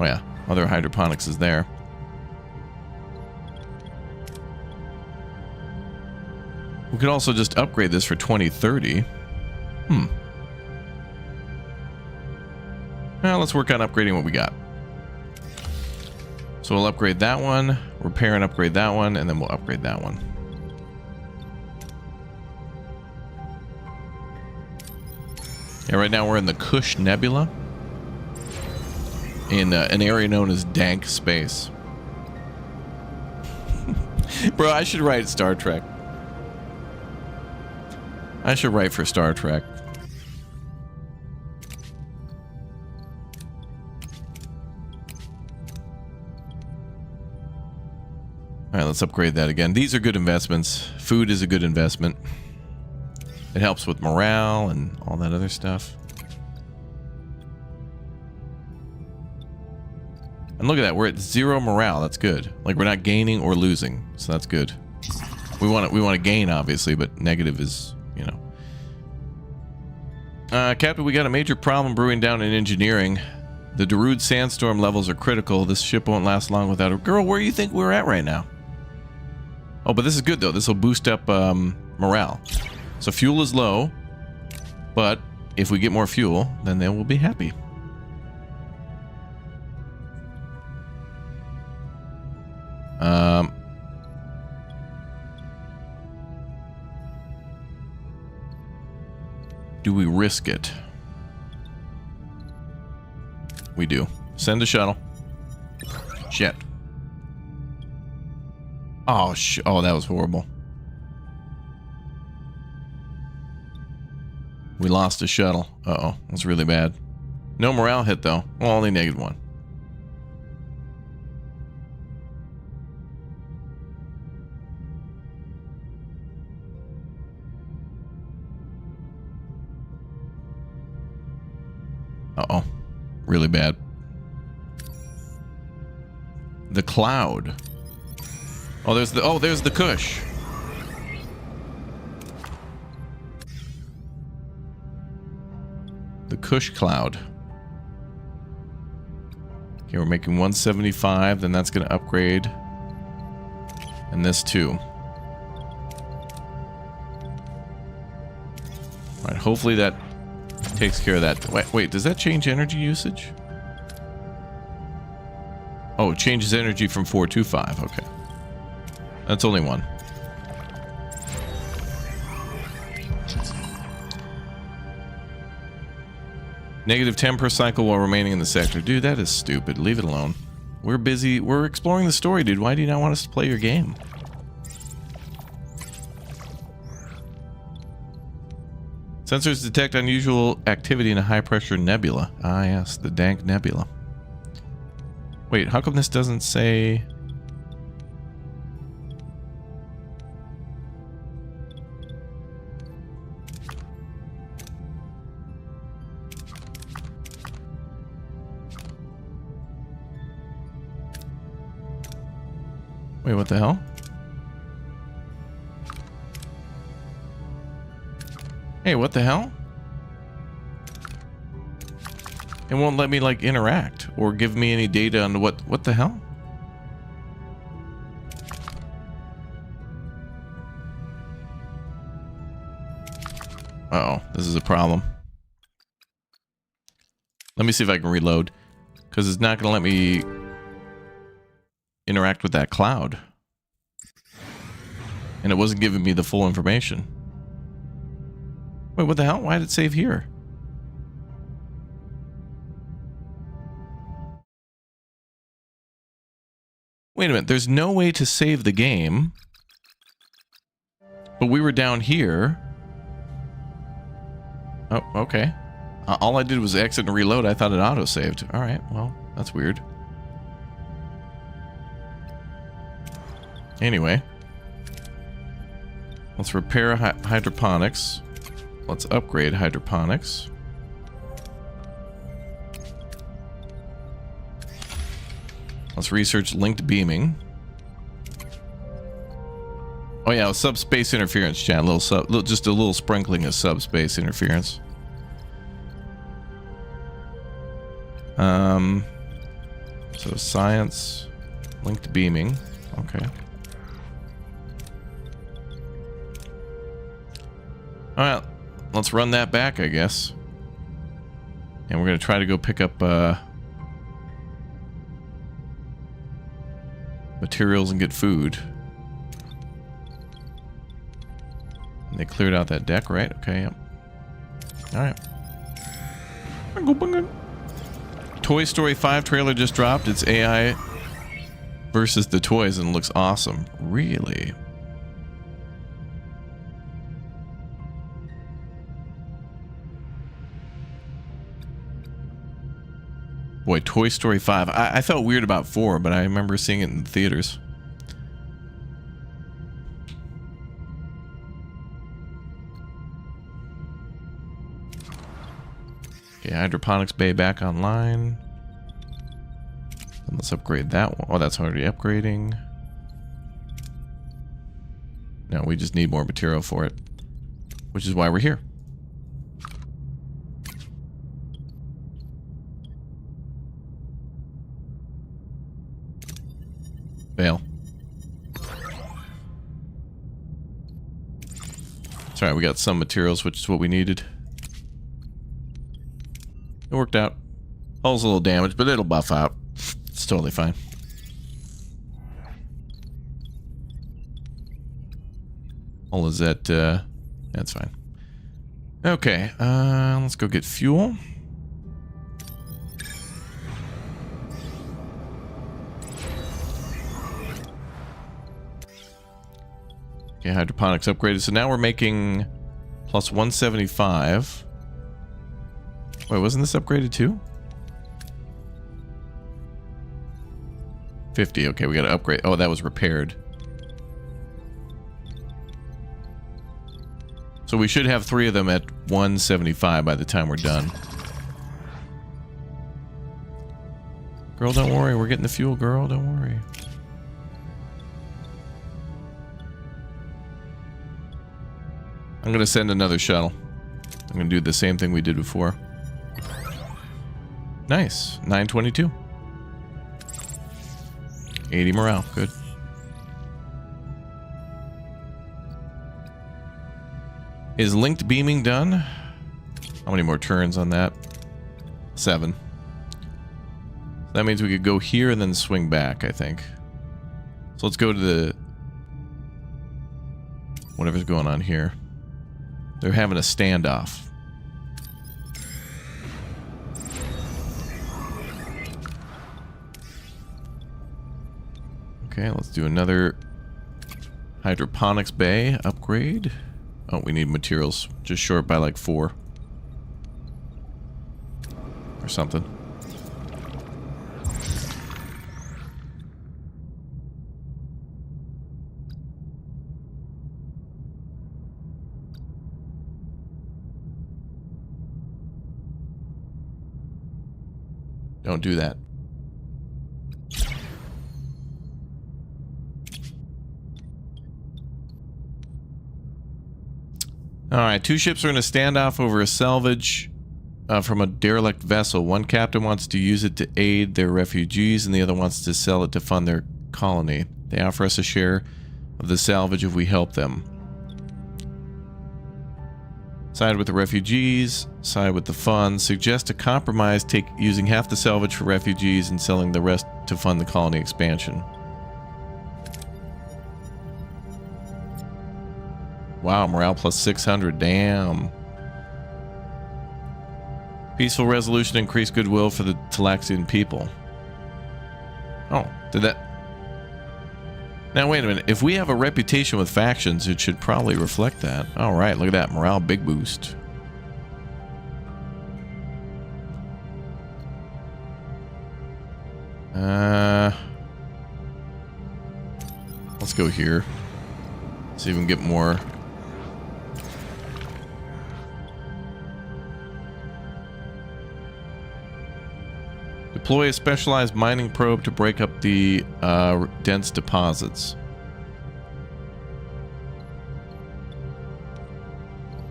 Oh yeah, other hydroponics is there. We could also just upgrade this for 2030. Well, let's work on upgrading what we got. So we'll upgrade that one, repair and upgrade that one, and then we'll upgrade that one. Yeah, right now we're in the Kush Nebula. In an area known as Dank Space. Bro, I should write Star Trek. I should write for Star Trek. Alright, let's upgrade that again. These are good investments. Food is a good investment. It helps with morale and all that other stuff. And look at that, we're at 0 morale. That's good. Like, we're not gaining or losing, so that's good. We want to gain, obviously, but negative is, you know. Captain, we got a major problem brewing down in engineering. The Darude sandstorm levels are critical. This ship won't last long without a... Girl, where do you think we're at right now? Oh, but this is good, though. This will boost up morale. So fuel is low, but if we get more fuel, then they will be happy. Do we risk it? We do. Send a shuttle. Shit. Oh, oh, that was horrible. We lost a shuttle. Uh-oh. That's really bad. No morale hit, though. Well, only -1. Uh-oh. Really bad. The cloud. Oh, there's the Kush. The Kush cloud. Okay, we're making 175, then that's going to upgrade. And this too. Alright, hopefully that takes care of that. Wait, does that change energy usage? Oh, it changes energy from 4 to 5. Okay. That's only one. Negative 10 per cycle while remaining in the sector. Dude, that is stupid. Leave it alone. We're busy. We're exploring the story, dude. Why do you not want us to play your game? Sensors detect unusual activity in a high-pressure nebula. Ah, yes, the dank nebula. Wait, how come this doesn't say... Wait, what the hell? Hey, what the hell? It won't let me, like, interact or give me any data on what the hell? Uh-oh, this is a problem. Let me see if I can reload, because it's not going to let me interact with that cloud. And it wasn't giving me the full information. Wait, what the hell? Why did it save here? Wait a minute, there's no way to save the game. But we were down here. Oh, okay. All I did was exit and reload. I thought it auto-saved. Alright, well, that's weird. Anyway. Let's repair hydroponics. Let's upgrade hydroponics. Let's research linked beaming. Oh yeah, subspace interference, chat. Just a little sprinkling of subspace interference. So science, linked beaming. Okay. All right, let's run that back, I guess. And we're gonna try to go pick up materials and get food. And they cleared out that deck, right? Okay, yep. Alright. Toy Story 5 trailer just dropped. It's AI versus the toys and looks awesome. Really? Boy, Toy Story 5. I felt weird about 4, but I remember seeing it in theaters. Okay, hydroponics bay back online. And let's upgrade that one. Oh, that's already upgrading. No, we just need more material for it, which is why we're here. Fail. It's alright, we got some materials, which is what we needed. It worked out. Hull's a little damaged, but it'll buff out. It's totally fine. Hull is at, that's fine. Okay, let's go get fuel. Okay, hydroponics upgraded. So now we're making plus 175. Wait, wasn't this upgraded too? 50. Okay, we got to upgrade. Oh, that was repaired. So we should have 3 of them at 175 by the time we're done. Girl, don't worry. We're getting the fuel, girl. Don't worry. I'm going to send another shuttle. I'm going to do the same thing we did before. Nice. 922. 80 morale. Good. Is linked beaming done? How many more turns on that? 7. That means we could go here and then swing back, I think. So let's go to the... whatever's going on here. They're having a standoff. Okay, let's do another hydroponics bay upgrade. Oh, we need materials. Just short by like 4. Or something. Don't do that. Alright, 2 ships are in a standoff over a salvage from a derelict vessel. One captain wants to use it to aid their refugees, and the other wants to sell it to fund their colony. They offer us a share of the salvage if we help them. Side with the refugees, side with the funds. Suggest a compromise, using half the salvage for refugees and selling the rest to fund the colony expansion. Wow, morale plus 600, damn. Peaceful resolution, increased goodwill for the Talaxian people. Oh, did that... Now, wait a minute. If we have a reputation with factions, it should probably reflect that. Alright, look at that. Morale, big boost. Let's go here. See if we can get more... Deploy a specialized mining probe to break up the dense deposits.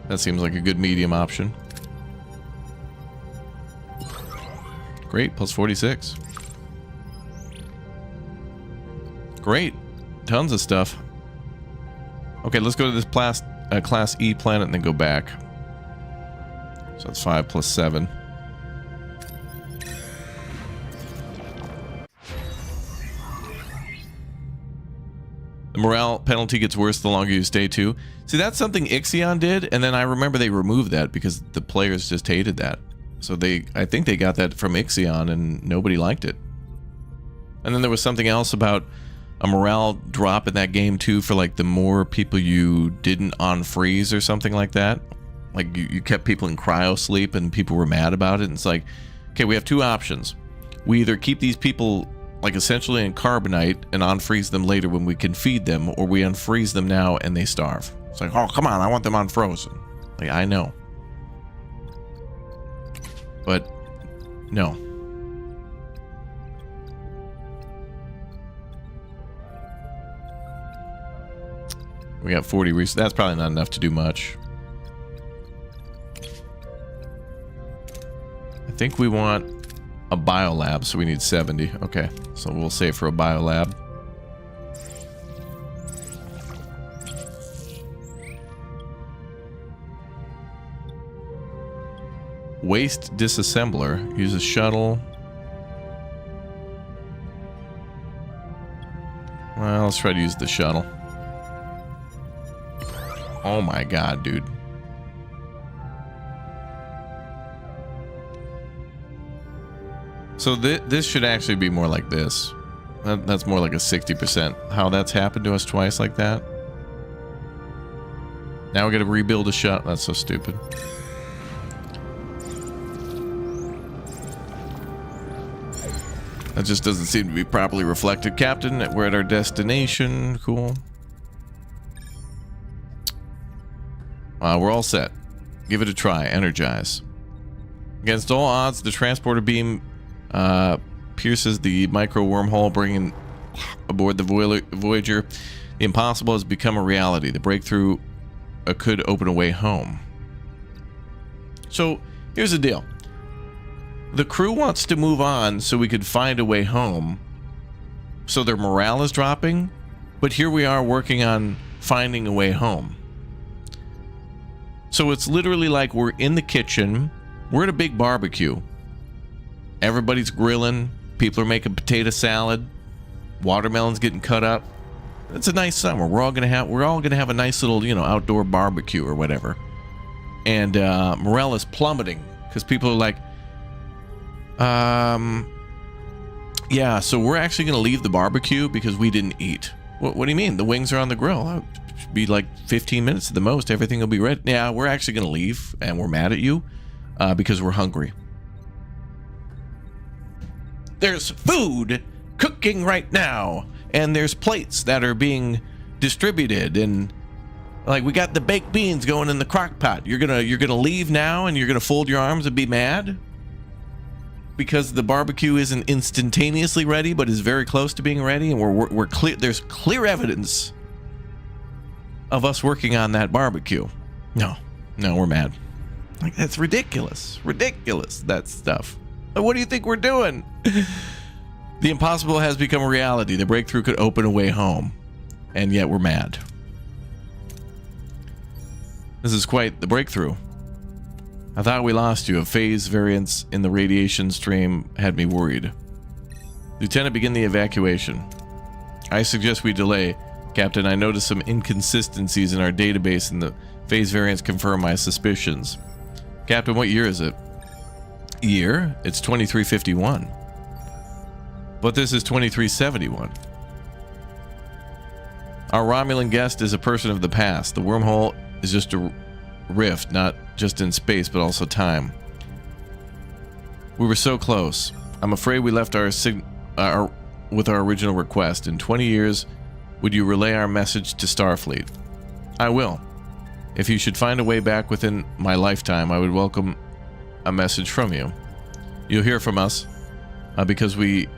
That seems like a good medium option. Great, plus 46. Great, tons of stuff. Okay, let's go to this Class E planet and then go back. So that's 5 plus 7. The morale penalty gets worse the longer you stay too. See, that's something Ixion did, and then I remember they removed that because the players just hated that. So I think they got that from Ixion and nobody liked it. And then there was something else about a morale drop in that game too for like the more people you didn't unfreeze or something like that. Like you kept people in cryo sleep and people were mad about it. And it's like, okay, we have 2 options. We either keep these people like essentially in carbonite and unfreeze them later when we can feed them, or we unfreeze them now and they starve. It's like, oh, come on, I want them unfrozen. Like, I know. But, no. We got 40 resources. That's probably not enough to do much. I think we want a biolab, so we need 70. Okay, so we'll save for a biolab. Waste disassembler. Use a shuttle. Well, let's try to use the shuttle. Oh my god, dude. So this should actually be more like this. That's more like a 60%. How that's happened to us twice like that. Now we gotta rebuild a shuttle. That's so stupid. That just doesn't seem to be properly reflected. Captain, we're at our destination. Cool. We're all set. Give it a try. Energize. Against all odds, the transporter beam pierces the micro wormhole, bringing aboard the Voyager. The impossible has become a reality. The breakthrough could open a way home. So here's the deal. The crew wants to move on so we could find a way home. So their morale is dropping, but here we are working on finding a way home. So it's literally like we're in the kitchen, we're at a big barbecue. Everybody's grilling, people are making potato salad, watermelons getting cut up. It's a nice summer. We're all gonna have a nice little, outdoor barbecue or whatever. And morale is plummeting because people are like, yeah, so we're actually gonna leave the barbecue because we didn't eat. What do you mean? The wings are on the grill. It should be like 15 minutes at the most. Everything will be ready. Yeah, we're actually gonna leave, and we're mad at you because we're hungry. There's food cooking right now, and there's plates that are being distributed, and like we got the baked beans going in the crock pot. You're gonna leave now, and you're gonna fold your arms and be mad because the barbecue isn't instantaneously ready, but is very close to being ready, and we're clear. There's clear evidence of us working on that barbecue. No, we're mad. Like, that's ridiculous, that stuff. What do you think we're doing? The impossible has become a reality. The breakthrough could open a way home, and yet we're mad. This is quite the breakthrough. I thought we lost you. A phase variance in the radiation stream had me worried. Lieutenant, begin the evacuation. I suggest we delay. Captain, I noticed some inconsistencies in our database, and the phase variants confirm my suspicions. Captain, what year is it? Year? It's 2351. But this is 2371. Our Romulan guest is a person of the past. The wormhole is just a rift, not just in space, but also time. We were so close. I'm afraid we left with our original request. In 20 years, would you relay our message to Starfleet? I will. If you should find a way back within my lifetime, I would welcome a message from you. You'll hear from us because we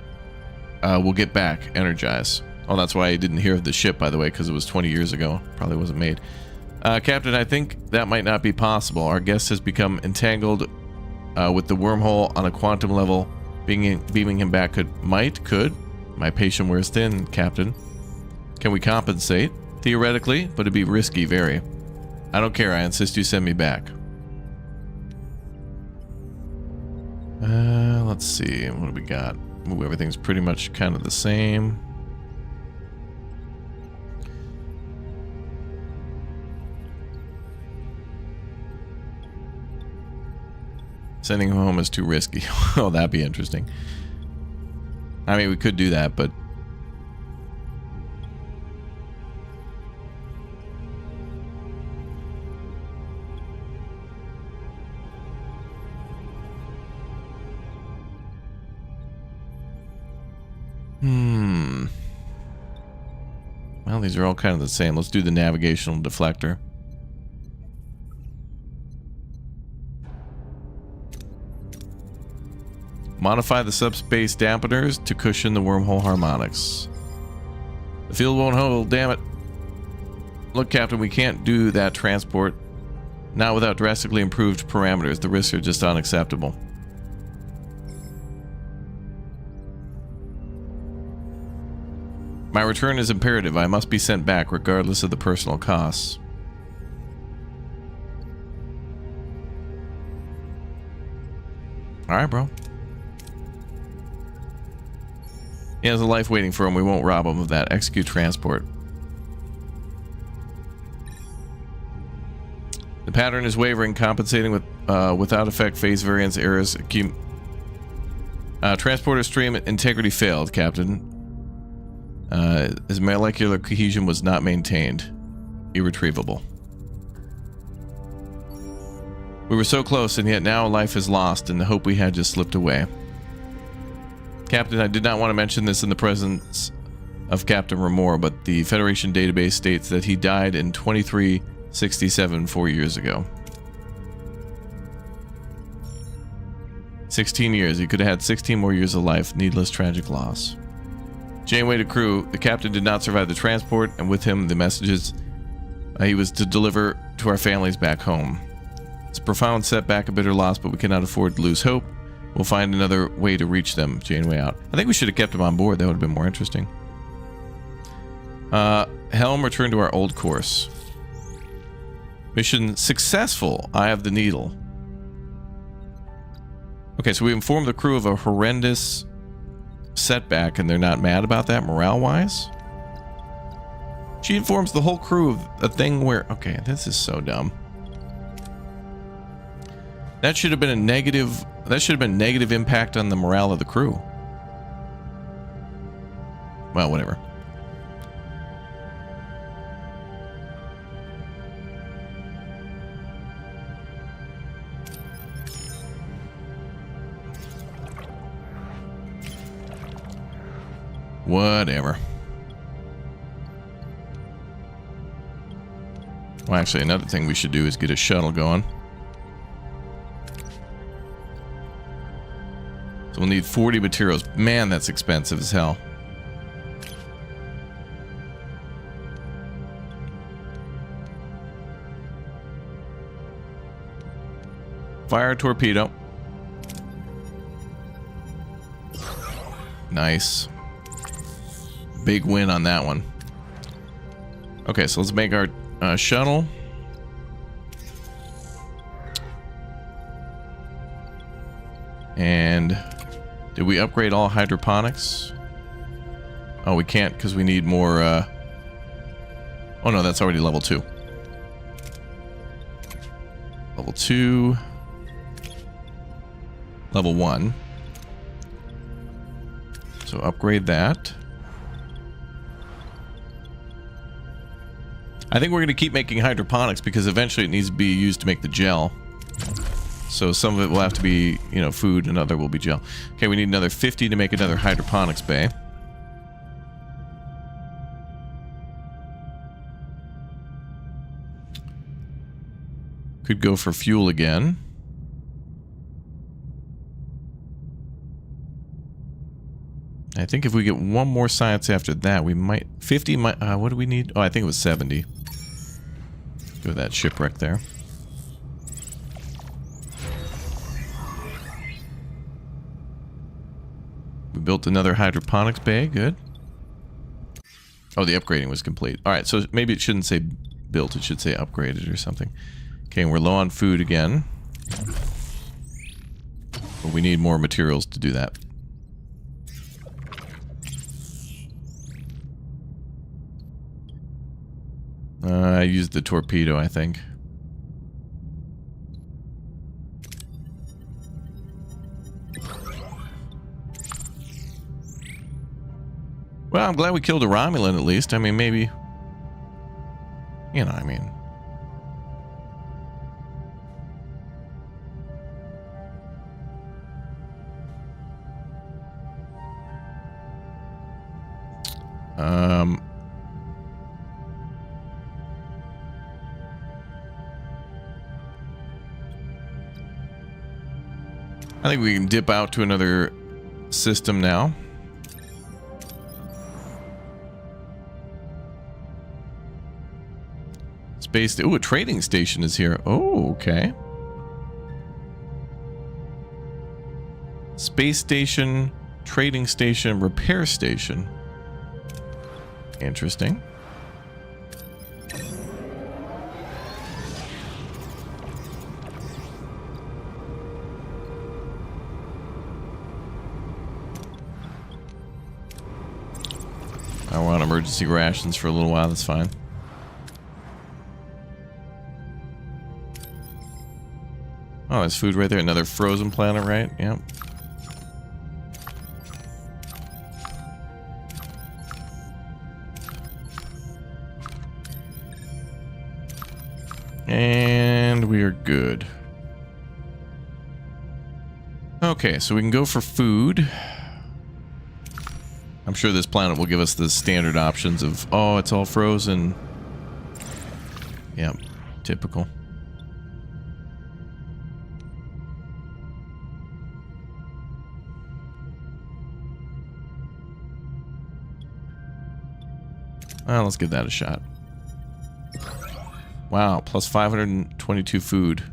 will get back energized. Oh, that's why I didn't hear of the ship, by the way, because it was 20 years ago. Probably wasn't made. Captain, I think that might not be possible. Our guest has become entangled with the wormhole on a quantum level. Beaming him back could. My patient wears thin, Captain. Can we compensate? Theoretically, but it'd be risky, very. I don't care. I insist you send me back. Let's see. What do we got? Ooh, everything's pretty much kind of the same. Sending him home is too risky. Oh, that'd be interesting. I mean, we could do that, but... Well, these are all kind of the same. Let's do the navigational deflector. Modify the subspace dampeners to cushion the wormhole harmonics. The field won't hold, damn it. Look, Captain, we can't do that transport. Not without drastically improved parameters. The risks are just unacceptable. My return is imperative. I must be sent back, regardless of the personal costs. Alright, bro. He has a life waiting for him. We won't rob him of that. Execute transport. The pattern is wavering, compensating with without effect phase variance errors. Transporter stream integrity failed, Captain. His molecular cohesion was not maintained. Irretrievable. We were so close, and yet now life is lost, and the hope we had just slipped away. Captain, I did not want to mention this in the presence of Captain Ramore, but the Federation database states that he died in 2367, 4 years ago. 16 years. He could have had 16 more years of life. Needless tragic loss. Janeway to crew. The captain did not survive the transport, and with him the messages he was to deliver to our families back home. It's a profound setback, a bitter loss, but we cannot afford to lose hope. We'll find another way to reach them. Janeway out. I think we should have kept him on board. That would have been more interesting. Helm, return to our old course. Mission successful. Eye of the Needle. Okay, so we informed the crew of a horrendous setback, and they're not mad about that morale-wise? She informs the whole crew of a thing where... Okay, this is so dumb. That should have been a negative... That should have been negative impact on the morale of the crew. Well, whatever. Whatever. Well, actually, another thing we should do is get a shuttle going. So we'll need 40 materials. Man, that's expensive as hell. Fire a torpedo. Nice. Big win on that one. Okay, so let's make our shuttle. And did we upgrade all hydroponics? Oh, we can't because we need more. Oh no, that's already level 2. Level 2. Level 1. So upgrade that. I think we're going to keep making hydroponics because eventually it needs to be used to make the gel. So some of it will have to be, you know, food, and other will be gel. Okay, we need another 50 to make another hydroponics bay. Could go for fuel again. I think if we get one more science after that, we might... 50 might... what do we need? Oh, I think it was 70. Go with that shipwreck there. We built another hydroponics bay. Good. Oh, the upgrading was complete. Alright, so maybe it shouldn't say built. It should say upgraded or something. Okay, and we're low on food again. But we need more materials to do that. I used the torpedo, I think. Well, I'm glad we killed a Romulan at least. I mean, maybe... You know, I mean... I think we can dip out to another system now. Space... Ooh, a trading station is here. Oh, okay. Space station, trading station, repair station. Interesting. I want emergency rations for a little while, that's fine. Oh, there's food right there. Another frozen planet, right? Yep. And we are good. Okay, so we can go for food. I'm sure this planet will give us the standard options of, oh, it's all frozen. Yep, typical. Well, let's give that a shot. Wow, plus 522 food.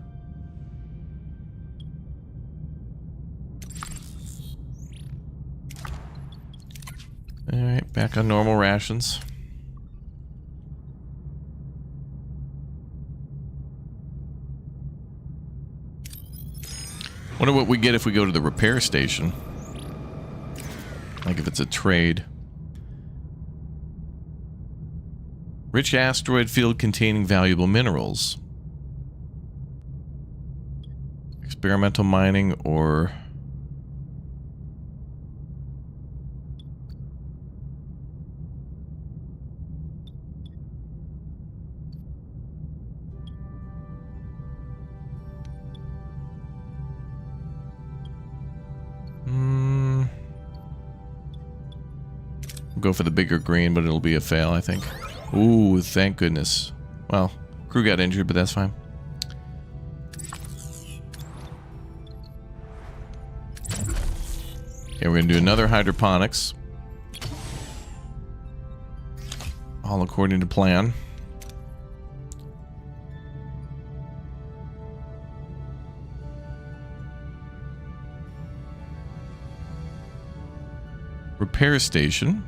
Alright, back on normal rations. Wonder what we get if we go to the repair station. Like if it's a trade. Rich asteroid field containing valuable minerals. Experimental mining or... We'll go for the bigger green, but it'll be a fail, I think. Ooh, thank goodness. Well, crew got injured, but that's fine. Okay, we're gonna do another hydroponics. All according to plan. Repair station.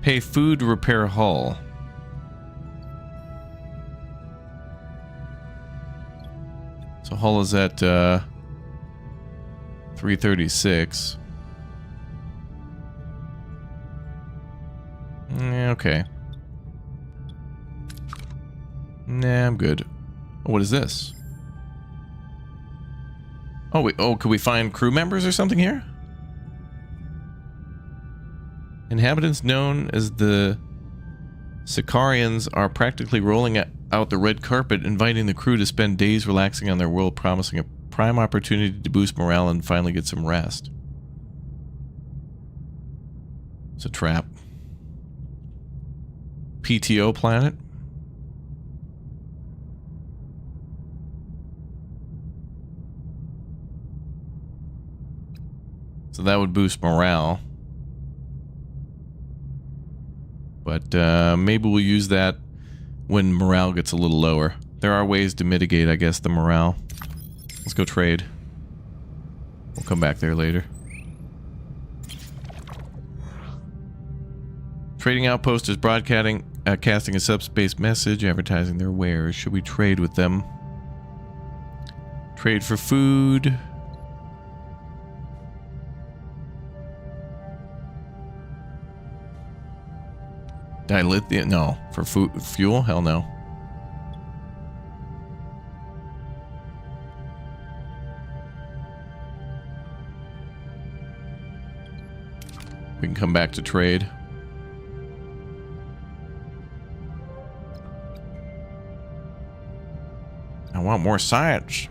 Pay food to repair hull. So hull is at 336. Okay. Nah, I'm good. Oh, what is this? Oh, wait. Oh, could we find crew members or something here? Inhabitants known as the Sicarians are practically rolling out the red carpet, inviting the crew to spend days relaxing on their world, promising a prime opportunity to boost morale and finally get some rest. It's a trap. PTO planet. So that would boost morale. But maybe we'll use that when morale gets a little lower. There are ways to mitigate, I guess, the morale. Let's go trade. We'll come back there later. Trading outpost is casting a subspace message, advertising their wares. Should we trade with them? Trade for food. Dilithium? No. For fuel? Hell no. We can come back to trade. I want more science.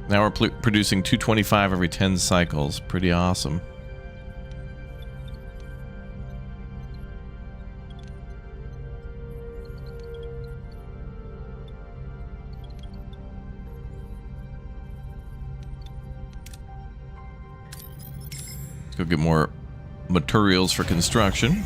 Now we're producing 225 every 10 cycles. Pretty awesome. Let's go get more materials for construction.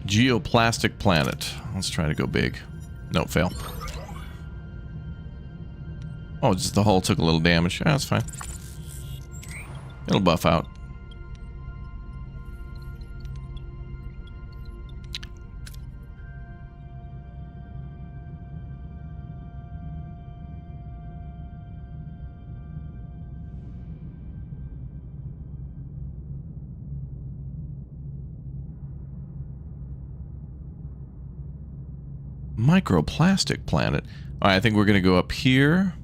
Geoplastic planet. Let's try to go big. Nope, fail. Oh, just the hull took a little damage. Yeah, that's fine. It'll buff out. Microplastic planet. All right, I think we're going to go up here.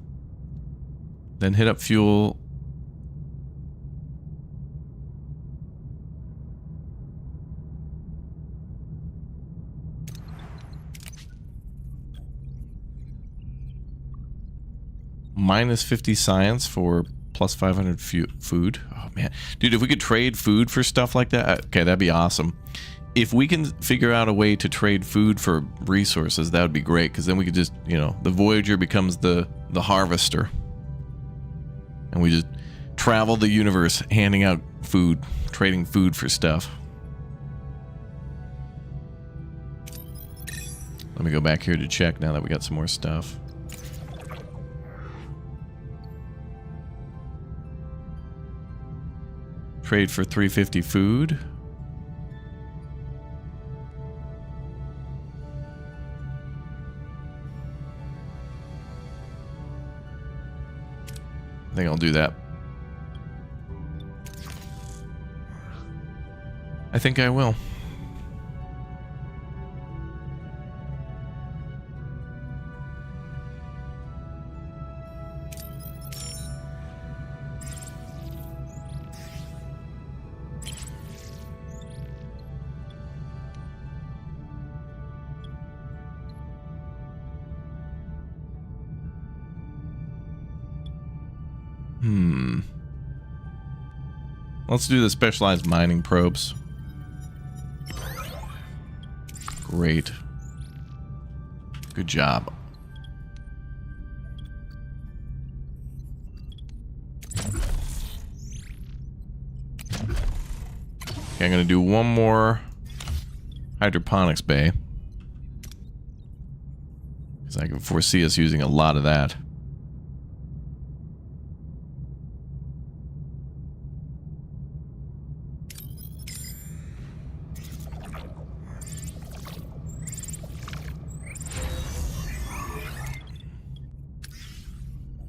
Then hit up fuel. Minus 50 science for plus 500 food. Oh, man. Dude, if we could trade food for stuff like that, okay, that'd be awesome. If we can figure out a way to trade food for resources, that would be great, because then we could just, you know, the Voyager becomes the harvester. And we just travel the universe handing out food, trading food for stuff. Let me go back here to check now that we got some more stuff. Trade for 350 food. I think I'll do that. I think I will. Let's do the specialized mining probes. Great. Good job. Okay, I'm going to do one more hydroponics bay, because I can foresee us using a lot of that.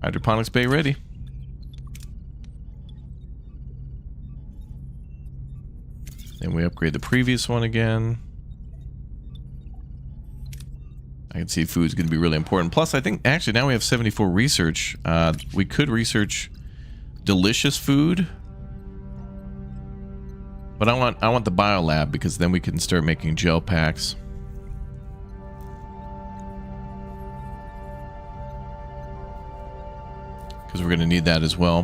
Hydroponics bay ready. Then we upgrade the previous one again. I can see food's going to be really important. Plus, I think actually now we have 74 research. We could research delicious food, but I want the biolab, because then we can start making gel packs. Because we're going to need that as well.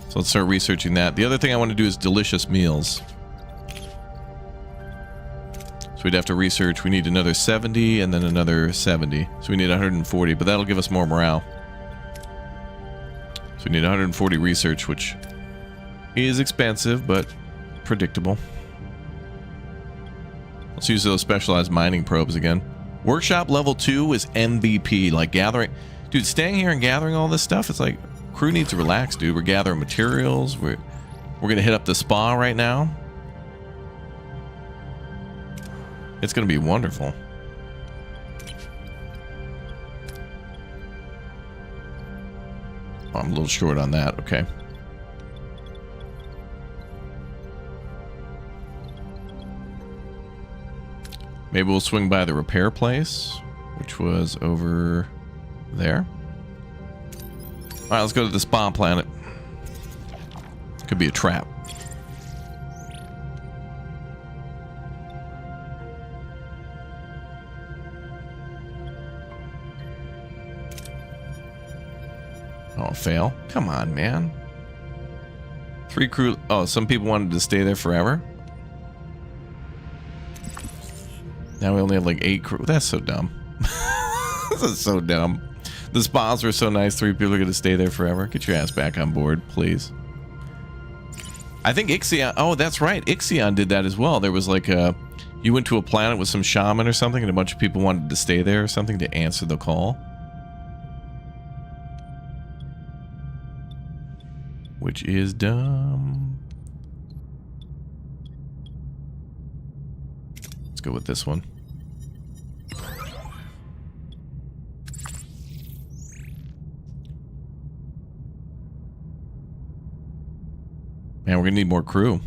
So let's start researching that. The other thing I want to do is delicious meals. So we'd have to research. We need another 70 and then another 70. So we need 140, but that'll give us more morale. So we need 140 research, which is expensive, but predictable. Let's use those specialized mining probes again. Workshop level 2 is MVP. Like gathering... Dude, staying here and gathering all this stuff, it's like... Crew needs to relax, dude. We're gathering materials. We're gonna hit up the spa right now. It's gonna be wonderful. Oh, I'm a little short on that. Okay. Maybe we'll swing by the repair place, which was over there. Alright, let's go to the spa planet. Could be a trap. Oh, fail. Come on, man. 3 crew... Oh, some people wanted to stay there forever? Now we only have like 8 crew. That's so dumb. This is so dumb. The spas were so nice, 3 people are going to stay there forever. Get your ass back on board, please. I think Ixion... Oh, that's right. Ixion did that as well. There was like a... You went to a planet with some shaman or something, and a bunch of people wanted to stay there or something to answer the call. Which is dumb. Let's go with this one. Man, we're gonna need more crew.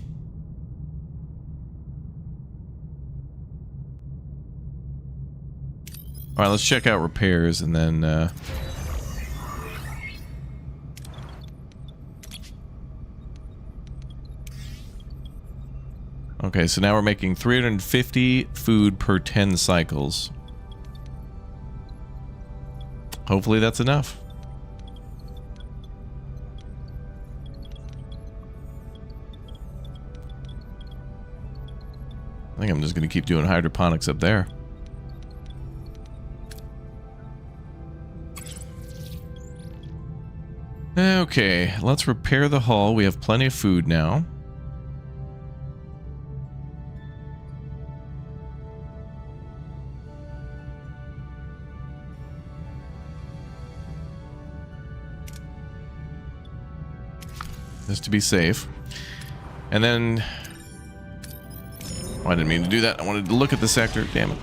All right, let's check out repairs and then... Okay, so now we're making 350 food per 10 cycles. Hopefully that's enough. I think I'm just going to keep doing hydroponics up there. Okay, let's repair the hull. We have plenty of food now. Just to be safe. And then... Oh, I didn't mean to do that. I wanted to look at the sector. Damn it.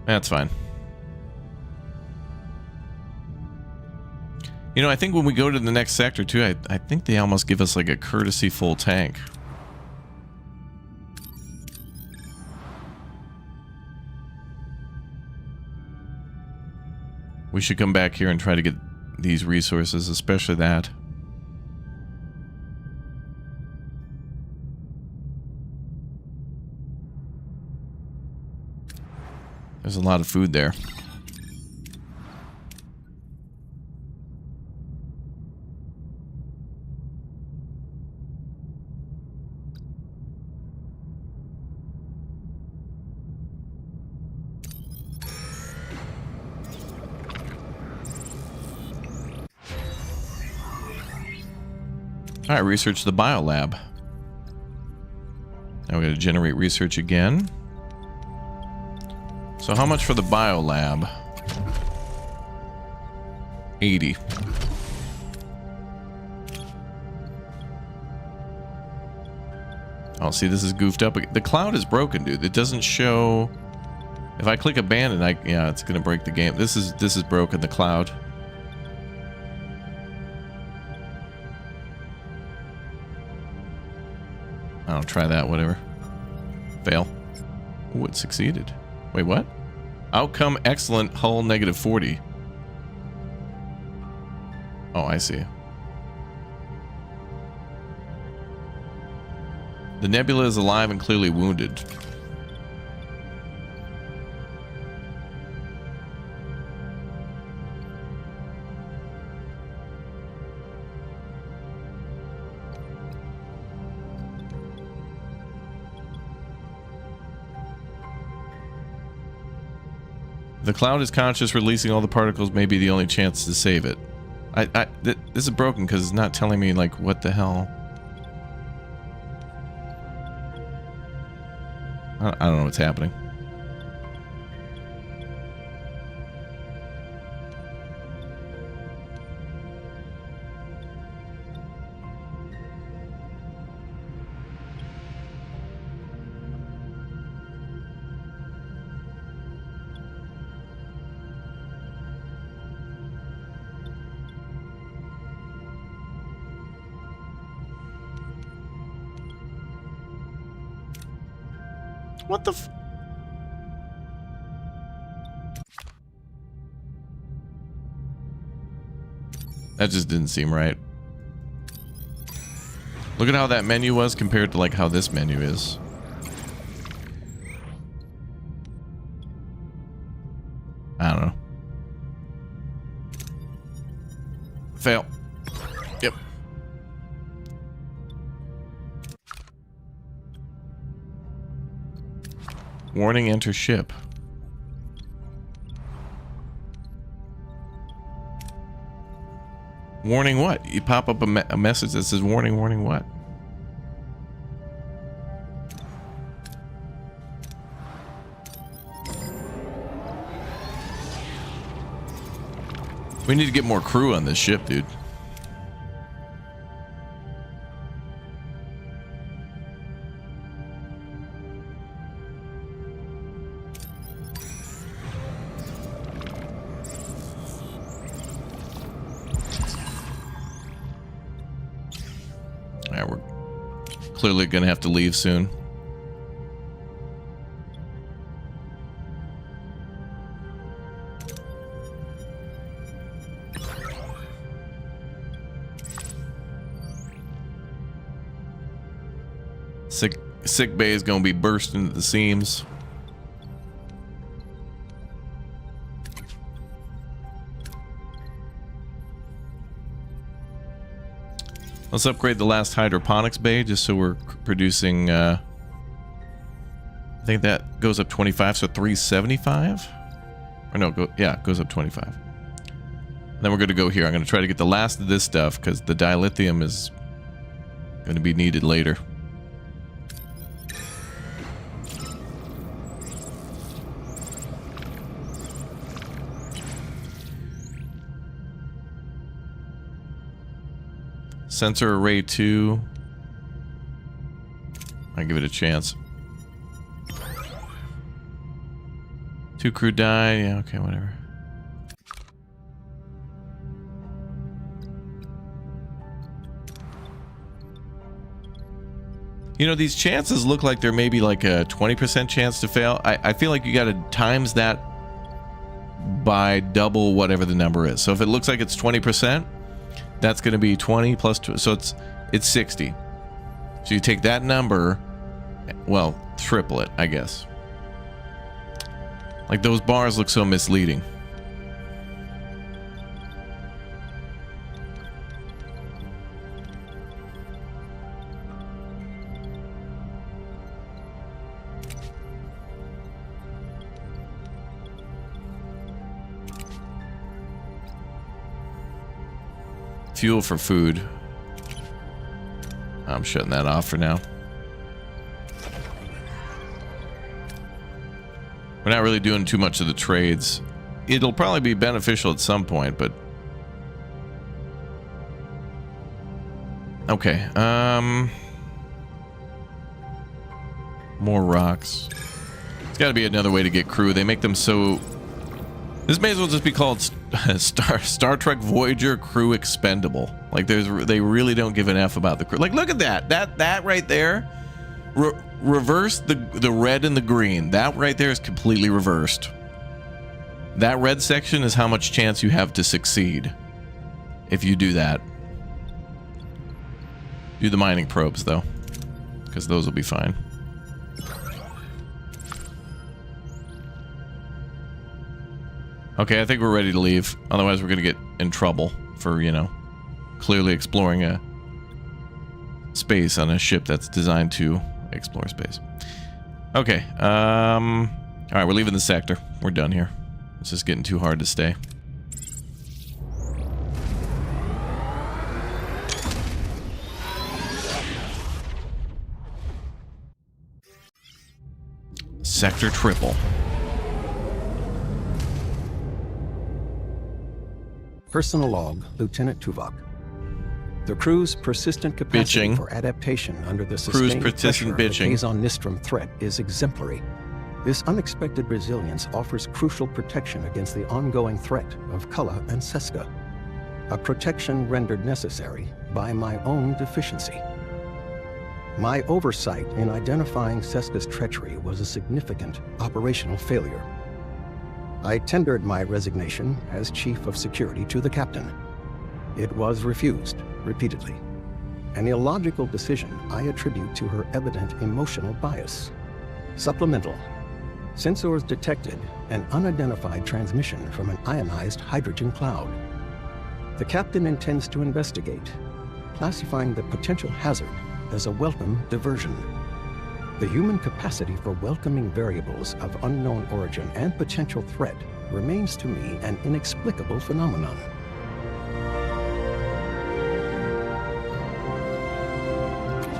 That's fine. You know, I think when we go to the next sector, too, I think they almost give us like a courtesy full tank. We should come back here and try to get these resources, especially that. There's a lot of food there. All right, research the biolab. Now we're going to generate research again. So how much for the biolab? 80. Oh, see, this is goofed up. The cloud is broken, dude. It doesn't show. If I click abandon, yeah, it's going to break the game. This is broken, the cloud. I'll try that, whatever. Fail. Ooh, it succeeded. Wait, what? Outcome excellent, hull negative 40. Oh, I see. The nebula is alive and clearly wounded. The cloud is conscious, releasing all the particles may be the only chance to save it. This is broken because it's not telling me, like, what the hell. I don't know what's happening. What the f... That just didn't seem right. Look at how that menu was compared to, like, how this menu is. I don't know. Fail. Yep. Warning, enter ship. Warning what? You pop up a message that says warning, warning what? We need to get more crew on this ship, dude. clearly going to have to leave soon. Sick bay is going to be bursting at the seams. Let's upgrade the last hydroponics bay just so we're producing, I think that goes up 25, so 375? Or no, it goes up 25. And then we're going to go here. I'm going to try to get the last of this stuff because the dilithium is going to be needed later. Sensor array 2. I give it a chance. 2 crew die. Yeah, okay, whatever. You know, these chances look like there may be like a 20% chance to fail. I feel like you got to times that by double whatever the number is. So if it looks like it's 20%, that's going to be 20 plus 2, so it's 60. So you take that number, well, triple it, I guess. Like those bars look so misleading. Fuel for food. I'm shutting that off for now. We're not really doing too much of the trades. It'll probably be beneficial at some point, but... Okay, more rocks. It's got to be another way to get crew. They make them so... This may as well just be called Star Trek Voyager Crew Expendable. Like they really don't give an F about the crew. Like look at that. That right there. Reverse the red and the green. That right there is completely reversed. That red section is how much chance you have to succeed if you do that. Do the mining probes though, because those will be fine. Okay, I think we're ready to leave. Otherwise, we're going to get in trouble for, you know, clearly exploring a space on a ship that's designed to explore space. Okay, all right, we're leaving the sector. We're done here. It's just getting too hard to stay. Sector triple. Personal log, Lieutenant Tuvok. The crew's persistent capacity for adaptation under the sustained pressure of the Kazon-Nistrum threat is exemplary. This unexpected resilience offers crucial protection against the ongoing threat of Cullah and Seska, a protection rendered necessary by my own deficiency. My oversight in identifying Seska's treachery was a significant operational failure. I tendered my resignation as Chief of Security to the Captain. It was refused repeatedly. An illogical decision I attribute to her evident emotional bias. Supplemental. Sensors detected an unidentified transmission from an ionized hydrogen cloud. The Captain intends to investigate, classifying the potential hazard as a welcome diversion. The human capacity for welcoming variables of unknown origin and potential threat remains to me an inexplicable phenomenon.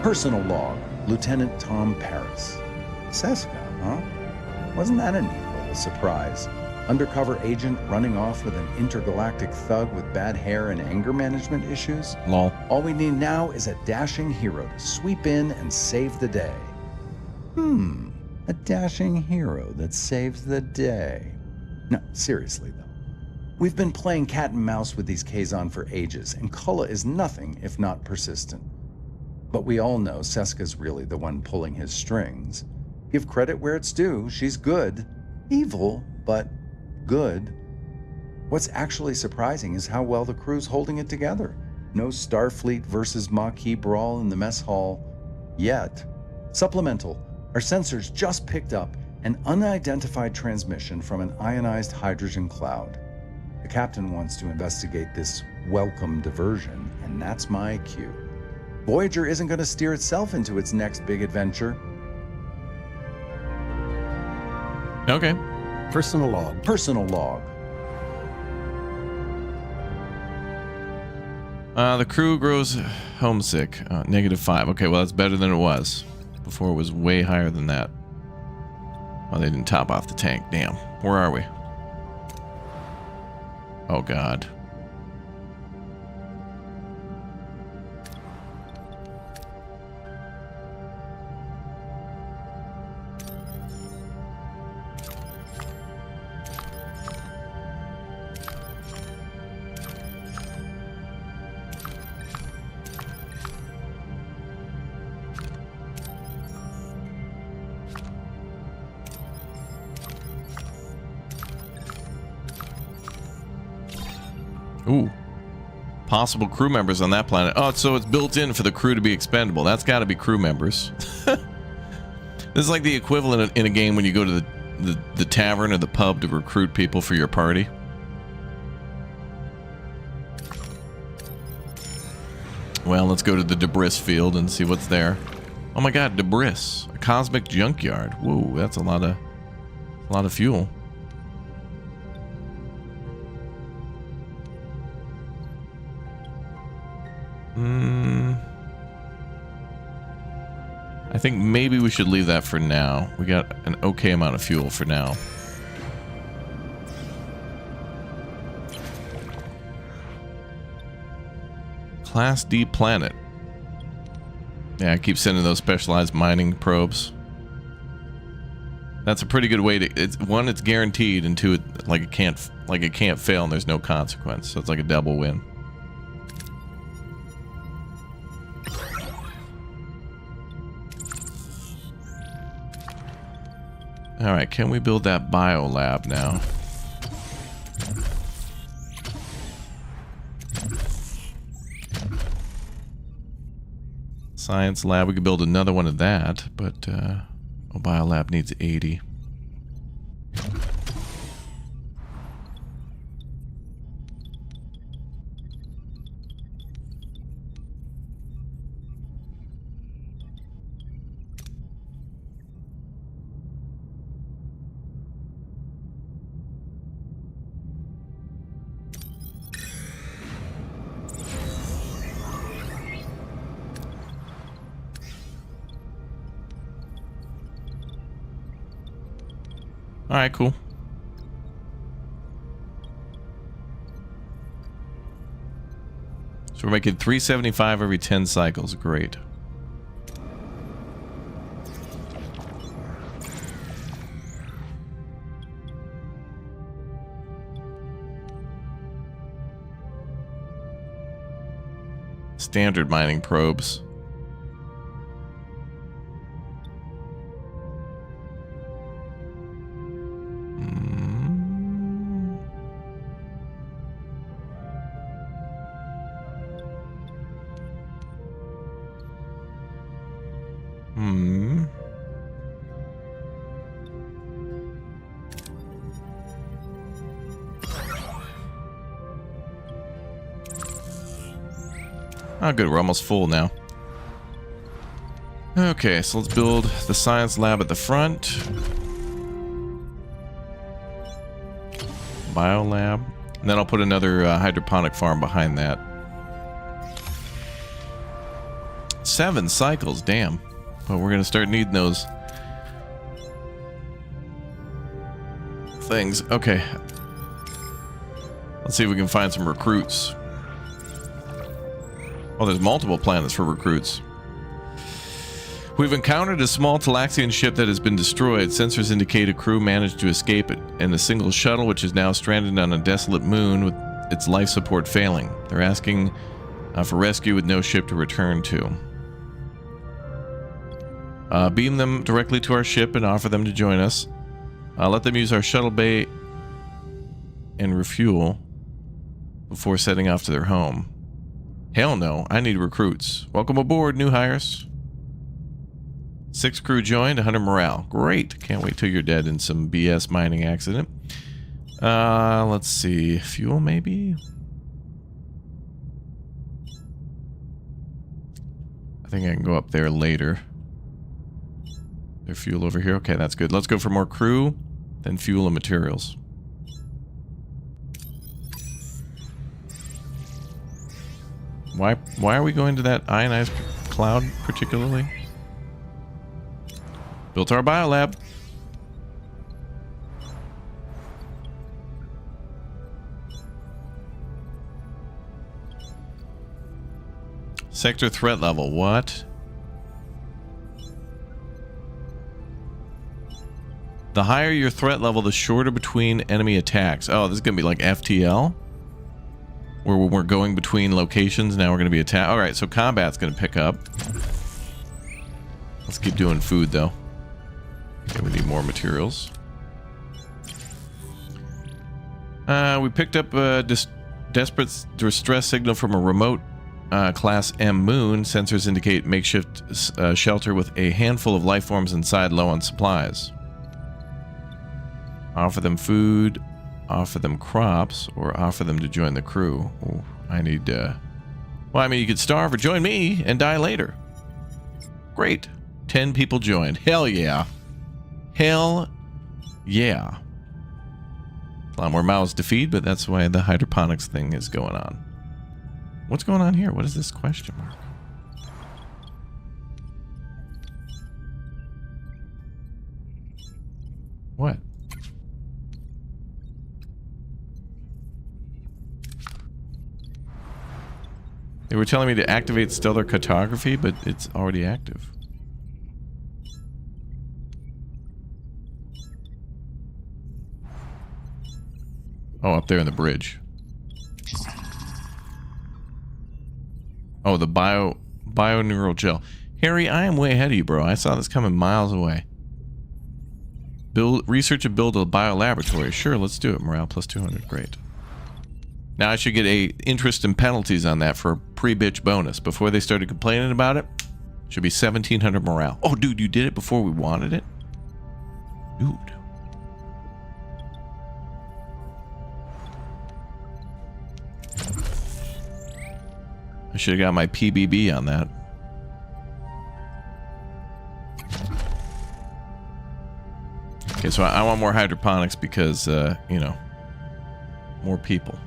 Personal log, Lieutenant Tom Paris. Seska, huh? Wasn't that a neat little surprise? Undercover agent running off with an intergalactic thug with bad hair and anger management issues? Lol. All we need now is a dashing hero to sweep in and save the day. A dashing hero that saves the day. No, seriously though. We've been playing cat and mouse with these Kazon for ages, and Cullah is nothing if not persistent. But we all know Seska's really the one pulling his strings. Give credit where it's due, she's good. Evil, but good. What's actually surprising is how well the crew's holding it together. No Starfleet versus Maquis brawl in the mess hall yet. Supplemental, our sensors just picked up an unidentified transmission from an ionized hydrogen cloud. The captain wants to investigate this welcome diversion, and that's my cue. Voyager isn't going to steer itself into its next big adventure. Okay. Personal log. Personal log. The crew grows homesick. -5. Okay, well, that's better than it was. Before it was way higher than that. Oh, they didn't top off the tank. Damn. Where are we? Oh, God. Ooh. Possible crew members on that planet. Oh, so it's built in for the crew to be expendable. That's got to be crew members. This is like the equivalent in a game when you go to the tavern or the pub to recruit people for your party. Well, let's go to the debris field and see what's there. Oh my God, debris. A cosmic junkyard. Whoa, that's a lot of fuel. I think maybe we should leave that for now. We got an okay amount of fuel for now. Class D planet. Yeah, I keep sending those specialized mining probes. That's a pretty good way to. It's one, it's guaranteed, and two, it can't fail, and there's no consequence. So it's like a double win. All right, can we build that bio lab now? Science lab, we could build another one of that, but bio lab needs 80. All right, cool. So we're making 375 every 10 cycles. Great. Standard mining probes. Oh, good. We're almost full now. Okay, so let's build the science lab at the front. Bio lab. And then I'll put another hydroponic farm behind that. 7 cycles, damn. But we're going to start needing those things. Okay. Let's see if we can find some recruits. Oh, there's multiple planets for recruits. We've encountered a small Talaxian ship that has been destroyed. Sensors indicate a crew managed to escape it in a single shuttle, which is now stranded on a desolate moon with its life support failing. They're asking for rescue with no ship to return to. Beam them directly to our ship and offer them to join us. Let them use our shuttle bay and refuel before setting off to their home. Hell no, I need recruits. Welcome aboard, new hires. 6 crew joined, 100 morale. Great. Can't wait till you're dead in some BS mining accident. Let's see. Fuel, maybe? I think I can go up there later. There's fuel over here. Okay, that's good. Let's go for more crew, then fuel and materials. Why are we going to that ionized cloud particularly? Built our biolab. Sector threat level. What? The higher your threat level, the shorter between enemy attacks. Oh, this is going to be like FTL? Where we're going between locations, now we're going to be attacked. Alright, so combat's going to pick up. Let's keep doing food, though. Okay, we need more materials. We picked up a desperate distress signal from a remote Class M moon. Sensors indicate makeshift shelter with a handful of life forms inside, low on supplies. Offer them food, offer them crops, or offer them to join the crew. Oh, I need, well, I mean, you could starve or join me and die later. Great. 10 people joined. Hell yeah. Hell yeah. A lot more mouths to feed, but that's why the hydroponics thing is going on. What's going on here? What is this question mark? What? They were telling me to activate stellar cartography, but it's already active. Oh, up there in the bridge. Oh, the bioneural gel. Harry, I am way ahead of you, bro. I saw this coming miles away. Research and build a biolaboratory. Sure, let's do it. Morale plus 200. Great. Now I should get a interest and penalties on that for a pre-bitch bonus. Before they started complaining about it, should be 1700 morale. Oh, dude, you did it before we wanted it? Dude. I should have got my PBB on that. Okay, so I want more hydroponics because, you know, more people.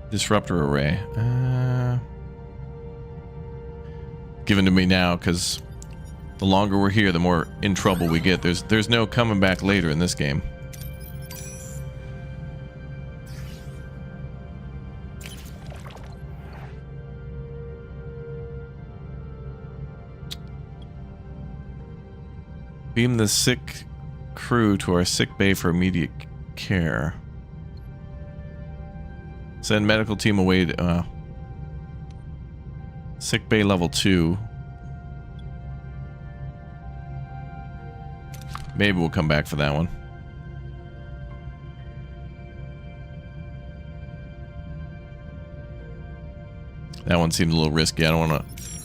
Disruptor array. Given to me now, because the longer we're here, the more in trouble we get. There's no coming back later in this game. Beam the sick crew to our sick bay for immediate care. Send medical team away to, sick bay level 2. Maybe we'll come back for that one. That one seems a little risky. I don't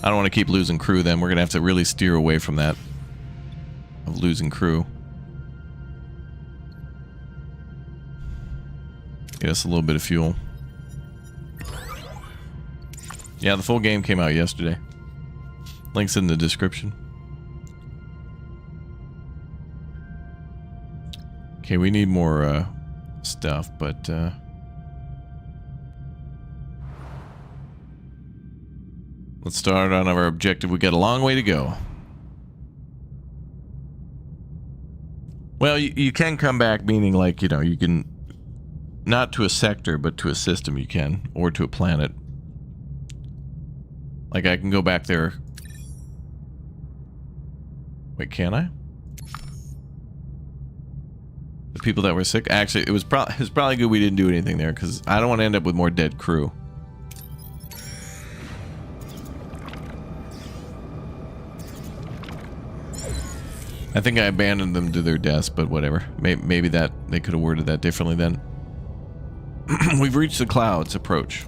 want to keep losing crew then. We're going to have to really steer away from that of losing crew. Get us a little bit of fuel. Yeah, the full game came out yesterday. Links in the description. Okay, we need more stuff, but let's start on our objective. We got a long way to go. Well, you can come back, meaning like, you know, you can, not to a sector, but to a system you can, or to a planet. Like, I can go back there. Wait, can I? people that were sick. Actually, it was probably good we didn't do anything there, because I don't want to end up with more dead crew. I think I abandoned them to their deaths, but whatever. Maybe that they could have worded that differently then. We've reached the clouds. Approach.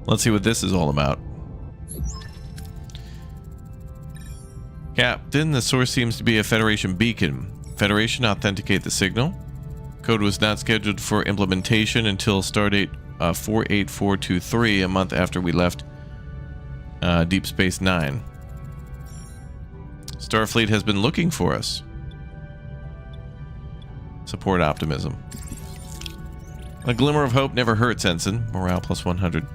Let's see what this is all about. Captain, the source seems to be a Federation beacon. Federation, authenticate the signal. Code was not scheduled for implementation until stardate 48423, a month after we left Deep Space Nine. Starfleet has been looking for us. Support optimism. A glimmer of hope never hurts, Ensign. Morale plus 100.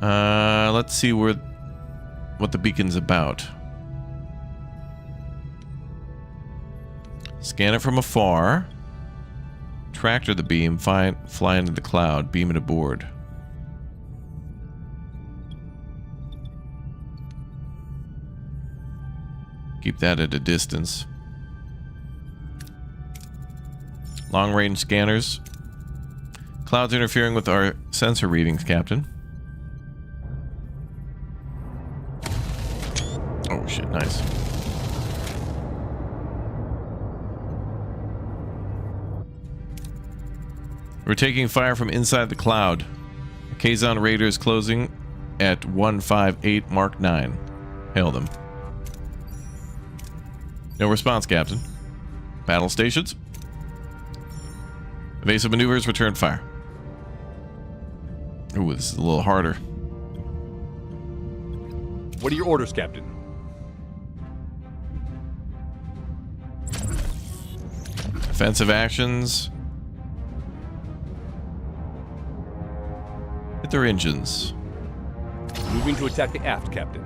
Let's see what the beacon's about. Scan it from afar. Tractor the beam. Fly into the cloud. Beam it aboard. Keep that at a distance. Long-range scanners. Clouds interfering with our sensor readings, Captain. Oh shit, nice. We're taking fire from inside the cloud. Kazon Raider is closing at 158 Mark 9. Hail them. No response, Captain. Battle stations. Evasive maneuvers, return fire. Ooh, this is a little harder. What are your orders, Captain? Offensive actions. Hit their engines. Moving to attack the aft, Captain.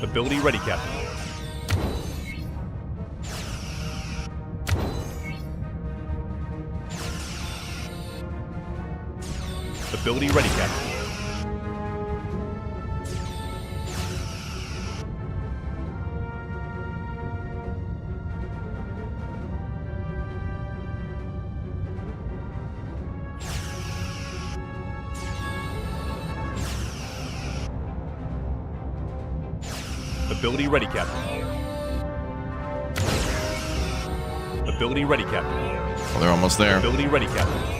Ability ready, Captain. Ability ready, Captain. Ability ready, Captain. Ability ready, Captain. Well, they're almost there. Ability ready, Captain.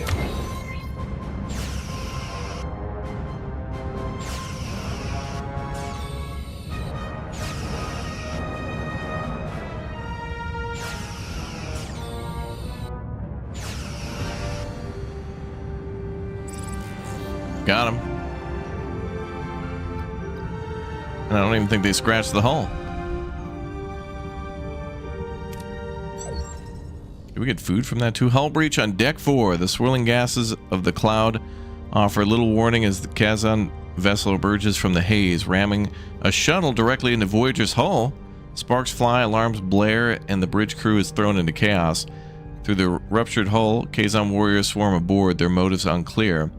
Got him. And I don't even think they scratched the hull. Did we get food from that too? Hull breach on deck 4. The swirling gases of the cloud offer little warning as the Kazon vessel emerges from the haze, ramming a shuttle directly into Voyager's hull. Sparks fly, alarms blare, and the bridge crew is thrown into chaos. Through the ruptured hull, Kazon warriors swarm aboard, their motives unclear.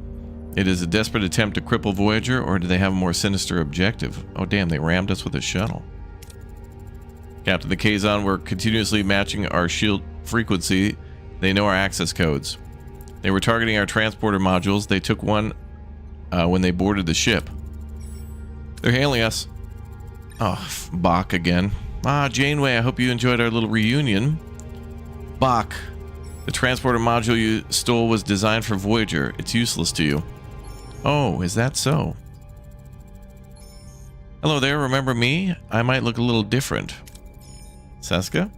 It is a desperate attempt to cripple Voyager, or do they have a more sinister objective? Oh damn, they rammed us with a shuttle. Captain, the Kazon were continuously matching our shield frequency. They know our access codes. They were targeting our transporter modules. They took one when they boarded the ship. They're hailing us. Oh, Bach again. Ah, Janeway, I hope you enjoyed our little reunion. Bach, the transporter module you stole was designed for Voyager. It's useless to you. Oh, is that so? Hello there, remember me? I might look a little different. Seska?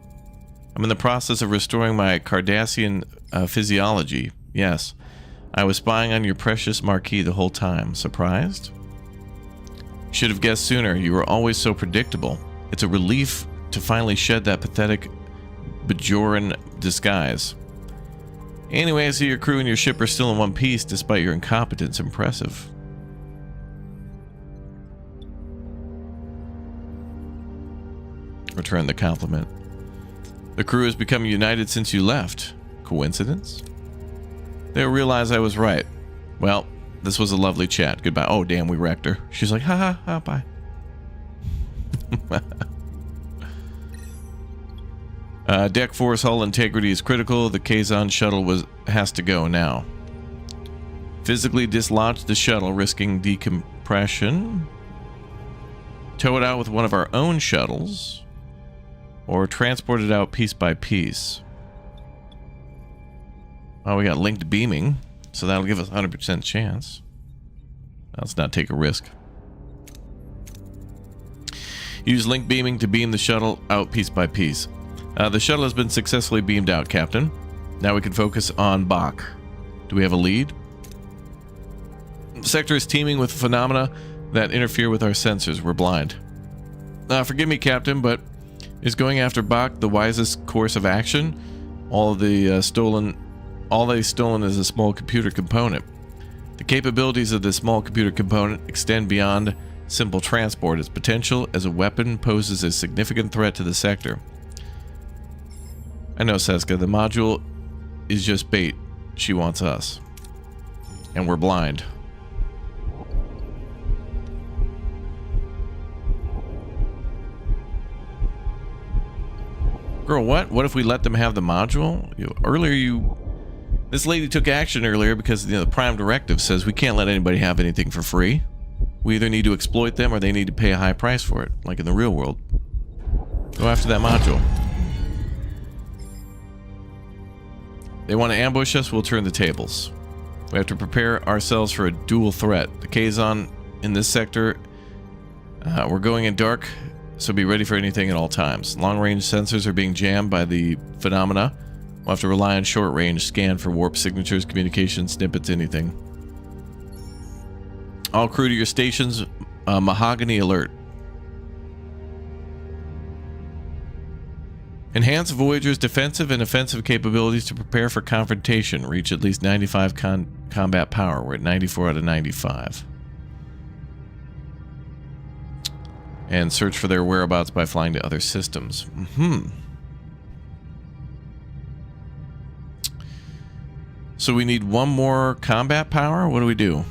I'm in the process of restoring my Cardassian physiology. Yes, I was spying on your precious Marquis the whole time. Surprised? Should have guessed sooner. You were always so predictable. It's a relief to finally shed that pathetic Bajoran disguise. Anyway, I see your crew and your ship are still in one piece despite your incompetence. Impressive. Return the compliment. The crew has become united since you left. Coincidence? They'll realize I was right. Well, This was a lovely chat. Goodbye. Oh, damn, we wrecked her. She's like, ha ha ha, bye. Deck force hull integrity is critical. The Kazon shuttle has to go now. Physically dislodge the shuttle, risking decompression. Tow it out with one of our own shuttles. Or transport it out piece by piece. Oh, we got linked beaming. So that'll give us a 100% chance. Let's not take a risk. Use link beaming to beam the shuttle out piece by piece. The shuttle has been successfully beamed out, Captain. Now we can focus on Bach. Do we have a lead? The sector is teeming with phenomena that interfere with our sensors. We're blind. Forgive me, Captain, but is going after Bach the wisest course of action? All they've stolen is a small computer component. The capabilities of this small computer component extend beyond simple transport. Its potential as a weapon poses a significant threat to the sector. I know, Seska. The module is just bait. She wants us. And we're blind. Girl, what? What if we let them have the module? This lady took action earlier because the Prime Directive says we can't let anybody have anything for free. We either need to exploit them or they need to pay a high price for it, like in the real world. Go after that module. They want to ambush us, we'll turn the tables. We have to prepare ourselves for a dual threat. The Kazon in this sector, we're going in dark, so be ready for anything at all times. Long-range sensors are being jammed by the phenomena. We'll have to rely on short-range scan for warp signatures, communication snippets, anything. All crew to your stations, mahogany alert. Enhance Voyager's defensive and offensive capabilities to prepare for confrontation. Reach at least 95 combat power. We're at 94 out of 95. And search for their whereabouts by flying to other systems. So we need one more combat power? What do we do?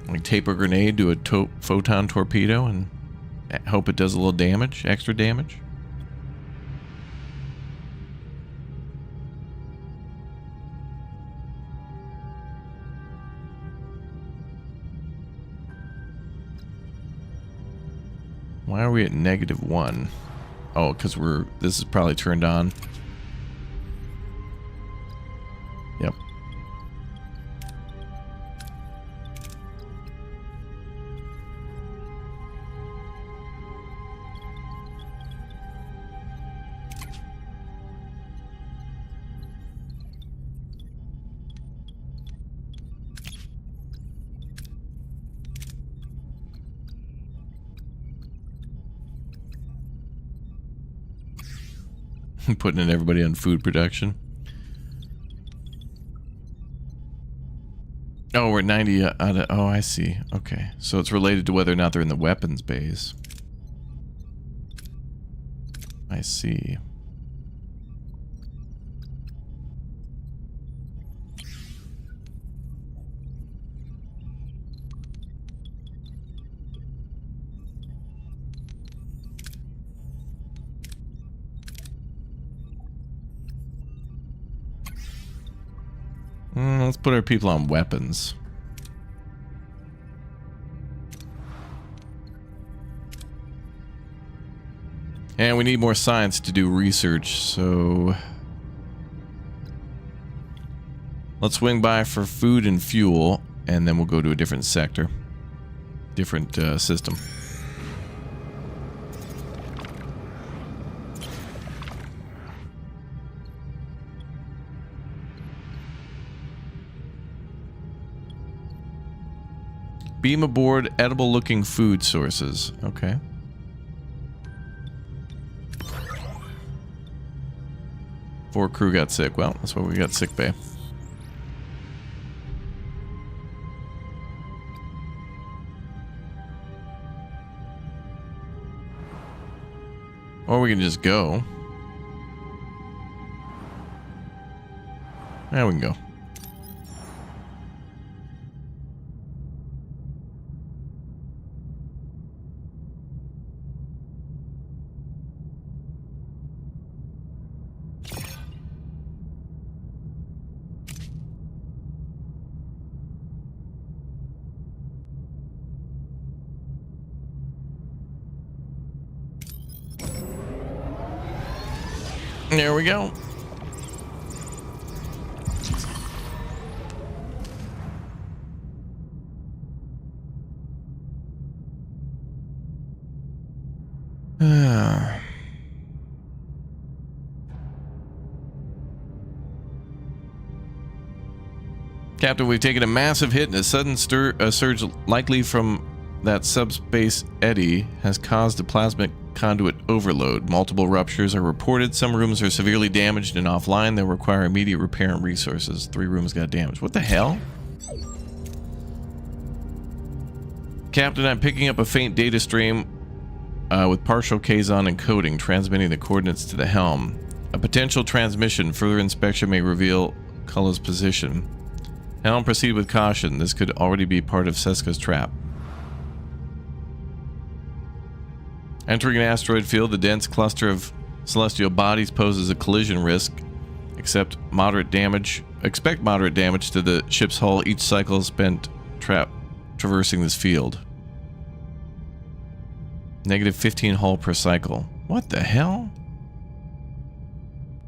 Like tape a grenade to a photon torpedo and hope it does a little damage, extra damage? Why are we at -1? Oh, because this is probably turned on. Yep. Putting in everybody on food production. Oh, we're 90 out of... Oh, I see. Okay. So it's related to whether or not they're in the weapons bays. I see. Let's put our people on weapons. And we need more science to do research, so... Let's swing by for food and fuel, and then we'll go to a different sector. Different system. Beam aboard edible-looking food sources. Okay. Four crew got sick. Well, that's why we got sick bay. Or we can just go. Yeah, we can go. There we go. Captain, we've taken a massive hit and a sudden surge likely from that subspace eddy has caused a plasmic conduit overload. Multiple ruptures are reported. Some rooms are severely damaged and offline. They'll require immediate repair and resources. 3 rooms got damaged. What the hell? Captain, I'm picking up a faint data stream with partial Kazon encoding, transmitting the coordinates to the helm. A potential transmission. Further inspection may reveal Kulla's position. Helm, proceed with caution. This could already be part of Seska's trap. Entering an asteroid field, the dense cluster of celestial bodies poses a collision risk. Expect moderate damage to the ship's hull each cycle spent traversing this field. Negative 15 hull per cycle. What the hell?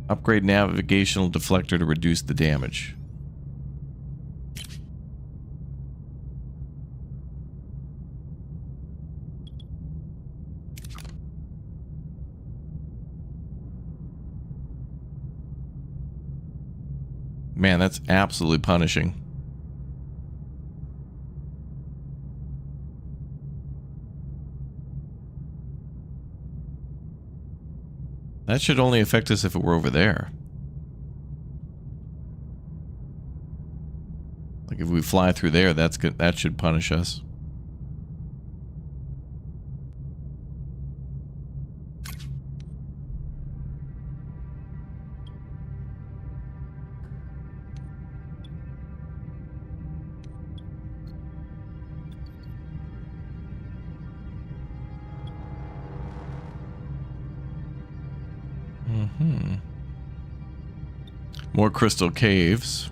Upgrade navigational deflector to reduce the damage. Man, that's absolutely punishing. That should only affect us if it were over there. Like if we fly through there, that's good. That should punish us. More crystal caves.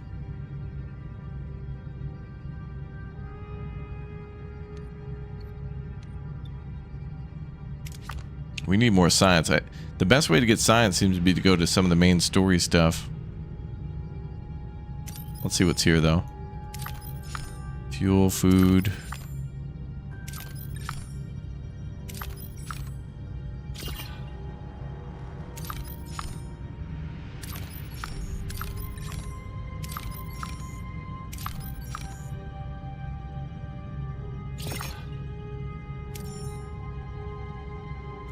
We need more science. The best way to get science seems to be to go to some of the main story stuff. Let's see what's here, though. Fuel, food.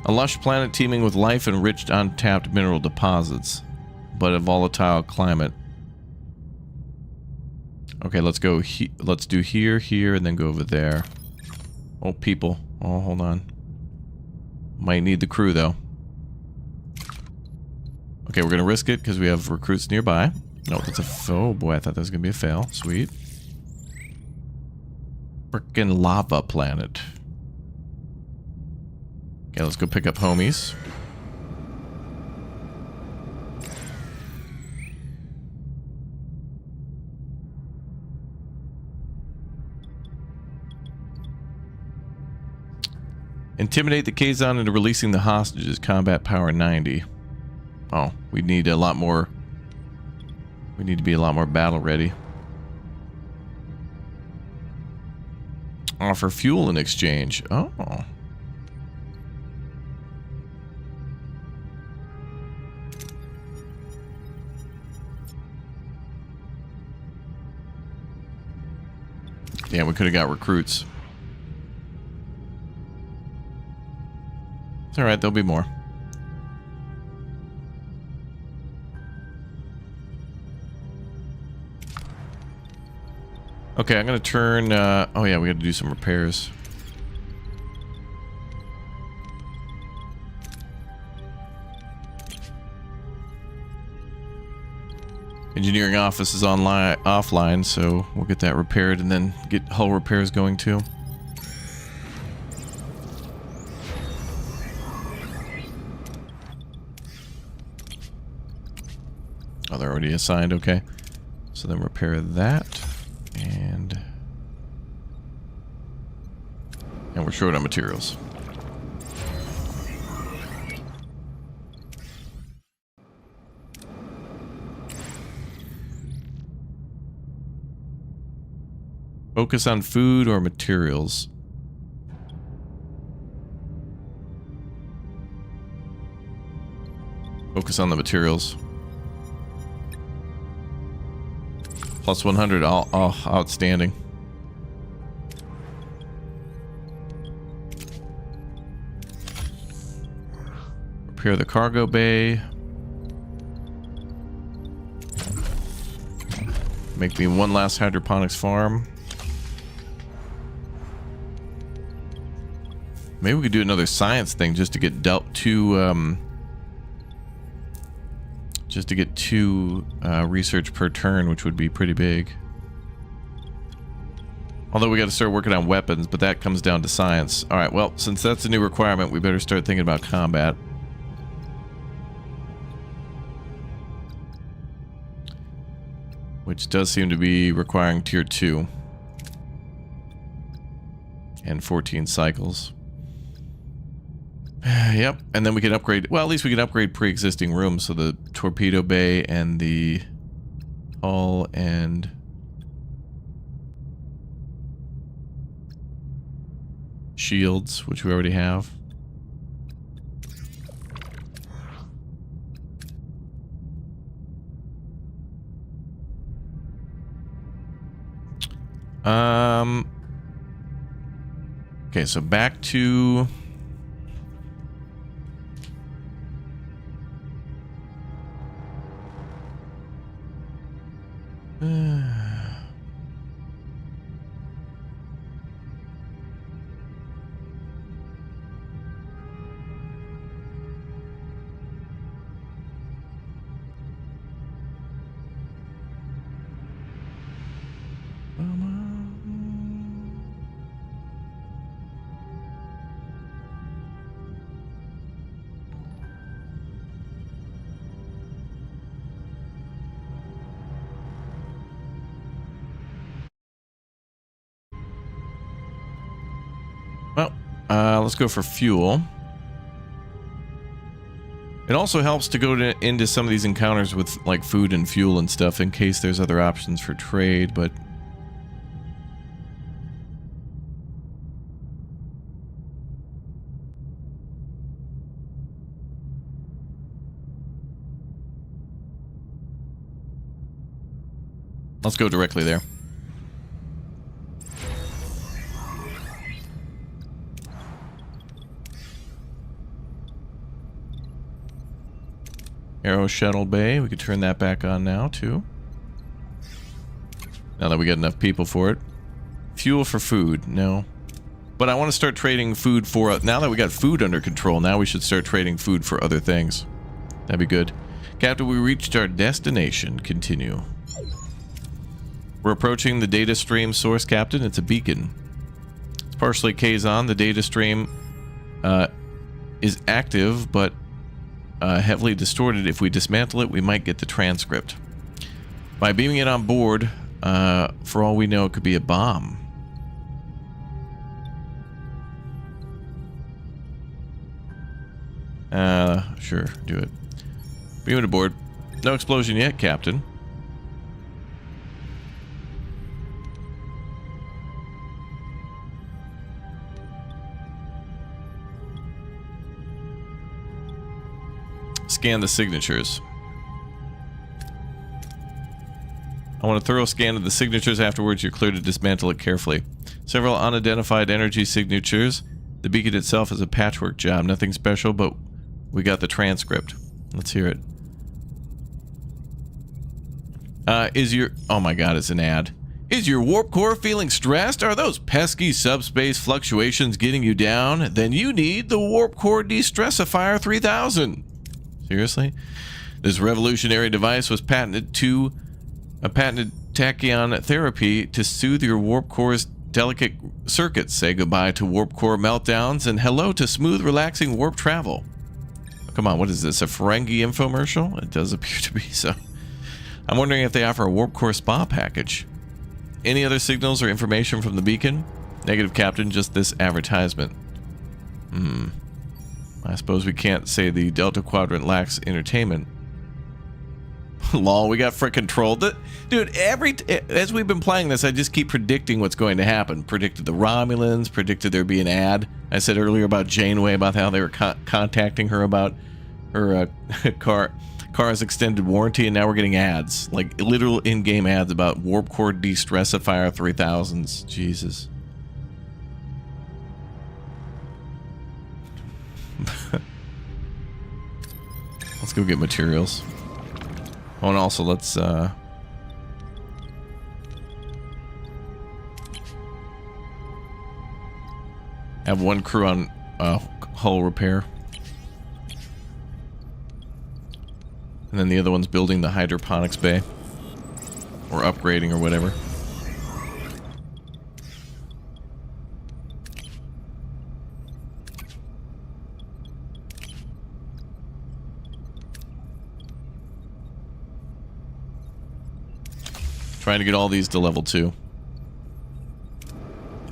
A lush planet teeming with life and rich untapped mineral deposits, but a volatile climate. Okay, let's go. Let's do here, and then go over there. Oh, people. Oh, hold on. Might need the crew, though. Okay, we're gonna risk it because we have recruits nearby. No, that's a... Oh, boy, I thought that was gonna be a fail. Sweet. Frickin' lava planet. Okay, let's go pick up homies. Intimidate the Kazon into releasing the hostages. Combat power 90. Oh, we need a lot more. We need to be a lot more battle ready. Offer fuel in exchange. Oh. Yeah, we could have got recruits. It's alright, there'll be more. Okay, I'm gonna turn, oh yeah, we gotta do some repairs. Engineering office is offline, so we'll get that repaired and then get hull repairs going too. Oh, they're already assigned, okay. So then repair that, and we're short on materials. Focus on food or materials. Focus on the materials. Plus 100. Oh, outstanding. Repair the cargo bay. Make me one last hydroponics farm. Maybe we could do another science thing just to get dealt to just to get 2 research per turn, which would be pretty big. Although we got to start working on weapons, but that comes down to science. All right, well, since that's a new requirement, we better start thinking about combat. Which does seem to be requiring tier 2. And 14 cycles. Yep, and then we can upgrade, well, at least we can upgrade pre-existing rooms, so the torpedo bay and the hull and shields, which we already have. Okay, so back to let's go for fuel. It also helps to go into some of these encounters with like food and fuel and stuff in case there's other options for trade, but let's go directly there. Aero shuttle bay, we could turn that back on now too. Now that we got enough people for it. Fuel for food, no. But I want to start trading food for, now that we got food under control, now we should start trading food for other things. That'd be good. Captain, we reached our destination. Continue. We're approaching the data stream source, Captain. It's a beacon. It's partially Kazon. The data stream is active, but heavily distorted. If we dismantle it, we might get the transcript. By beaming it on board, for all we know, it could be a bomb. Sure, do it. Beam it aboard. No explosion yet, Captain. Scan the signatures. I want a thorough scan of the signatures. Afterwards, you're clear to dismantle it carefully. Several unidentified energy signatures. The beacon itself is a patchwork job. Nothing special, but we got the transcript. Let's hear it. Oh my god, it's an ad. Is your warp core feeling stressed? Are those pesky subspace fluctuations getting you down? Then you need the Warp Core De-Stressifier 3000. Seriously? This revolutionary device was patented tachyon therapy to soothe your warp core's delicate circuits. Say goodbye to warp core meltdowns and hello to smooth, relaxing warp travel. Oh, come on, what is this? A Ferengi infomercial? It does appear to be so. I'm wondering if they offer a warp core spa package. Any other signals or information from the beacon? Negative, Captain, just this advertisement. I suppose we can't say the Delta Quadrant lacks entertainment. Lol, we got frickin' trolled. Dude, as we've been playing this, I just keep predicting what's going to happen. Predicted the Romulans, predicted there'd be an ad. I said earlier about Janeway, about how they were contacting her about her car's extended warranty, and now we're getting ads. Like, literal in-game ads about Warp Core De-Stressifier 3000s. Jesus. Let's go get materials. Oh, and also let's have one crew on hull repair, and then the other one's building the hydroponics bay or upgrading or whatever. Trying to get all these to level 2.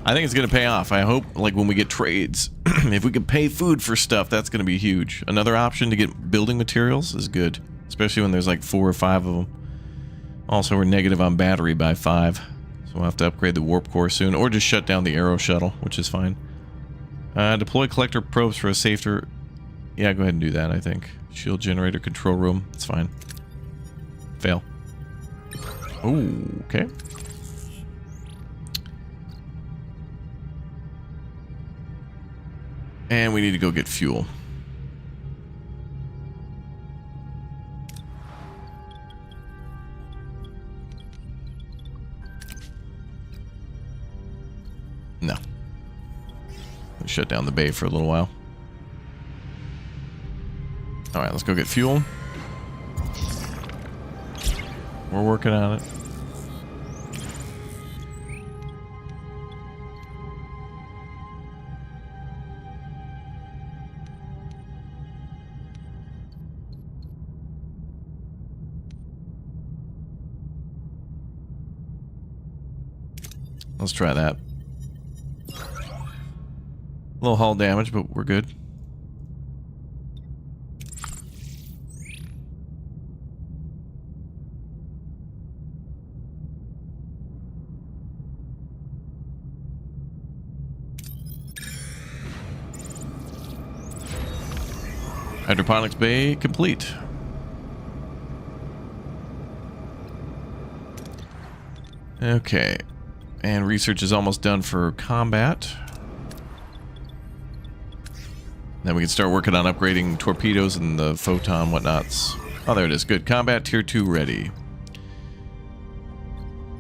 I think it's going to pay off. I hope, like, when we get trades, if we can pay food for stuff, that's going to be huge. Another option to get building materials is good, especially when there's like 4 or 5 of them. Also, we're negative on battery by 5, so we'll have to upgrade the warp core soon, or just shut down the Aero shuttle, which is fine. Deploy collector probes for a safer... Yeah, go ahead and do that, I think. Shield generator control room. It's fine. Fail. Ooh, okay. And we need to go get fuel. No. Let's shut down the bay for a little while. Alright, let's go get fuel. We're working on it. Let's try that. A little hull damage, but we're good. Hydroponics bay complete. Okay. And research is almost done for combat. Then we can start working on upgrading torpedoes and the photon whatnots. Oh, there it is. Good. Combat tier 2 ready.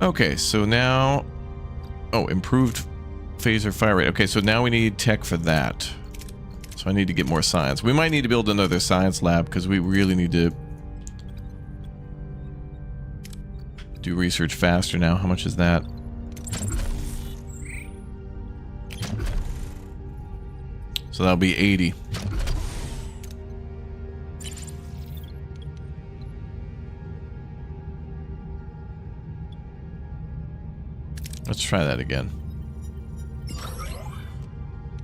Okay, so now... Oh, improved phaser fire rate. Okay, so now we need tech for that. So I need to get more science. We might need to build another science lab because we really need to do research faster now. How much is that? So that'll be 80. Let's try that again.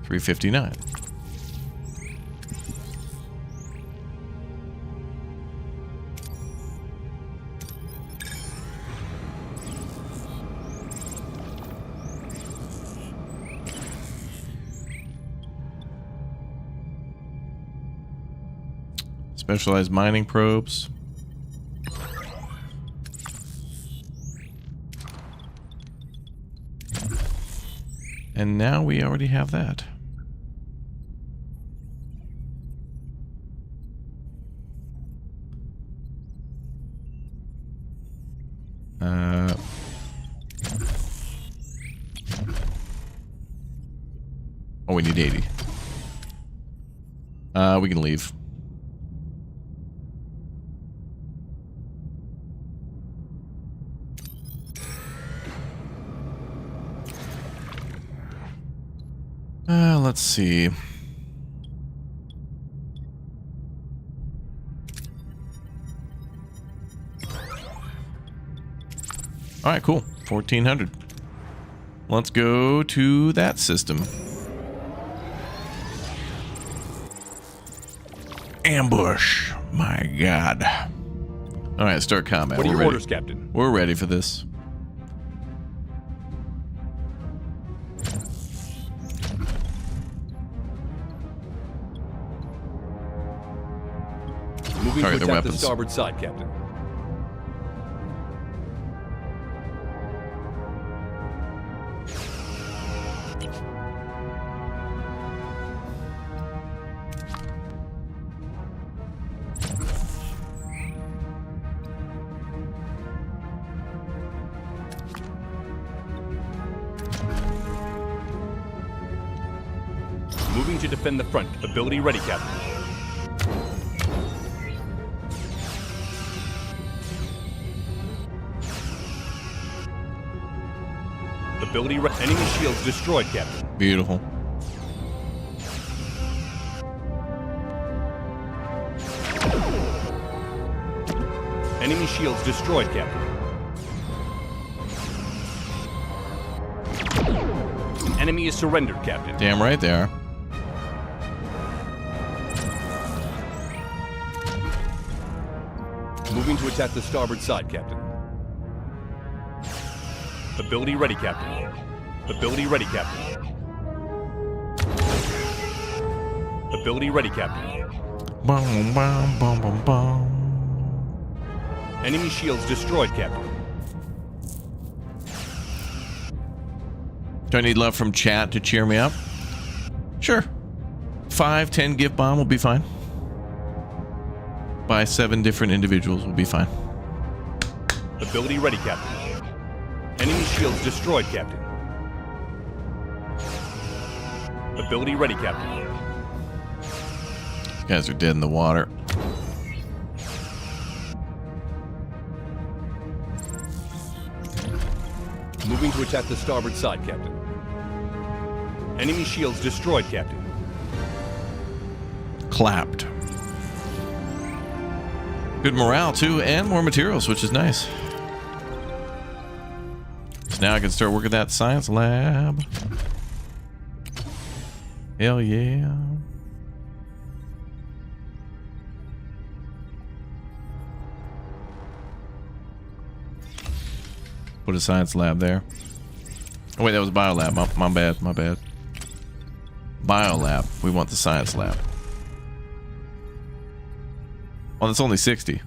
359. Specialized mining probes. And now we already have that. Oh, we need 80. We can leave. Let's see. All right, cool. 1400. Let's go to that system. Ambush. My God. All right, start combat. What are We're your ready. orders, Captain? We're ready for this. Moving Target to their attack the weapons. starboard side, Captain. Moving to defend the front. Ability ready, Captain. Ability ready. Enemy shields destroyed, Captain. Beautiful. Enemy shields destroyed, Captain. An enemy is surrendered, Captain. Damn right they are. Moving to attack the starboard side, Captain. Ability ready, Captain. Ability ready, Captain. Ability ready, Captain. Boom, boom, boom, boom, boom. Enemy shields destroyed, Captain. Do I need love from chat to cheer me up? Sure. 5, 10 gift bomb will be fine. By 7 different individuals will be fine. Ability ready, Captain. Enemy shields destroyed, Captain. Ability ready, Captain. These guys are dead in the water. Moving to attack the starboard side, Captain. Enemy shields destroyed, Captain. Clapped. Good morale too, and more materials, which is nice. So now I can start working that science lab. Hell yeah. Put a science lab there. Oh wait, that was biolab. My bad, my bad. Biolab. We want the science lab. Oh, that's only 60.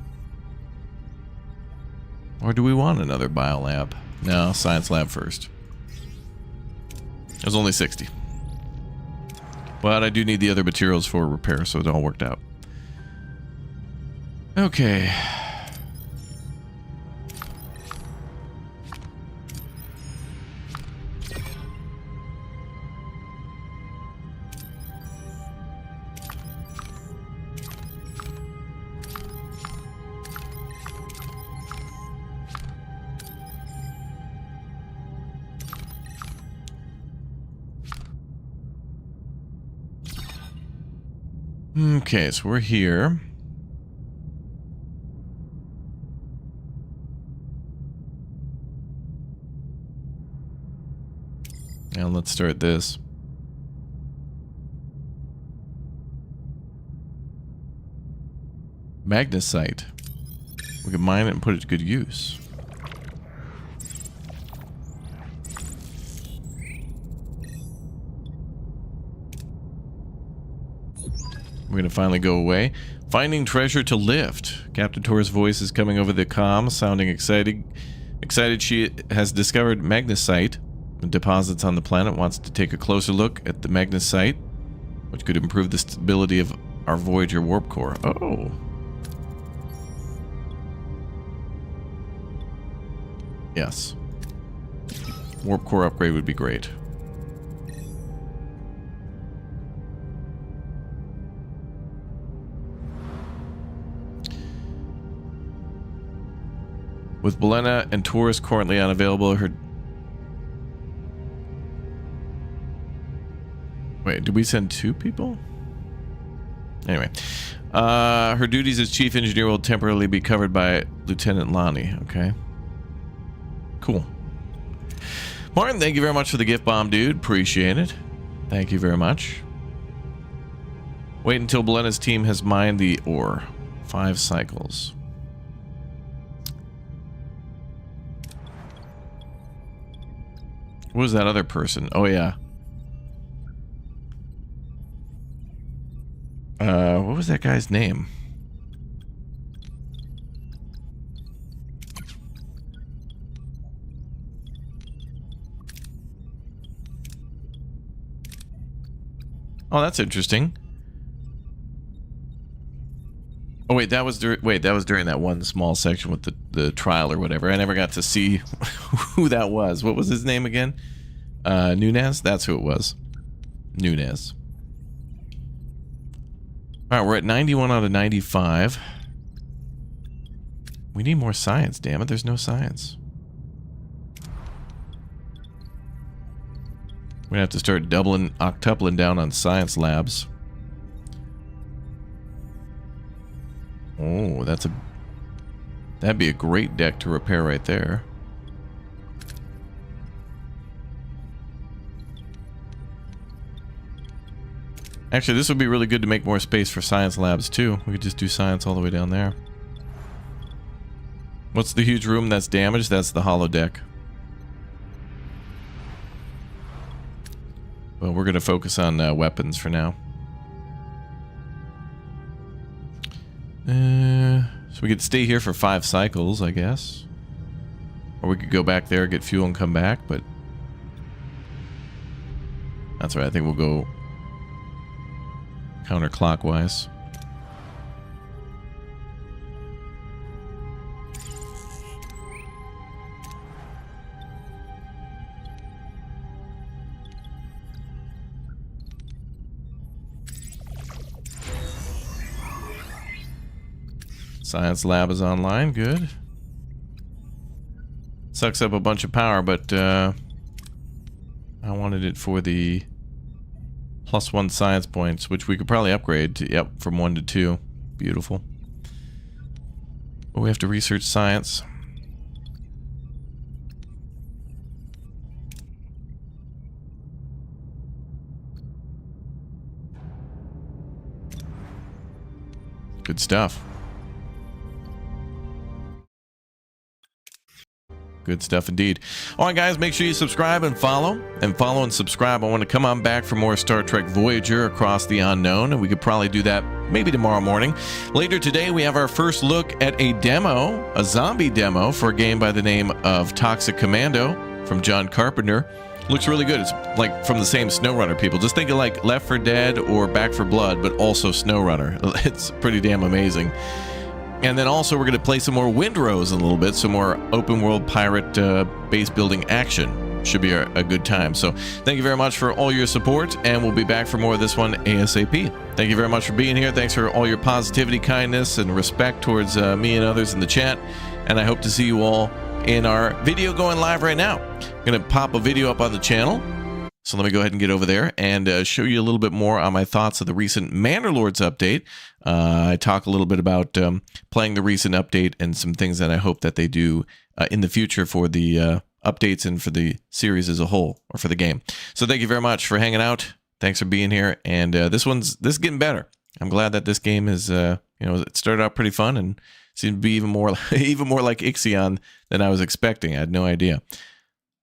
Or do we want another biolab? No, science lab first. It was only 60. But I do need the other materials for repair, so it all worked out. Okay. Okay, so we're here. Now let's start this. Magnesite. We can mine it and put it to good use. We're going to finally go away. Finding treasure to lift. Captain Tor's voice is coming over the comms, sounding excited. She has discovered magnesite. Deposits on the planet. Wants to take a closer look at the magnesite, which could improve the stability of our Voyager warp core. Oh. Yes. Warp core upgrade would be great. With Belena and Taurus currently unavailable, her... Wait, did we send 2 people? Anyway. Her duties as chief engineer will temporarily be covered by Lieutenant Lonnie. Okay. Cool. Martin, thank you very much for the gift bomb, dude. Appreciate it. Thank you very much. Wait until Belena's team has mined the ore. 5 cycles. What was that other person? Oh, yeah. What was that guy's name? Oh, that's interesting. Oh wait, that was during that one small section with the trial or whatever. I never got to see who that was. What was his name again? Nunez? That's who it was. Nunez. Alright, we're at 91 out of 95. We need more science, damn it. There's no science. We're gonna have to start octupling down on science labs. Oh, that'd be a great deck to repair right there. Actually, this would be really good to make more space for science labs too. We could just do science all the way down there. What's the huge room that's damaged? That's the holodeck. Well, we're going to focus on weapons for now. So we could stay here for 5 cycles, I guess. Or we could go back there, get fuel, and come back, but... That's right, I think we'll go counterclockwise. Science lab is online, good. Sucks up a bunch of power, but I wanted it for the +1 science points, which we could probably upgrade to, yep, from 1 to 2. Beautiful. But we have to research science. Good stuff. Good stuff indeed. All right, guys, make sure you subscribe and follow. And follow and subscribe. I want to come on back for more Star Trek Voyager Across the Unknown, and we could probably do that maybe tomorrow morning. Later today, we have our first look at a demo, a zombie demo, for a game by the name of Toxic Commando from John Carpenter. Looks really good. It's like from the same SnowRunner people. Just think of like Left 4 Dead or Back 4 Blood, but also SnowRunner. It's pretty damn amazing. And then also we're going to play some more Windrose in a little bit, some more open world pirate base building action. Should be a good time. So thank you very much for all your support, and we'll be back for more of this one ASAP. Thank you very much for being here. Thanks for all your positivity, kindness, and respect towards me and others in the chat. And I hope to see you all in our video going live right now. I'm going to pop a video up on the channel. So let me go ahead and get over there and show you a little bit more on my thoughts of the recent Manor Lords update. I talk a little bit about playing the recent update and some things that I hope that they do in the future for the updates and for the series as a whole, or for the game. So thank you very much for hanging out. Thanks for being here. And this is getting better. I'm glad that this game is, it started out pretty fun and seemed to be even more like Ixion than I was expecting. I had no idea.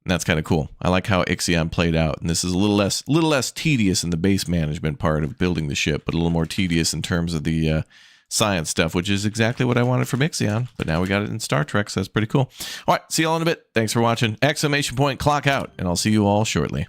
And that's kind of cool. I like how Ixion played out, and this is a little less tedious in the base management part of building the ship, but a little more tedious in terms of the science stuff, which is exactly what I wanted from Ixion. But now we got it in Star Trek, so that's pretty cool. All right, see you all in a bit. Thanks for watching. ! Clock out, and I'll see you all shortly.